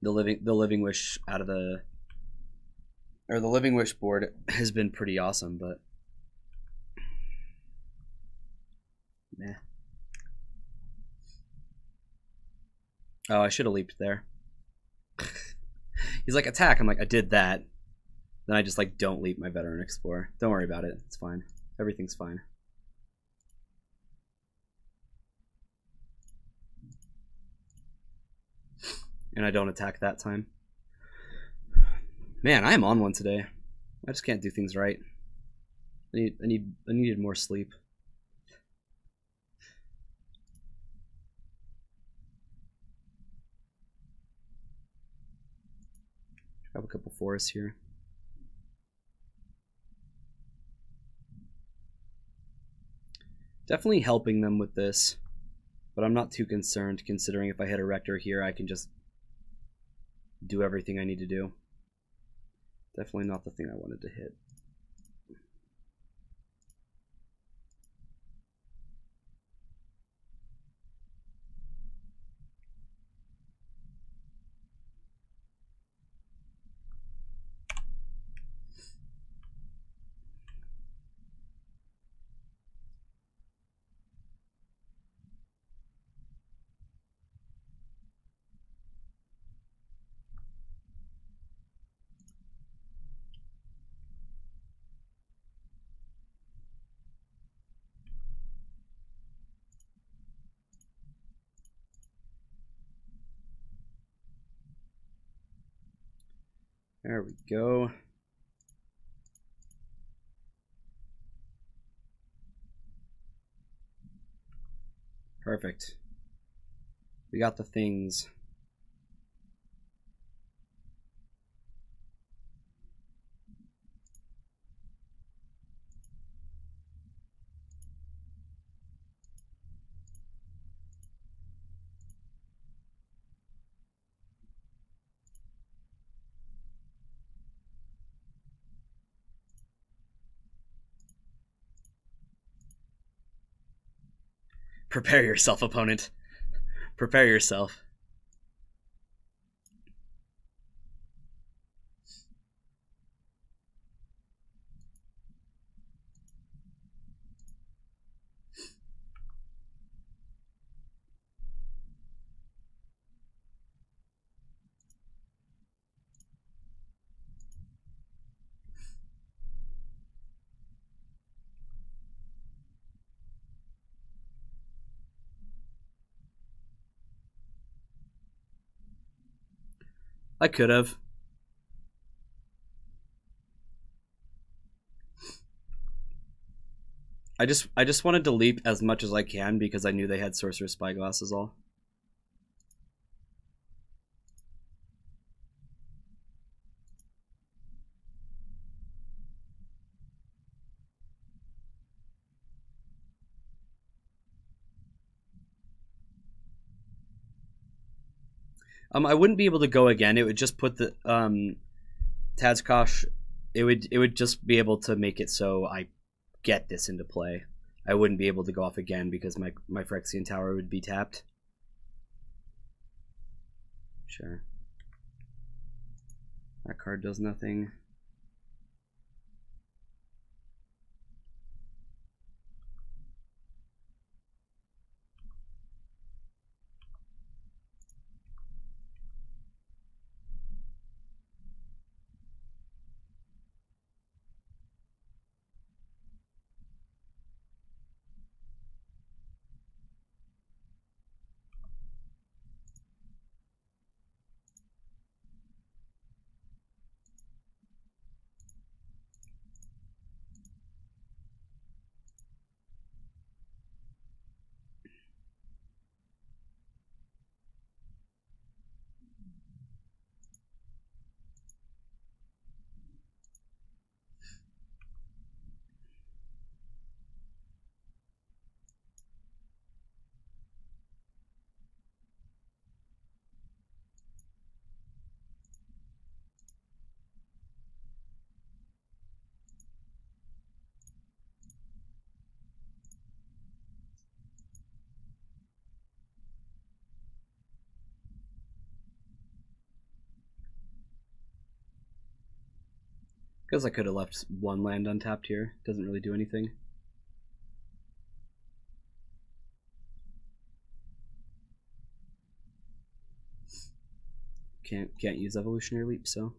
The Living Wish out of the Living Wish board has been pretty awesome, but meh. Oh, I should have leaped there. He's like, attack. I'm like, I did that. Then I just like don't leap my Veteran Explorer. Don't worry about it. It's fine. Everything's fine. And I don't attack that time. Man, I am on one today. I just can't do things right. I needed more sleep. Grab a couple forests here. Definitely helping them with this, but I'm not too concerned considering if I hit a Rector here, I can just do everything I need to do. Definitely not the thing I wanted to hit. There we go. Perfect. We got the things. Prepare yourself, opponent. Prepare yourself. I could have. I just wanted to leap as much as I can because I knew they had Sorcerer's Spyglass is all. I wouldn't be able to go again. It would just put the Tazkosh. It would just be able to make it so I get this into play. I wouldn't be able to go off again because my Phyrexian Tower would be tapped. Sure. That card does nothing. Guess I could have left one land untapped here. Doesn't really do anything. Can't use Evolutionary Leap, so.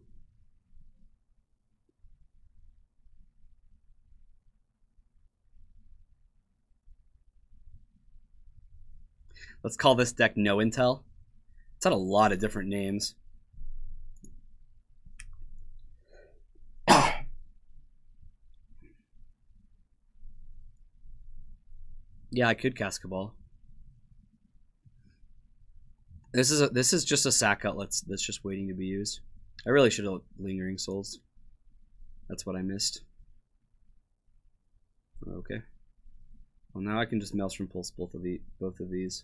Let's call this deck No Intel. It's had a lot of different names. Yeah, I could cast Cabal. This is just a sack outlet that's just waiting to be used. I really should have Lingering Souls. That's what I missed. Okay. Well, now I can just Maelstrom Pulse both of these.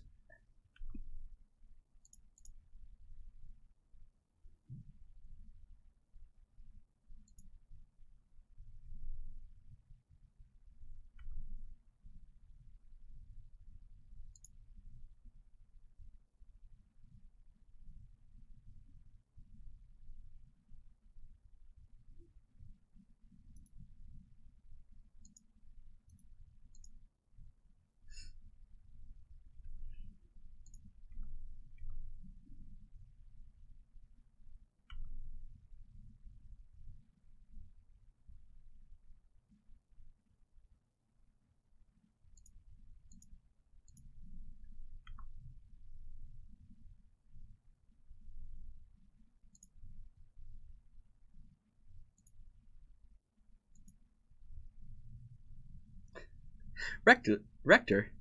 Rector?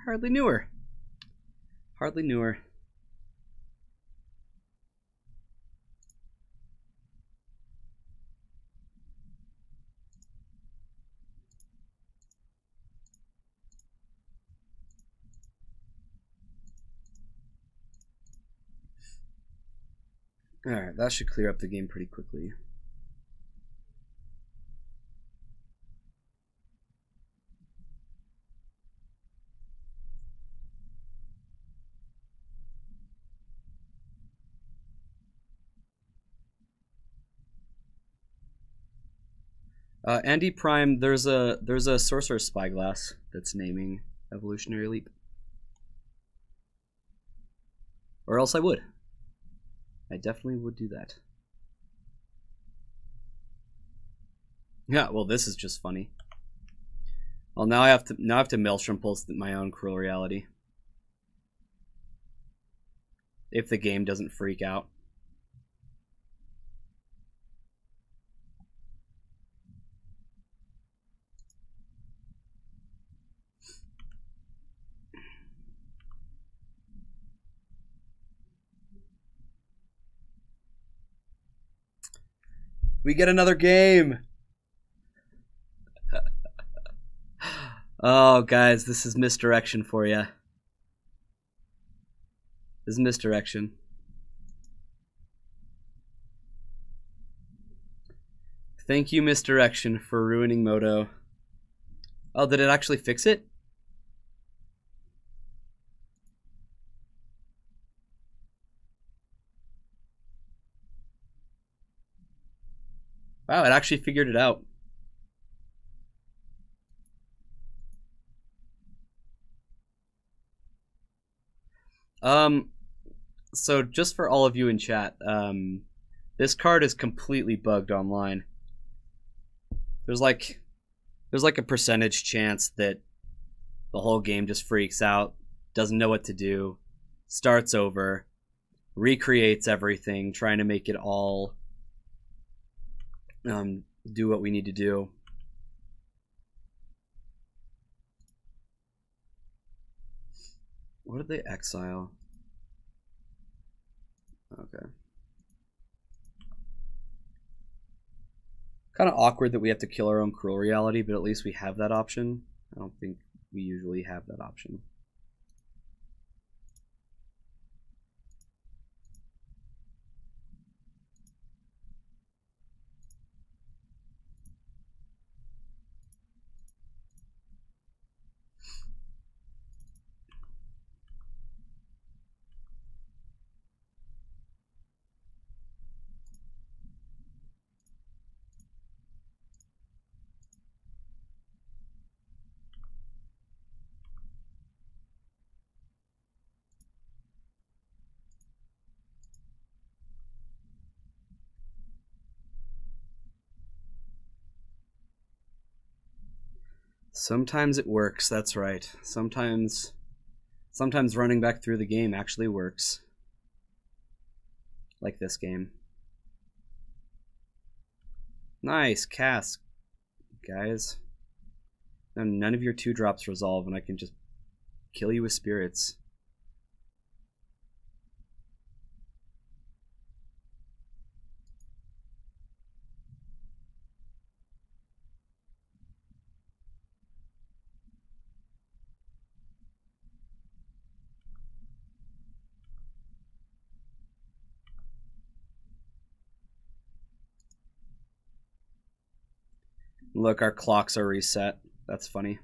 Hardly knew her. Hardly knew her. Alright, that should clear up the game pretty quickly. Andy Prime, there's a Sorcerer's Spyglass that's naming Evolutionary Leap. Or else I would. I definitely would do that. Yeah, well, this is just funny. Well, now I have to Maelstrom Pulse my own Cruel Reality. If the game doesn't freak out. We get another game. Oh, guys, this is misdirection for you. This is misdirection. Thank you, misdirection, for ruining Moto. Oh, did it actually fix it? Wow, it actually figured it out. So just for all of you in chat, this card is completely bugged online. There's like a percentage chance that the whole game just freaks out, doesn't know what to do, starts over, recreates everything, trying to make it all do what we need to do. What did they exile? Okay. Kind of awkward that we have to kill our own Cruel Reality, but at least we have that option. I don't think we usually have that option. Sometimes it works, that's right. Sometimes running back through the game actually works. Like this game. Nice cast, guys. Now none of your 2-drops resolve and I can just kill you with spirits. Look, our clocks are reset. That's funny.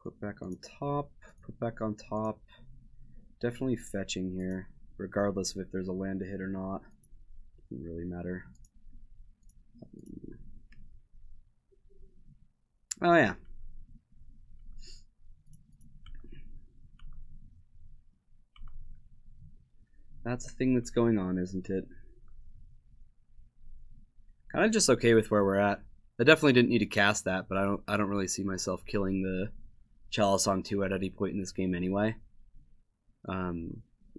Put back on top. Put back on top. Definitely fetching here, regardless of if there's a land to hit or not. Doesn't really matter. Oh yeah. That's a thing that's going on, isn't it? Kind of just okay with where we're at. I definitely didn't need to cast that, but I don't really see myself killing the Chalice on 2 at any point in this game anyway.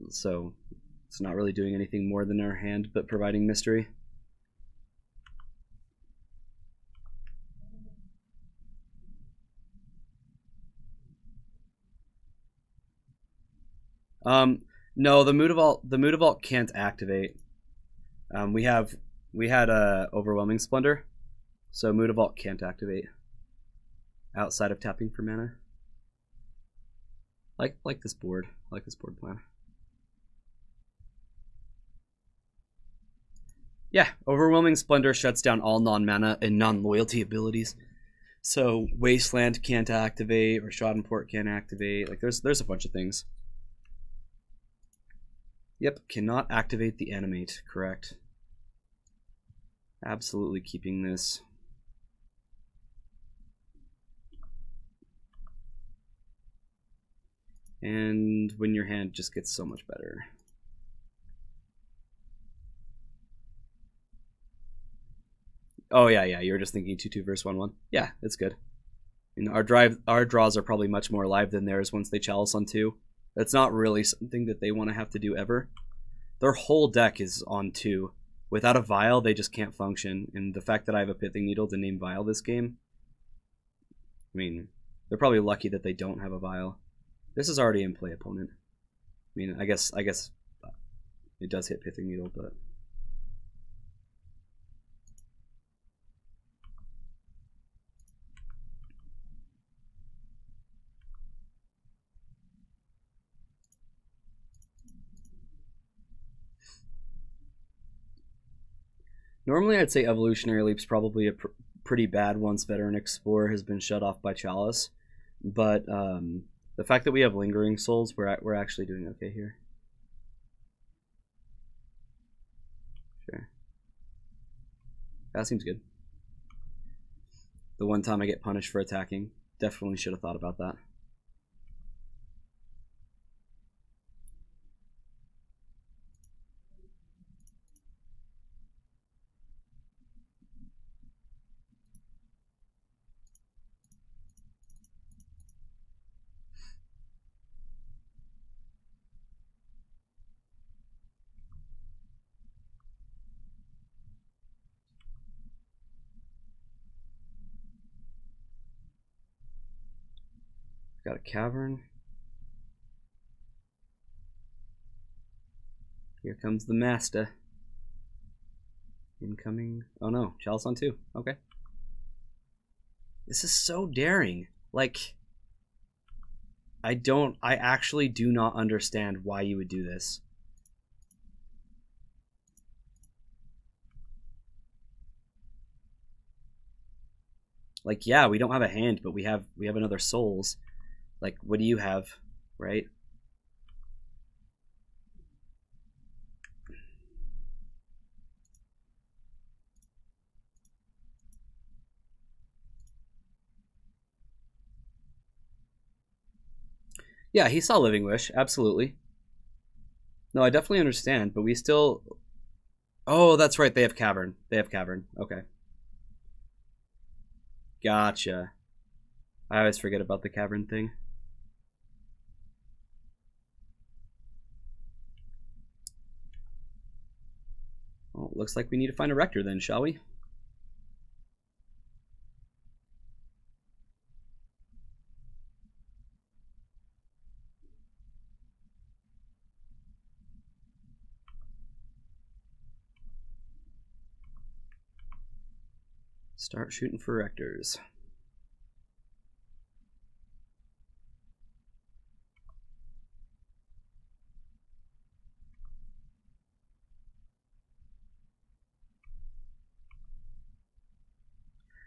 So it's not really doing anything more than our hand, but providing mystery. No, the Mutavault can't activate. We had a Overwhelming Splendor, so Mutavault can't activate outside of tapping for mana. Like this board plan. Yeah, Overwhelming Splendor shuts down all non-mana and non-loyalty abilities. So Wasteland can't activate, or Schadenport can't activate. Like there's a bunch of things. Yep, cannot activate the animate, correct. Absolutely keeping this. And when your hand just gets so much better. Oh yeah, you were just thinking 2/2 versus 1/1. Yeah, it's good. I mean, our draws are probably much more alive than theirs once they chalice on 2. That's not really something that they want to have to do ever. Their whole deck is on 2. Without a Vial, they just can't function. And the fact that I have a Pithing Needle to name Vial this game, I mean, they're probably lucky that they don't have a Vial. This is already in play, opponent. I mean, I guess it does hit Pithing Needle, but normally I'd say Evolutionary Leap's probably a pretty bad once Veteran Explorer has been shut off by Chalice, but the fact that we have Lingering Souls, we're actually doing okay here. Sure. That seems good. The one time I get punished for attacking, definitely should have thought about that. Got a Cavern. Here comes the Master. Incoming. Oh no, Chalice on 2. Okay. This is so daring. Like, I actually do not understand why you would do this. Like, yeah, we don't have a hand, but we have another Souls. Like, what do you have, right? Yeah, he saw Living Wish, absolutely. No, I definitely understand, but we still... Oh, that's right, they have Cavern. They have Cavern, okay. Gotcha. I always forget about the cavern thing. Well, looks like we need to find a rector then, shall we? Start shooting for rectors.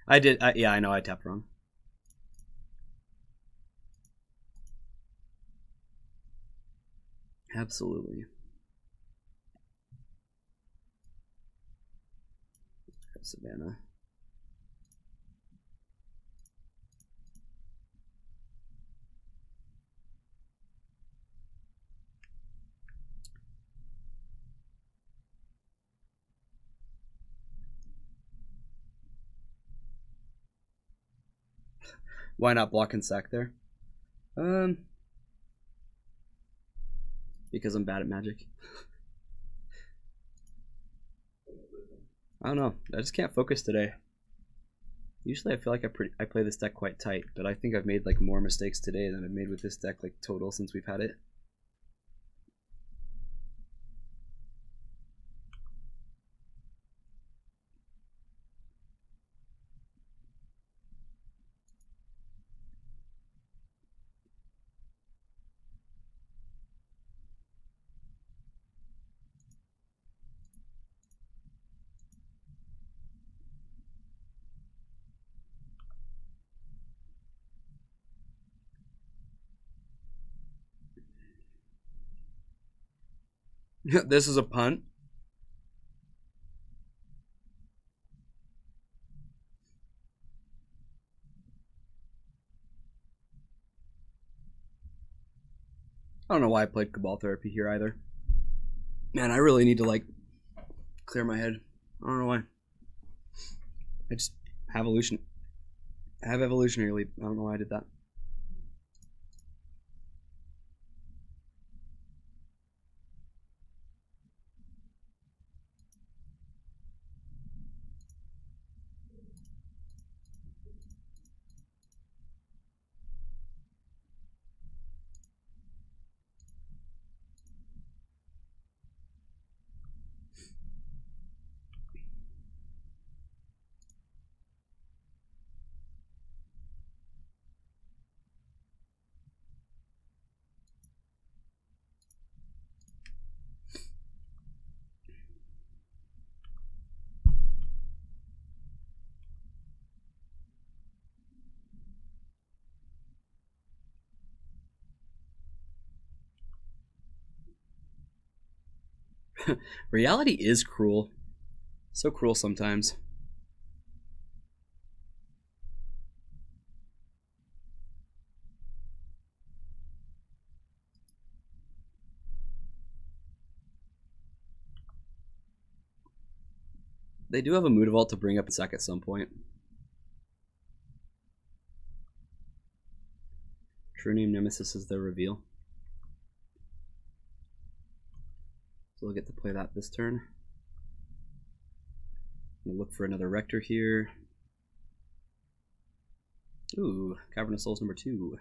I did. Yeah, I know I tapped wrong. Absolutely. Savannah. Why not block and sack there? Because I'm bad at Magic. I don't know. I just can't focus today. Usually I feel like I play this deck quite tight, but I think I've made like more mistakes today than I've made with this deck like total since we've had it. This is a punt. I don't know why I played Cabal Therapy here either. Man, I really need to like clear my head. I don't know why. I just have evolutionary leap. I don't know why I did that. Reality is cruel. So cruel sometimes. They do have a Mood Vault to bring up a sec at some point. True Name Nemesis is their reveal. So we'll get to play that this turn. We'll look for another Rector here. Ooh, Cavern of Souls number 2.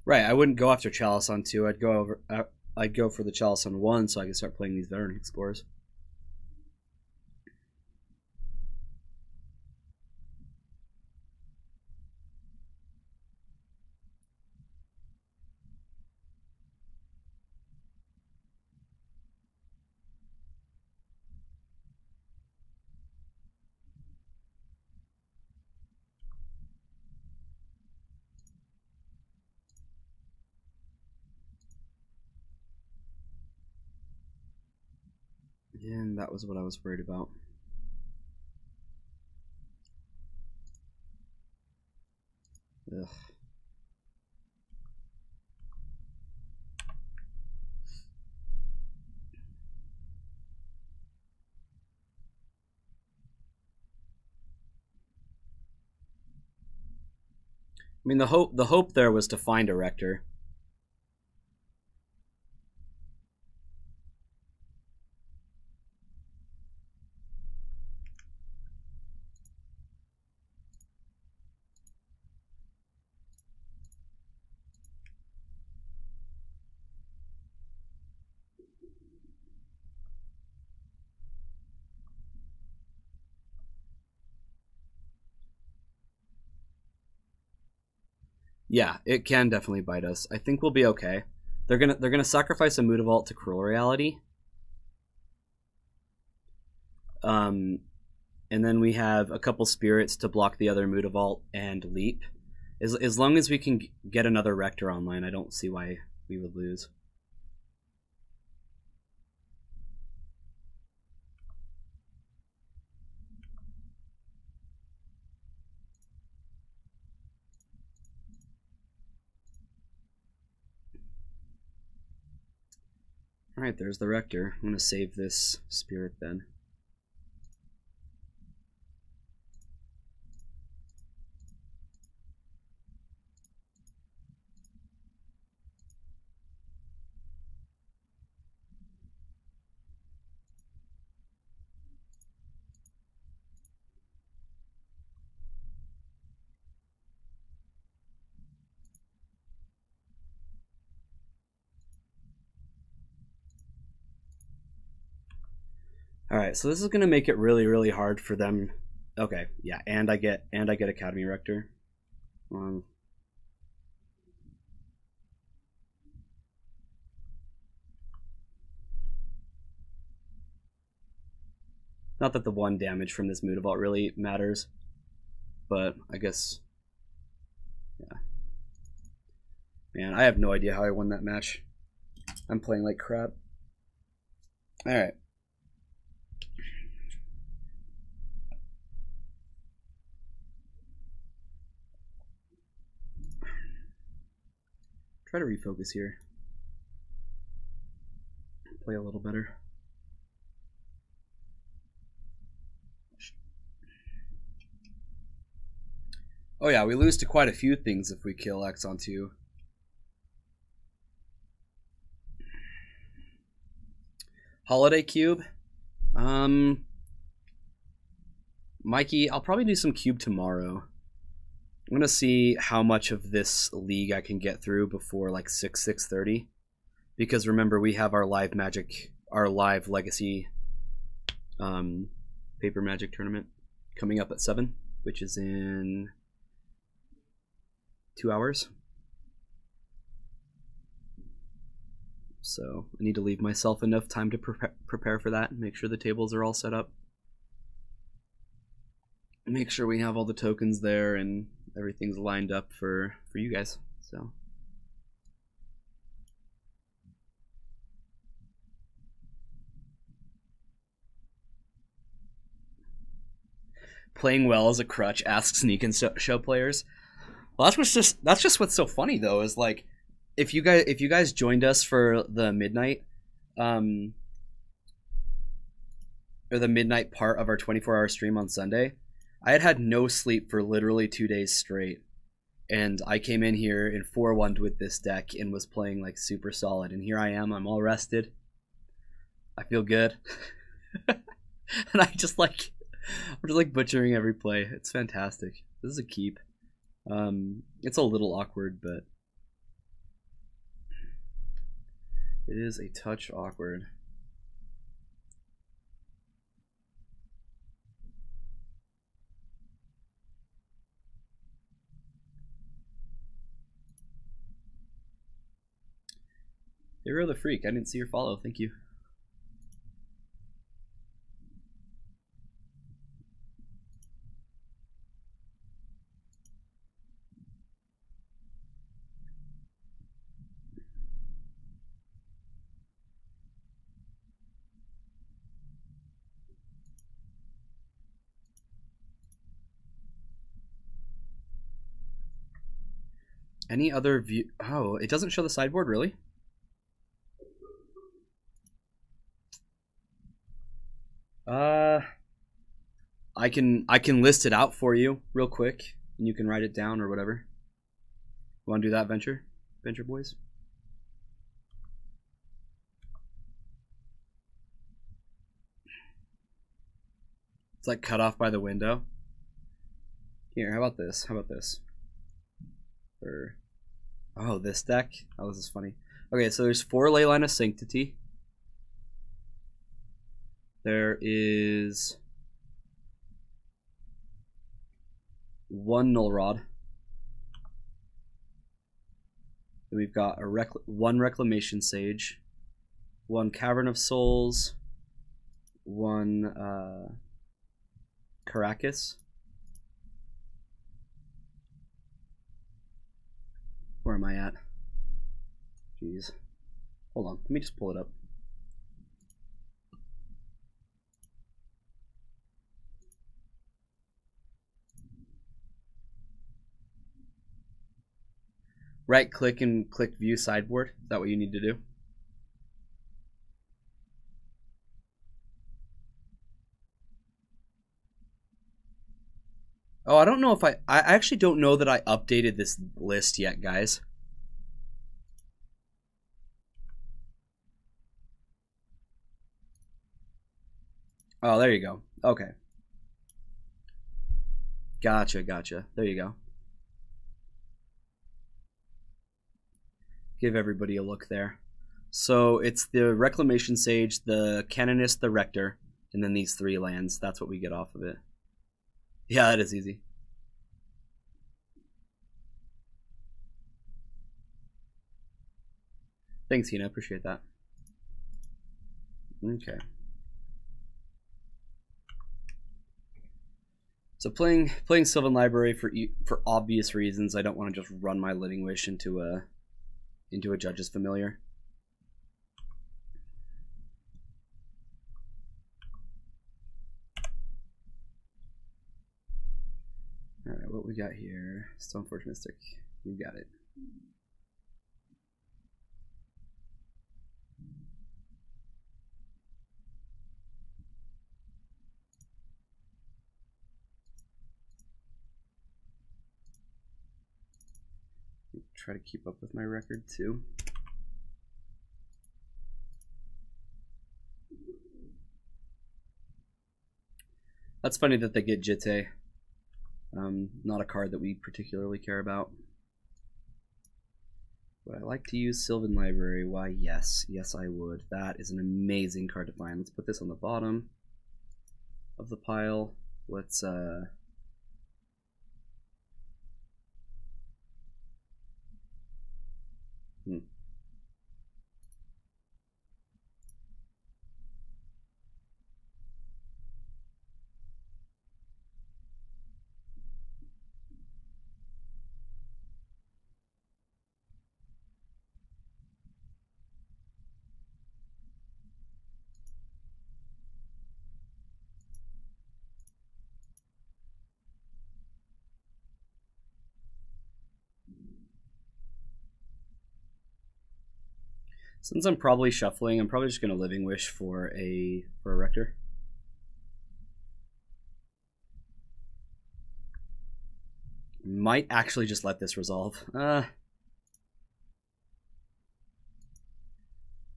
Right, I wouldn't go after Chalice on 2. I'd go for the Chalice on 1 so I can start playing these Veteran Explorers. And that was what I was worried about. Ugh. I mean, the hope there was to find a rector. Yeah, it can definitely bite us. I think we'll be okay. They're gonna sacrifice a Mutavault to Cruel Reality. And then we have a couple spirits to block the other Mutavault and Leap. As long as we can get another Rector online, I don't see why we would lose. Alright, there's the Rector. I'm gonna save this spirit then. Alright, so this is gonna make it really, really hard for them. Okay, yeah, and I get Academy Rector. Not that the 1 damage from this Mutavault really matters, but I guess, yeah. Man, I have no idea how I won that match. I'm playing like crap. Alright. Try to refocus here. Play a little better. Oh yeah, we lose to quite a few things if we kill X on 2. Holiday Cube. Mikey, I'll probably do some Cube tomorrow. I'm gonna see how much of this league I can get through before like 6:30. Because remember, we have our live Magic, our live Legacy Paper Magic tournament coming up at 7, which is in 2 hours. So I need to leave myself enough time to prepare for that, make sure the tables are all set up, make sure we have all the tokens there and everything's lined up for you guys. So playing well as a crutch, ask Sneak and Show players. Well, that's just what's so funny though, is like if you guys joined us for the midnight or the midnight part of our 24-hour stream on Sunday, I had no sleep for literally 2 days straight, and I came in here in 4-1 with this deck and was playing like super solid, and here I am, I'm all rested, I feel good. And I'm just like butchering every play. It's fantastic. This is a keep. It's a little awkward, but it is a touch awkward. Hero the Freak, I didn't see your follow. Thank you. Any other view? Oh, it doesn't show the sideboard, really? I can list it out for you real quick, and you can write it down or whatever. You want to do that, Venture boys? It's like cut off by the window. Here, how about this? Oh, this deck? Oh, this is funny. Okay, so there's 4 Leyline of Sanctity. There is 1 Null Rod. Then we've got 1 Reclamation Sage, 1 Cavern of Souls, 1 Caracas. Where am I at? Jeez. Hold on. Let me just pull it up. Right click and click view sideboard. Is that what you need to do? Oh, I don't know if I actually don't know that I updated this list yet, guys. Oh, there you go. Okay. Gotcha. There you go. Give everybody a look there. So it's the Reclamation Sage, the Canonist, the Rector, and then these 3 lands. That's what we get off of it. Yeah, that is easy. Thanks, Hina. Appreciate that. Okay. So playing Sylvan Library for obvious reasons. I don't want to just run my Living Wish into a Judge's Familiar. Alright, what we got here? Stoneforge Mystic. You got it. Try to keep up with my record too. That's funny that they get Jitte. Not a card that we particularly care about. Would I like to use Sylvan Library? Why, yes. Yes, I would. That is an amazing card to find. Let's put this on the bottom of the pile. Let's, Since I'm probably shuffling, I'm probably just going to Living Wish for a Rector. Might actually just let this resolve. Nah,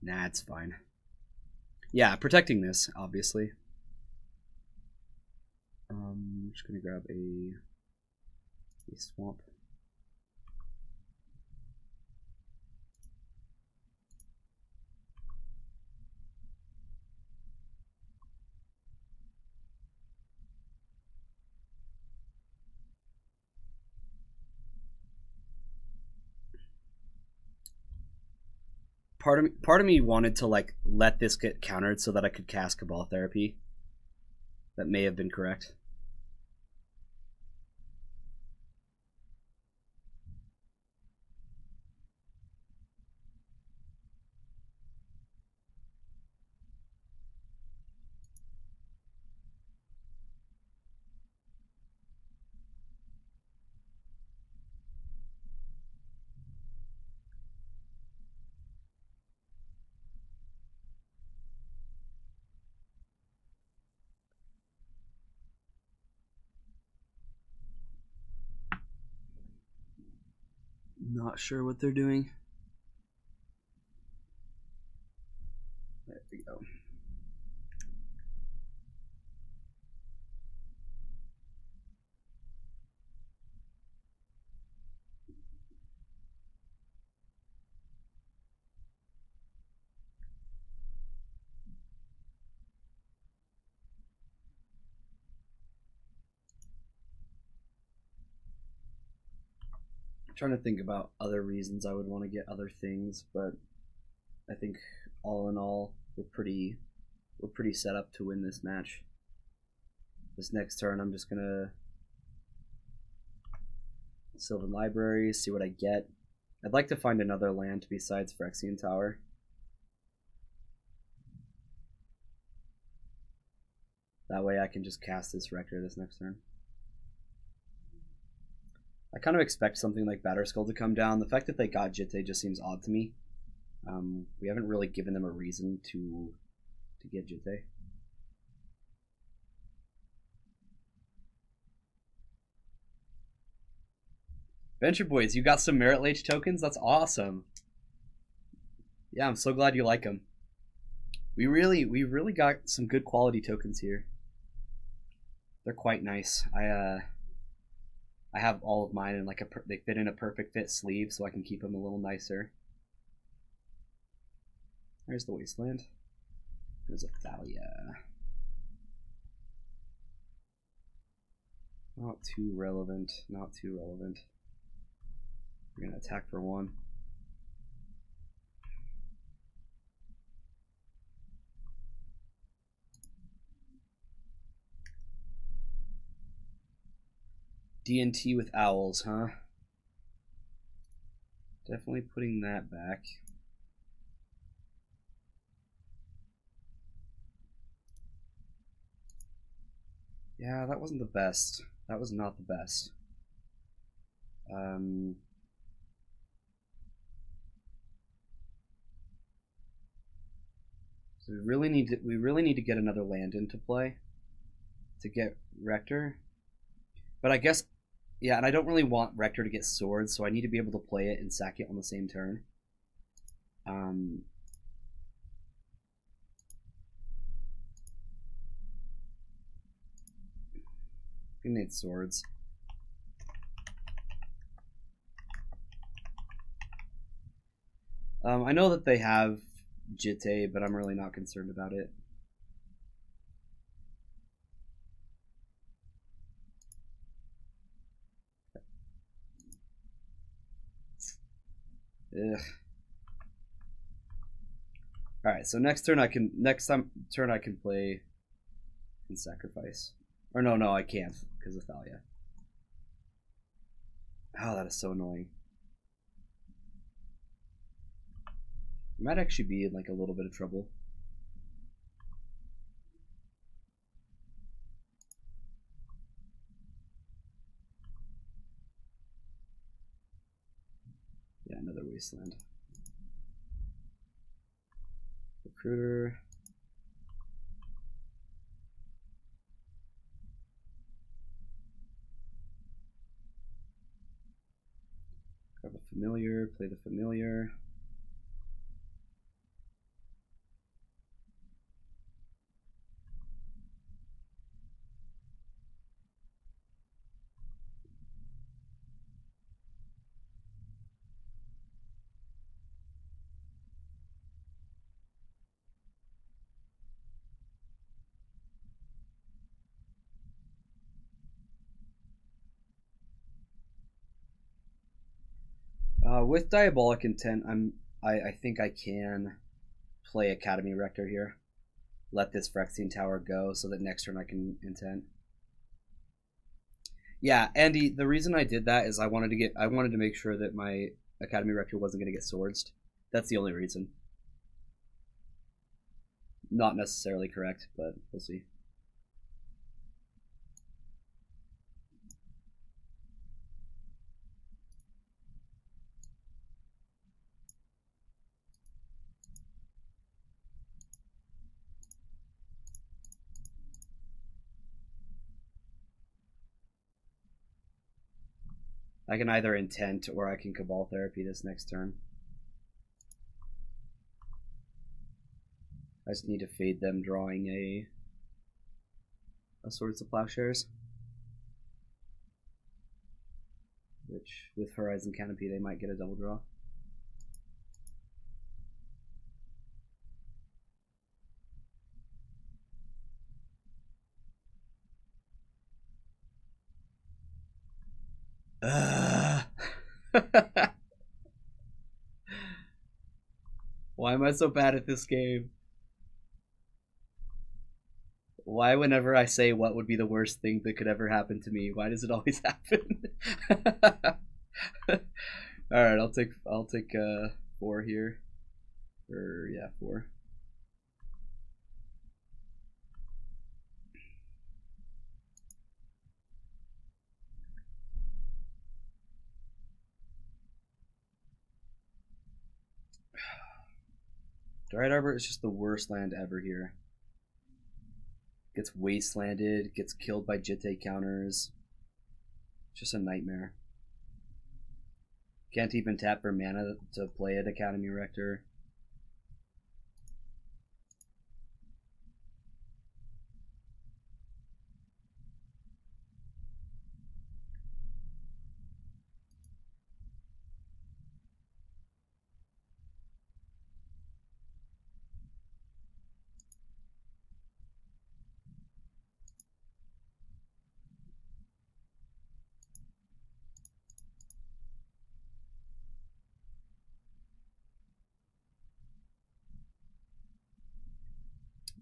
it's fine. Yeah, protecting this, obviously. I'm just going to grab a swamp. Part of me wanted to like let this get countered so that I could cast Cabal Therapy. That may have been correct. Not sure what they're doing. There we go. I'm trying to think about other reasons I would want to get other things, but I think all in all, we're pretty set up to win this match. This next turn, I'm just gonna Sylvan Library, see what I get. I'd like to find another land besides Phyrexian Tower. That way I can just cast this Rector this next turn. I kind of expect something like Batterskull to come down. The fact that they got Jitte just seems odd to me. We haven't really given them a reason to get Jitte. Venture Boys, you got some Merit Lage tokens? That's awesome. Yeah, I'm so glad you like them. We really got some good quality tokens here. They're quite nice. I have all of mine in like they fit in a perfect fit sleeve, so I can keep them a little nicer. There's the Wasteland. There's a Thalia. Not too relevant. Not too relevant. We're gonna attack for 1. D&T with owls, huh? Definitely putting that back. Yeah, that wasn't the best. That was not the best. So we really need to get another land into play to get Rector. But I guess, yeah, and I don't really want Rector to get swords, so I need to be able to play it and sack it on the same turn. We need swords. I know that they have Jitte, but I'm really not concerned about it. Ugh. All right, so next turn I can play and sacrifice. Or no, I can't because of Thalia. Oh, that is so annoying. I might actually be in like a little bit of trouble. Yeah, another Wasteland. Recruiter. Grab a familiar, play the familiar. With Diabolic Intent, I think I can play Academy Rector here. Let this Phyrexian Tower go so that next turn I can Intent. Yeah, Andy, the reason I did that is I wanted to make sure that my Academy Rector wasn't going to get swordsed. That's the only reason. Not necessarily correct, but we'll see. I can either intent or I can Cabal Therapy this next turn. I just need to fade them drawing a Swords of Plowshares. Which, with Horizon Canopy, they might get a double draw. Why am I so bad at this game? Why, whenever I say what would be the worst thing that could ever happen to me, why does it always happen? All right, I'll take 4 here, or yeah, 4. Dried Arbor is just the worst land ever here. Gets wastelanded, gets killed by Jitte counters. Just a nightmare. Can't even tap for mana to play at Academy Rector.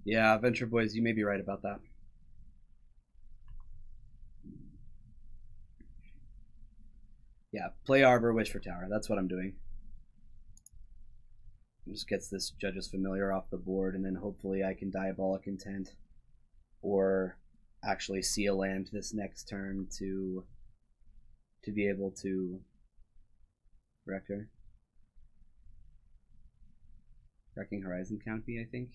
Yeah, Venture Boys, you may be right about that. Yeah, play Arbor, wish for Tower. That's what I'm doing. Just gets this Judge's Familiar off the board, and then hopefully I can Diabolic Intent or actually see a land this next turn to be able to Rector. Wrecking Horizon Canopy, I think.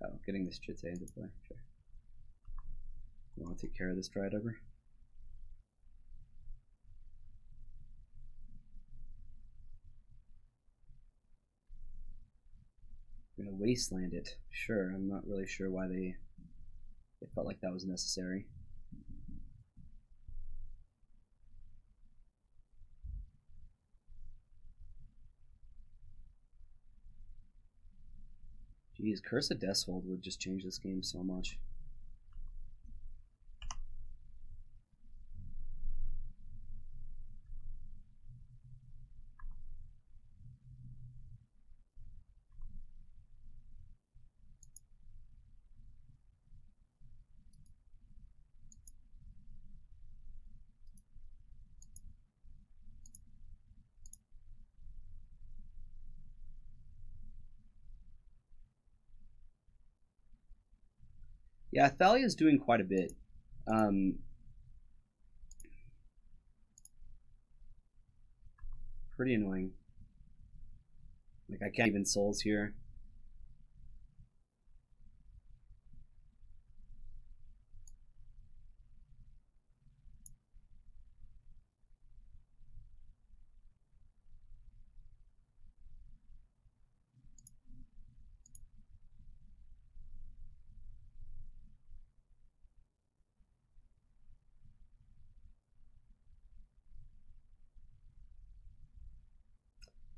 Oh, getting this Jitte into play. Sure. You want to take care of this Dried Arbor? I'm gonna wasteland it. Sure, I'm not really sure why they felt like that was necessary. Jeez, Curse of Deathhold would just change this game so much. Yeah, Thalia is doing quite a bit. Pretty annoying. Like, I can't even Souls here.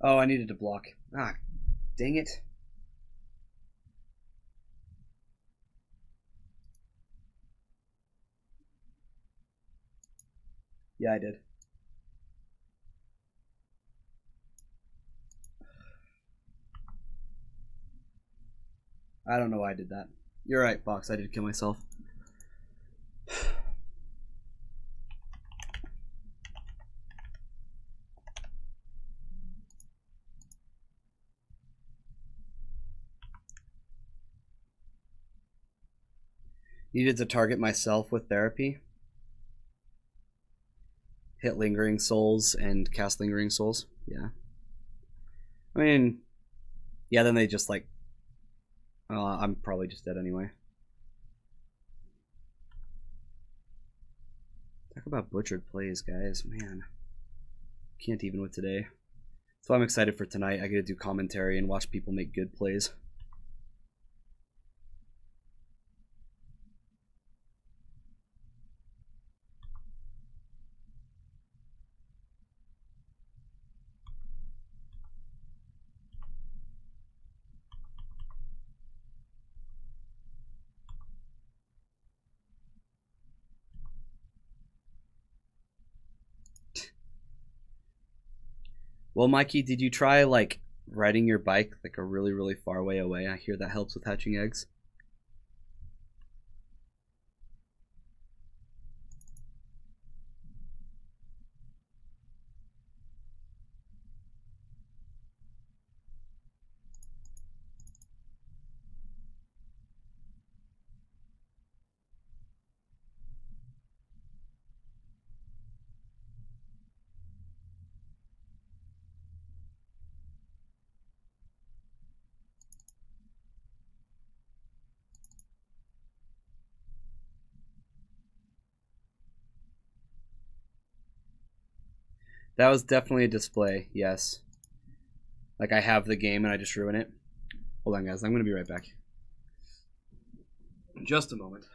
Oh, I needed to block. Ah, dang it. Yeah, I did. I don't know why I did that. You're right, Fox. I did kill myself. Needed to target myself with therapy. Hit Lingering Souls and cast Lingering Souls. Yeah. I mean, yeah, then they just like... I'm probably just dead anyway. Talk about about butchered plays, guys. Man, can't even with today. So I'm excited for tonight. I get to do commentary and watch people make good plays. Well, Mikey, did you try like riding your bike like a really, really far way away? I hear that helps with hatching eggs. That was definitely a display, yes. Like I have the game and I just ruin it. Hold on, guys. I'm going to be right back. In just a moment.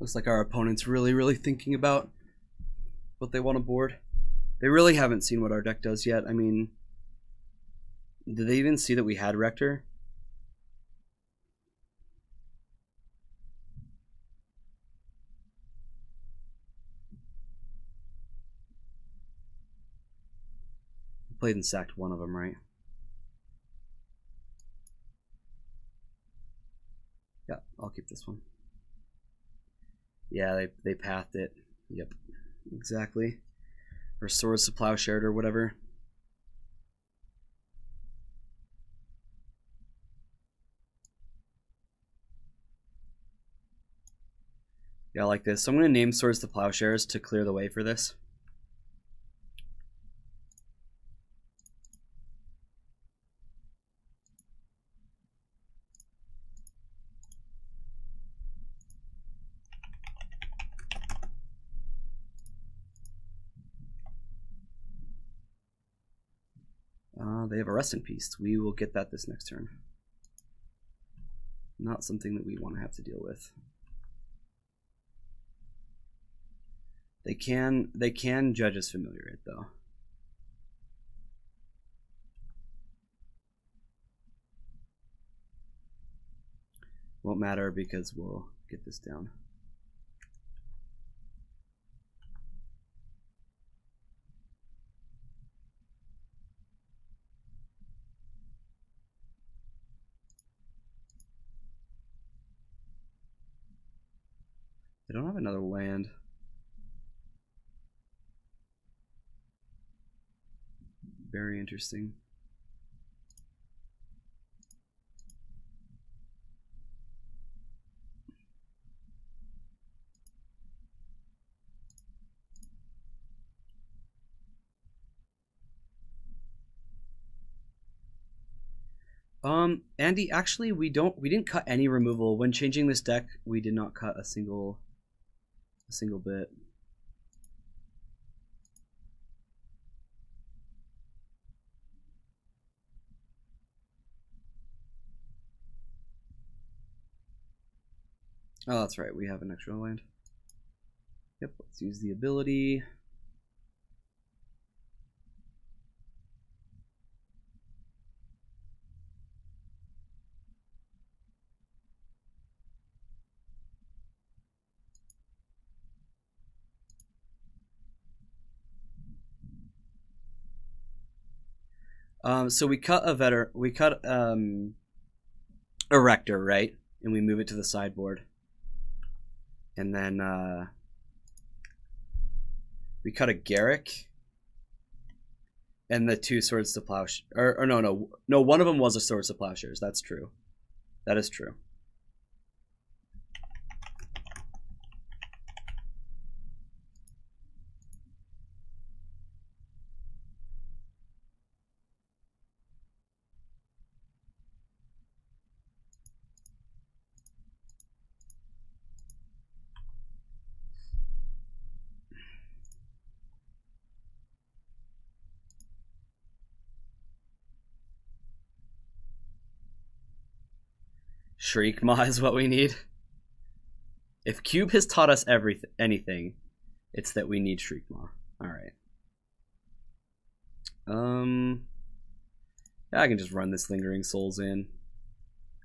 Looks like our opponent's really, really thinking about what they want to board. They really haven't seen what our deck does yet. I mean, did they even see that we had Rector? We played and sacked one of them, right? Yeah, I'll keep this one. Yeah, they pathed it. Yep, exactly. Or Swords to Plowshare or whatever. Yeah, I like this. So I'm going to name Swords to Plowshares to clear the way for this. They have a Rest in Peace. We will get that this next turn. Not something that we want to have to deal with. They can judge us familiar it though. Won't matter because we'll get this down. They don't have another land. Very interesting. Andy, actually we didn't cut any removal. When changing this deck, we did not cut a single bit. Oh, that's right. We have an extra land. Yep, let's use the ability. So we cut a rector, right? And we move it to the sideboard. And then we cut a Garrick. And the 2 swords to plowshares. Or no, one of them was a swords to plowshares. That's true. That is true. Shriekmaw is what we need. If Cube has taught us anything, it's that we need Shriekmaw. Alright. Yeah, I can just run this Lingering Souls in.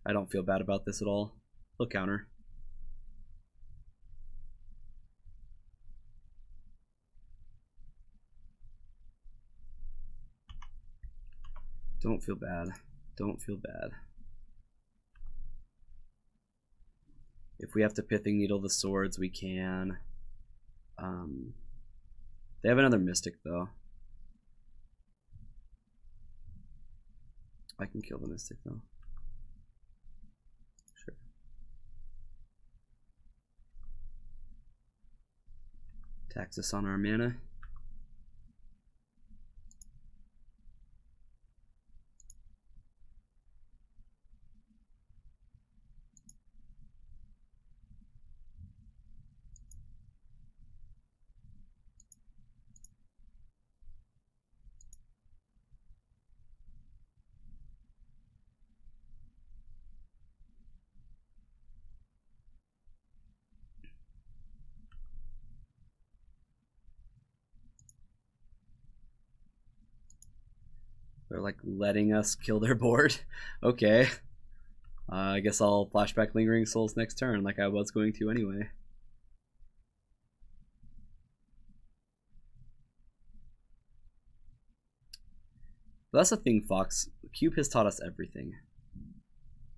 I don't feel bad about this at all. He'll counter. Don't feel bad. Don't feel bad. If we have to Pithing Needle the swords, we can. They have another Mystic, though. I can kill the Mystic, though. Sure. Tax us on our mana. They're like letting us kill their board. Okay. I guess I'll flashback Lingering Souls next turn like I was going to anyway. But that's the thing, Fox. Cube has taught us everything.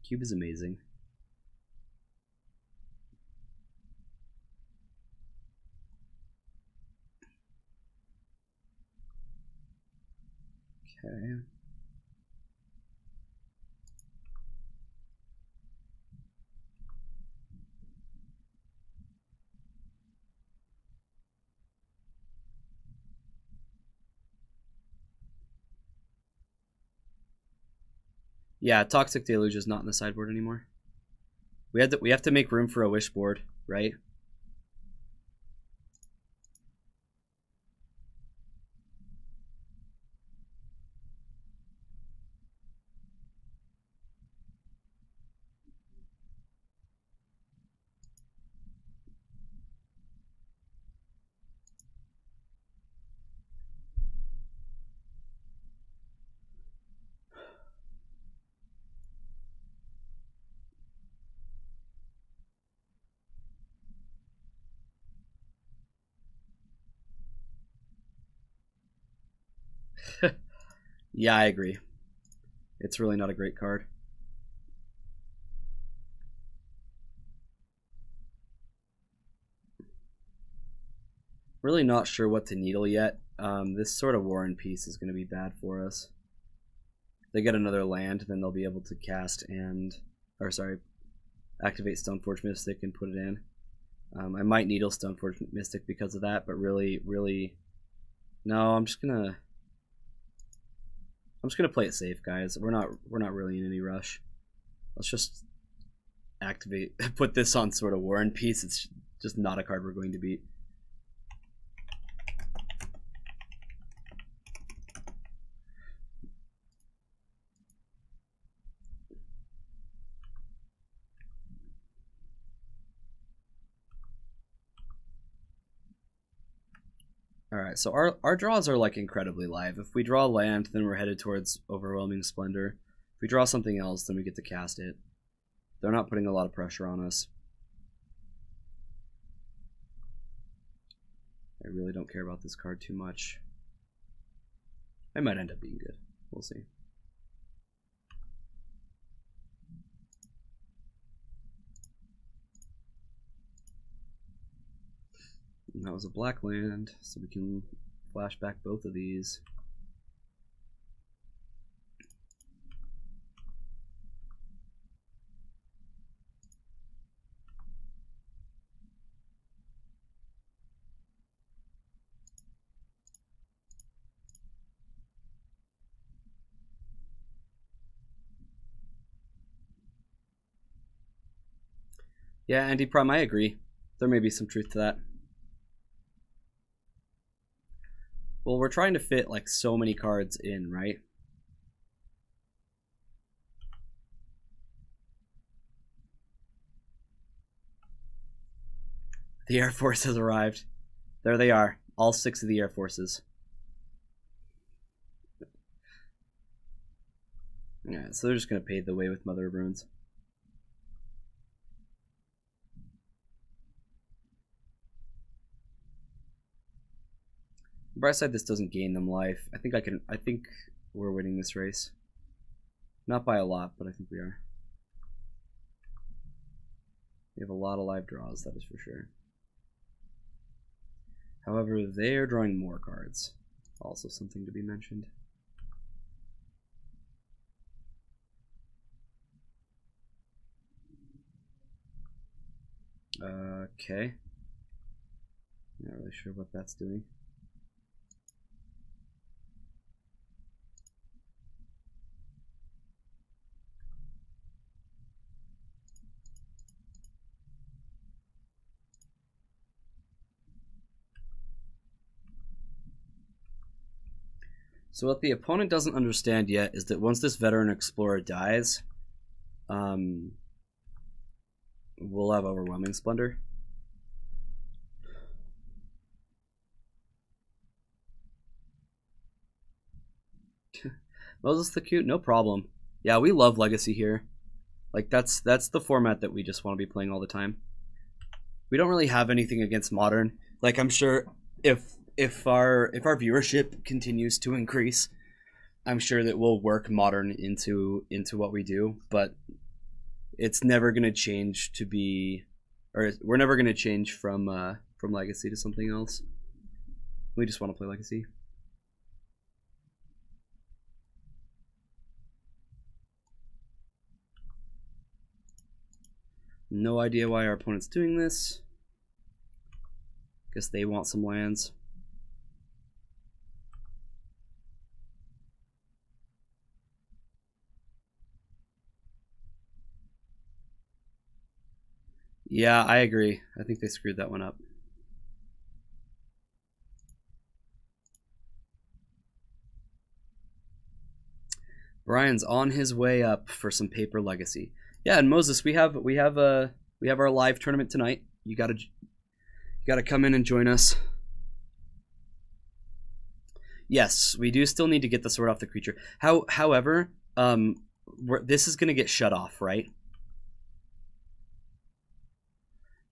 Cube is amazing. Okay. Yeah, Toxic Deluge is not in the sideboard anymore. We have to make room for a wish board, right? Yeah, I agree. It's really not a great card. Really not sure what to needle yet. This sort of War and Peace is going to be bad for us. If they get another land, then they'll be able to cast activate Stoneforge Mystic and put it in. I might needle Stoneforge Mystic because of that, but really, no. I'm just gonna play it safe, guys. We're not really in any rush. Let's just put this on sort of War and Peace. It's just not a card we're going to beat. Alright, so our draws are like incredibly live. If we draw land, then we're headed towards Overwhelming Splendor. If we draw something else, then we get to cast it. They're not putting a lot of pressure on us. I really don't care about this card too much. I might end up being good. We'll see. And that was a black land, so we can flash back both of these. Yeah, Andy Prime, I agree. There may be some truth to that. Well, we're trying to fit like so many cards in, right? The Air Force has arrived. There they are, all 6 of the Air Forces. Yeah, so they're just going to pave the way with Mother of Runes. Bright side, this doesn't gain them life. I think we're winning this race. Not by a lot, but I think we are. We have a lot of live draws, that is for sure. However, they are drawing more cards. Also something to be mentioned. Okay. Not really sure what that's doing. So what the opponent doesn't understand yet is that once this Veteran Explorer dies, we'll have Overwhelming Splendor. Moses the Cute, no problem. Yeah, we love Legacy here. Like that's the format that we just want to be playing all the time. We don't really have anything against Modern. Like I'm sure if our viewership continues to increase, I'm sure that we'll work Modern into what we do, but it's never going to change to be, or we're never going to change from Legacy to something else. We just want to play Legacy. No idea why our opponent's doing this. Guess they want some lands. Yeah, I agree. I think they screwed that one up. Brian's on his way up for some paper Legacy. Yeah, and Moses, we have our live tournament tonight. You gotta come in and join us. Yes, we do still need to get the sword off the creature. However, this is gonna get shut off, right?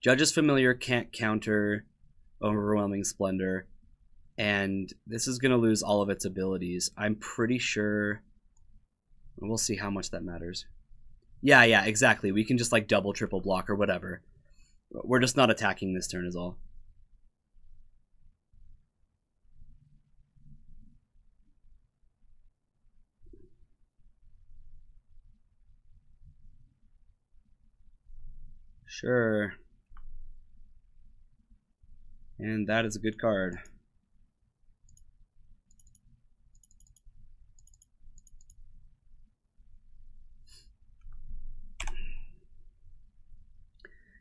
Judge's Familiar can't counter Overwhelming Splendor, and this is gonna lose all of its abilities. I'm pretty sure. We'll see how much that matters. Yeah, exactly. We can just like double, triple block or whatever. We're just not attacking this turn is all. Sure. And that is a good card.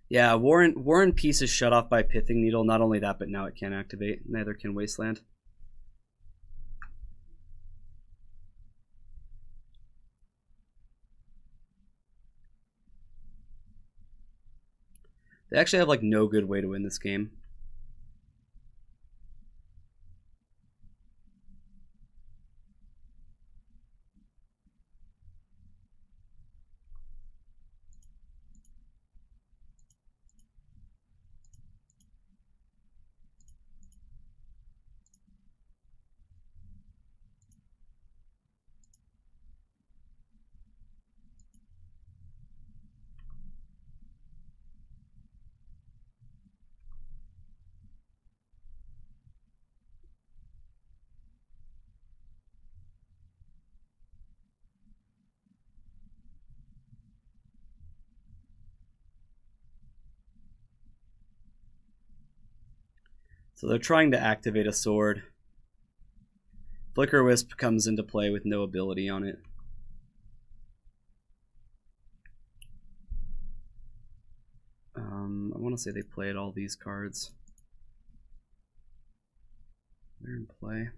Yeah, War and Peace is shut off by Pithing Needle. Not only that, but now it can't activate. Neither can Wasteland. They actually have like no good way to win this game. So they're trying to activate a sword. Flicker Wisp comes into play with no ability on it. I want to say they played all these cards. They're in play.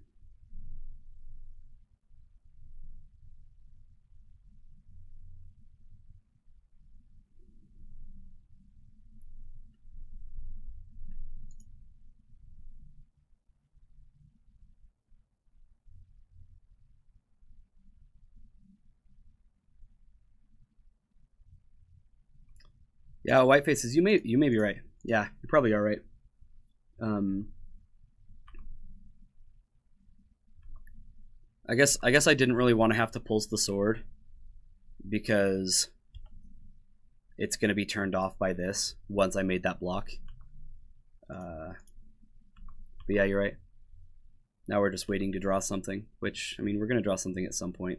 Yeah, white faces. You may be right. Yeah, you probably are right. I guess I didn't really want to have to pulse the sword because it's going to be turned off by this once I made that block. But yeah, you're right. Now we're just waiting to draw something, which, I mean, we're going to draw something at some point.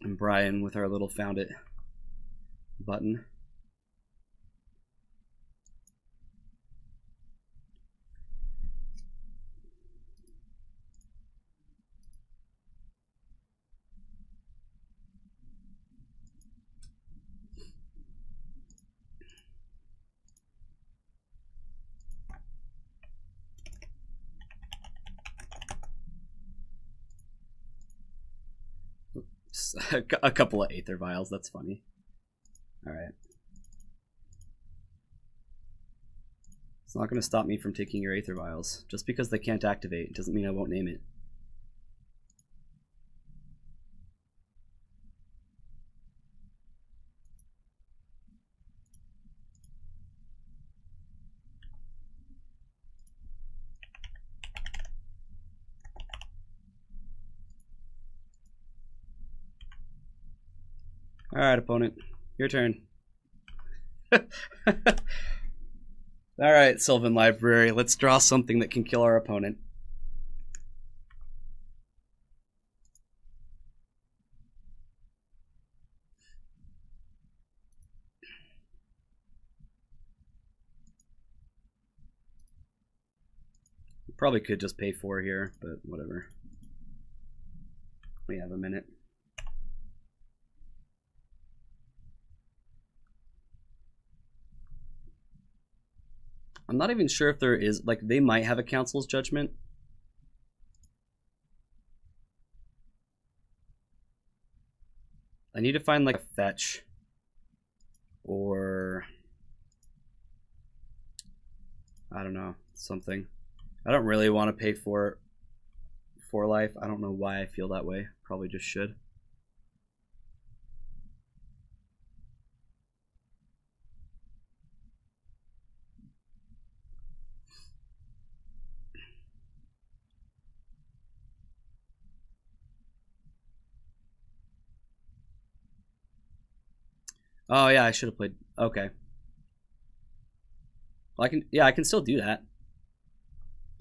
And Brian with our little found it button. A couple of Aether Vials, that's funny. Alright. It's not going to stop me from taking your Aether Vials. Just because they can't activate doesn't mean I won't name it. Alright, opponent. Your turn. Alright, Sylvan Library. Let's draw something that can kill our opponent. Probably could just pay 4 here, but whatever. We have a minute. I'm not even sure if there is, like, they might have a Council's Judgment. I need to find, like, a fetch. Or, I don't know, something. I don't really want to pay for life. I don't know why I feel that way. Probably just should. Oh yeah, I should have played. Okay. Well, I can still do that.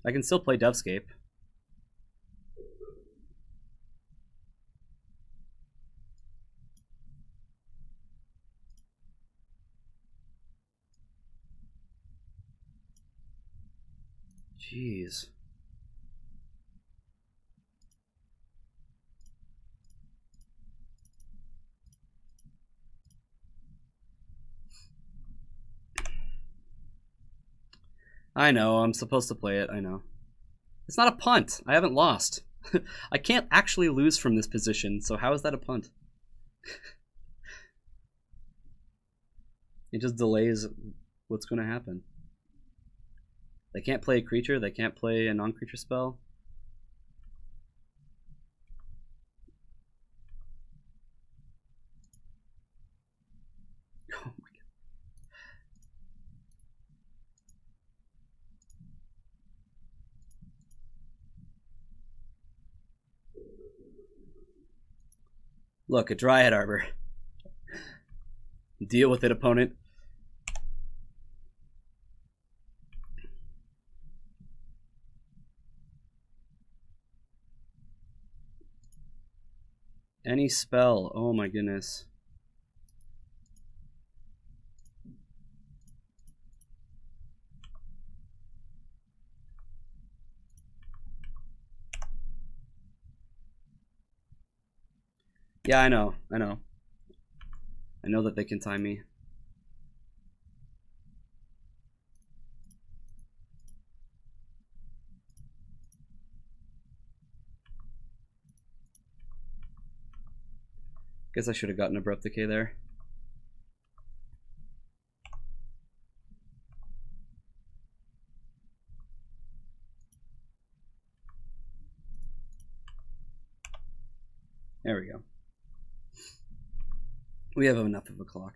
I can still play Dovescape. Jeez. I know, I'm supposed to play it, I know. It's not a punt. I haven't lost. I can't actually lose from this position, so how is that a punt? It just delays what's going to happen. They can't play a creature, they can't play a non-creature spell. Oh my god. Look, a Dryad Arbor. Deal with it, opponent. Any spell. Oh my goodness. Yeah, I know. I know that they can time me. Guess I should have gotten Abrupt Decay there. There we go. We have enough of a clock.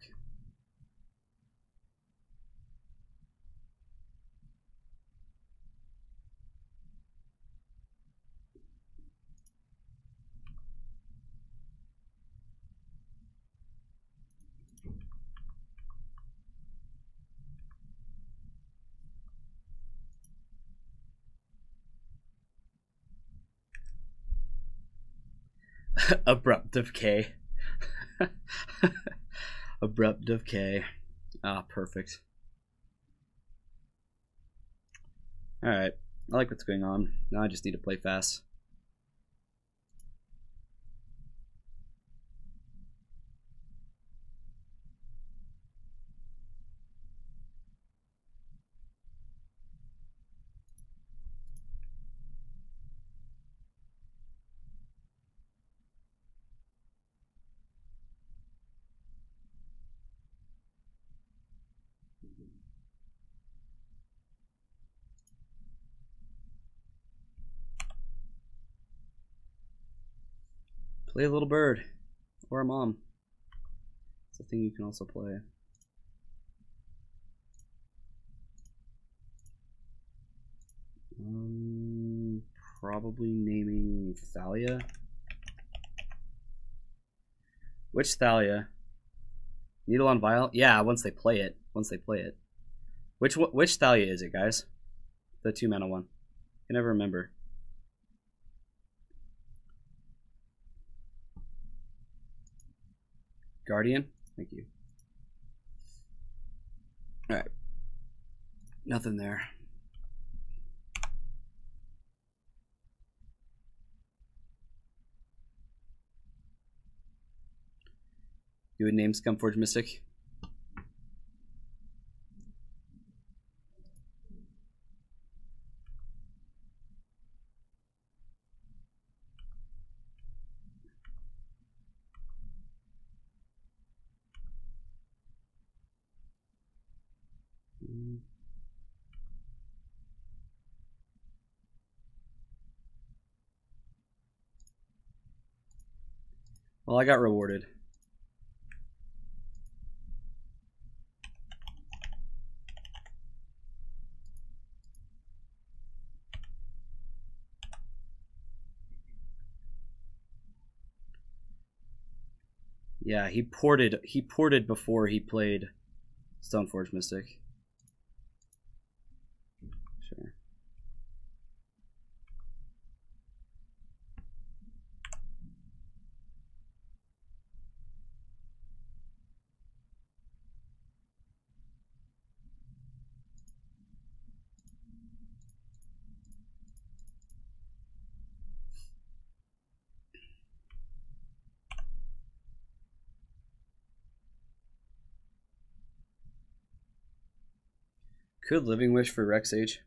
Abrupt Decay. Abrupt Decay. Ah, perfect. Alright. I like what's going on. Now I just need to play fast. Play a little bird. Or a mom. It's a thing you can also play. Probably naming Thalia. Which Thalia? Needle on Vial? Yeah, once they play it. Which Thalia is it, guys? The 2-mana one. I can never remember. Guardian? Thank you. Alright. Nothing there. You would name Scumforge Mystic? Well, I got rewarded. Yeah, he ported before he played Stoneforge Mystic. Sure. Could Living Wish for Rex Age?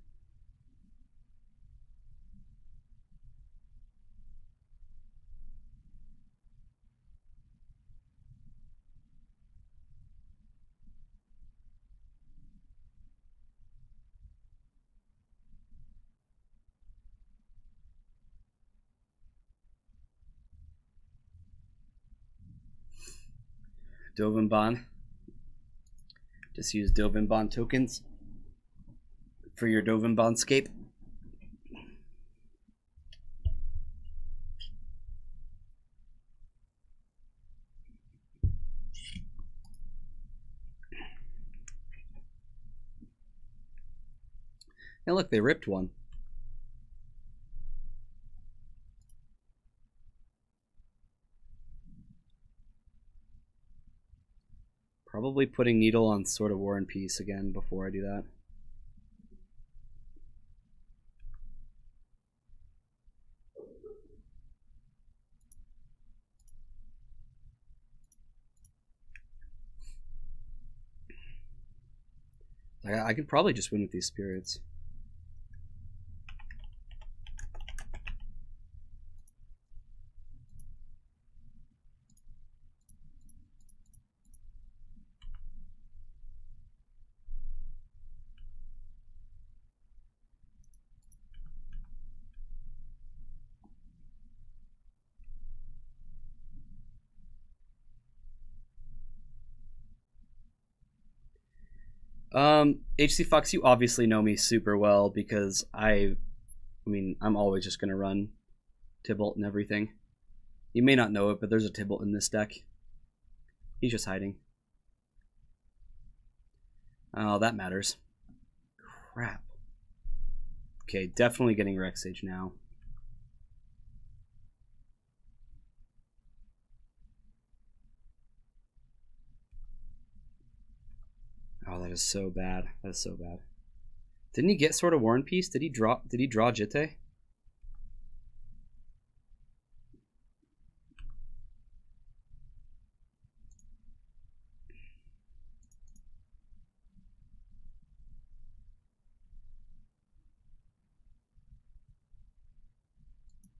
Dovin Just use Dovin tokens for your Dovin scape. Hey, look, they ripped one. Probably putting Needle on Sword of War and Peace again before I do that. I can probably just win with these spirits. HC Fox, you obviously know me super well because I mean, I'm always just gonna run Tybalt and everything. You may not know it, but there's a Tybalt in this deck. He's just hiding. Oh, that matters. Crap. Okay, definitely getting Rex Sage now. Oh, that is so bad. That is so bad. Didn't he get Sword of War and Peace? Did he draw Jitte?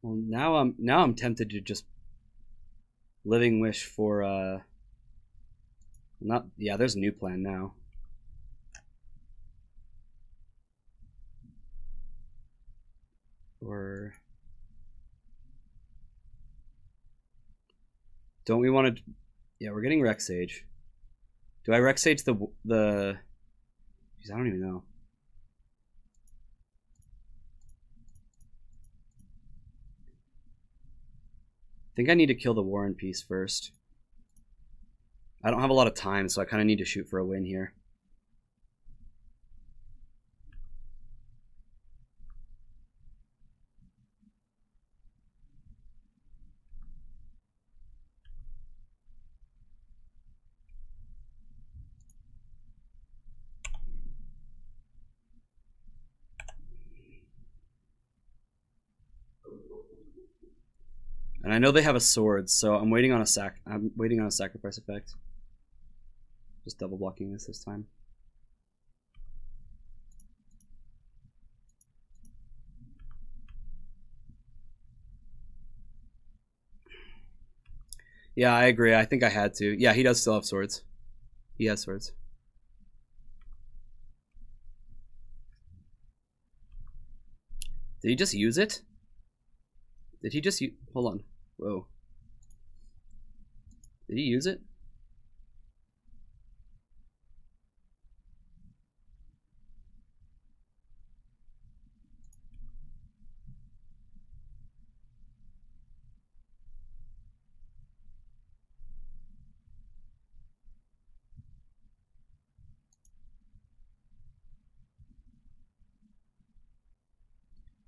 Well, now I'm tempted to just Living Wish for not, yeah, there's a new plan now. Or don't we want to? Yeah, we're getting Rex Sage. Do I Rex Sage the? Jeez, I don't even know. I think I need to kill the War and Peace first. I don't have a lot of time, so I kind of need to shoot for a win here. And I know they have a sword, so I'm waiting on a sacrifice effect. Just double blocking this time. Yeah, I agree. I think I had to. Yeah, he does still have swords. He has swords. Did he just use it? Did he just use... Hold on. Whoa. Did he use it?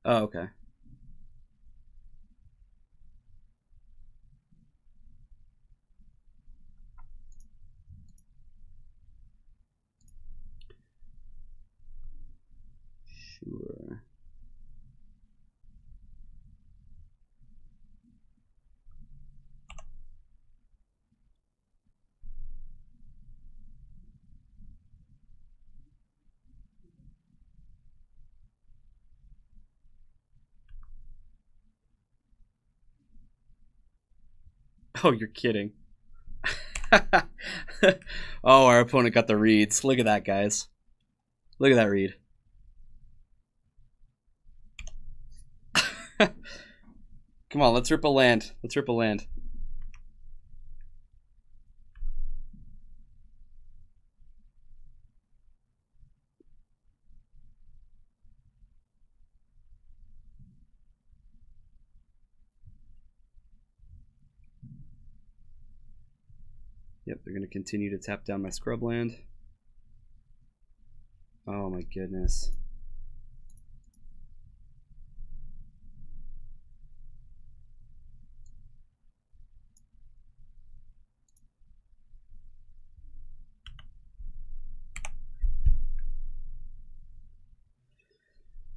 Oh, okay. Sure. Oh, you're kidding. Oh, our opponent got the reads. Look at that, guys. Look at that read. Come on, let's rip a land. Let's rip a land. Yep, they're going to continue to tap down my scrub land. Oh my goodness.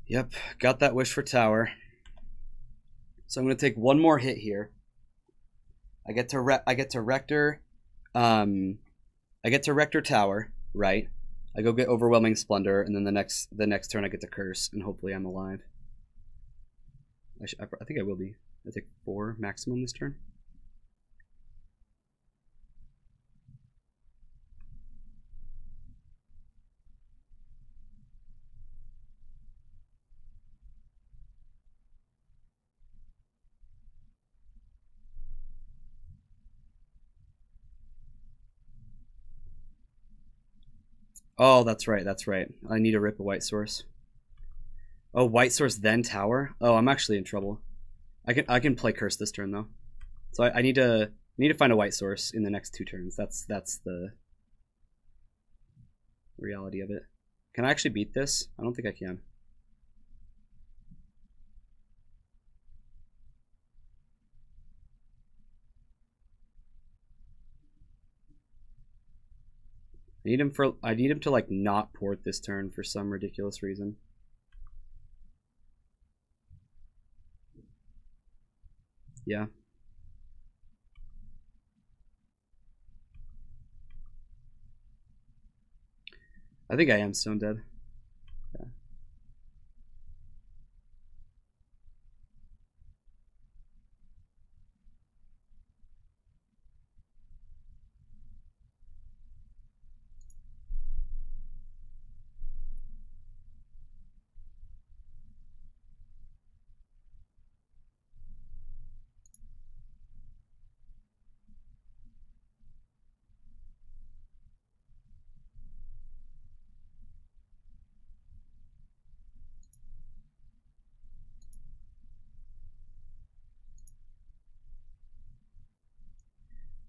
Yep, got that wish for tower. So I'm gonna take one more hit here. I get to Rector, I get to Rector Tower, right? I go get Overwhelming Splendor, and then the next turn I get to Curse, and hopefully I'm alive. I think I will be. I take 4 maximum this turn. Oh, that's right, that's right. I need to rip a white source. Oh, white source then tower? Oh, I'm actually in trouble. I can play curse this turn though. So I need to find a white source in the next 2 turns. That's the reality of it. Can I actually beat this? I don't think I can. I need him to like not port this turn for some ridiculous reason. Yeah. I think I am stone dead. Yeah.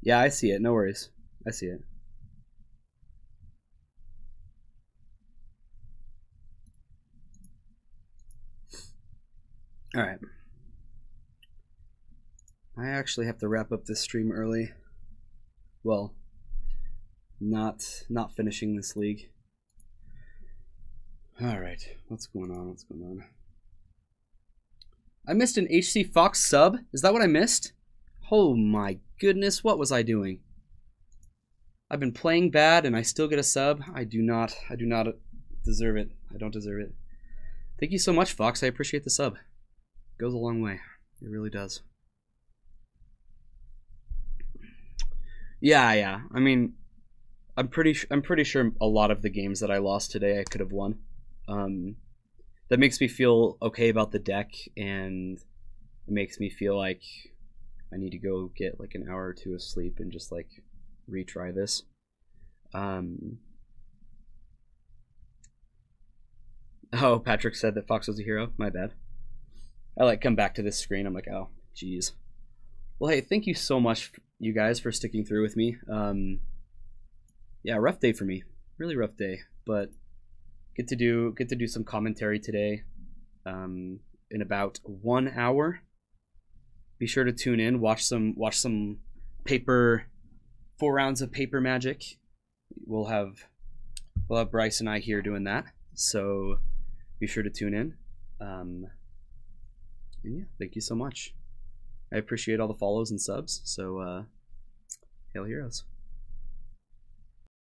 Yeah, I see it. No worries. I see it. All right. I actually have to wrap up this stream early. Well, not finishing this league. All right. What's going on? What's going on? I missed an HC Fox sub? Is that what I missed? Oh my goodness, what was I doing? I've been playing bad and I still get a sub. I do not deserve it. I don't deserve it. Thank you so much, Fox. I appreciate the sub. It goes a long way. It really does. Yeah. I mean, I'm pretty sure a lot of the games that I lost today I could have won. That makes me feel okay about the deck, and it makes me feel like I need to go get like an hour or 2 of sleep and just like retry this. Oh, Patrick said that Fox was a hero. My bad. I like come back to this screen. I'm like, oh, geez. Well, hey, thank you so much, you guys, for sticking through with me. Yeah, rough day for me. Really rough day, but get to do some commentary today. In about 1 hour. Be sure to tune in. Watch some paper. 4 rounds of paper magic. We'll have Bryce and I here doing that. So be sure to tune in. And yeah, thank you so much. I appreciate all the follows and subs. So Hail Heroes.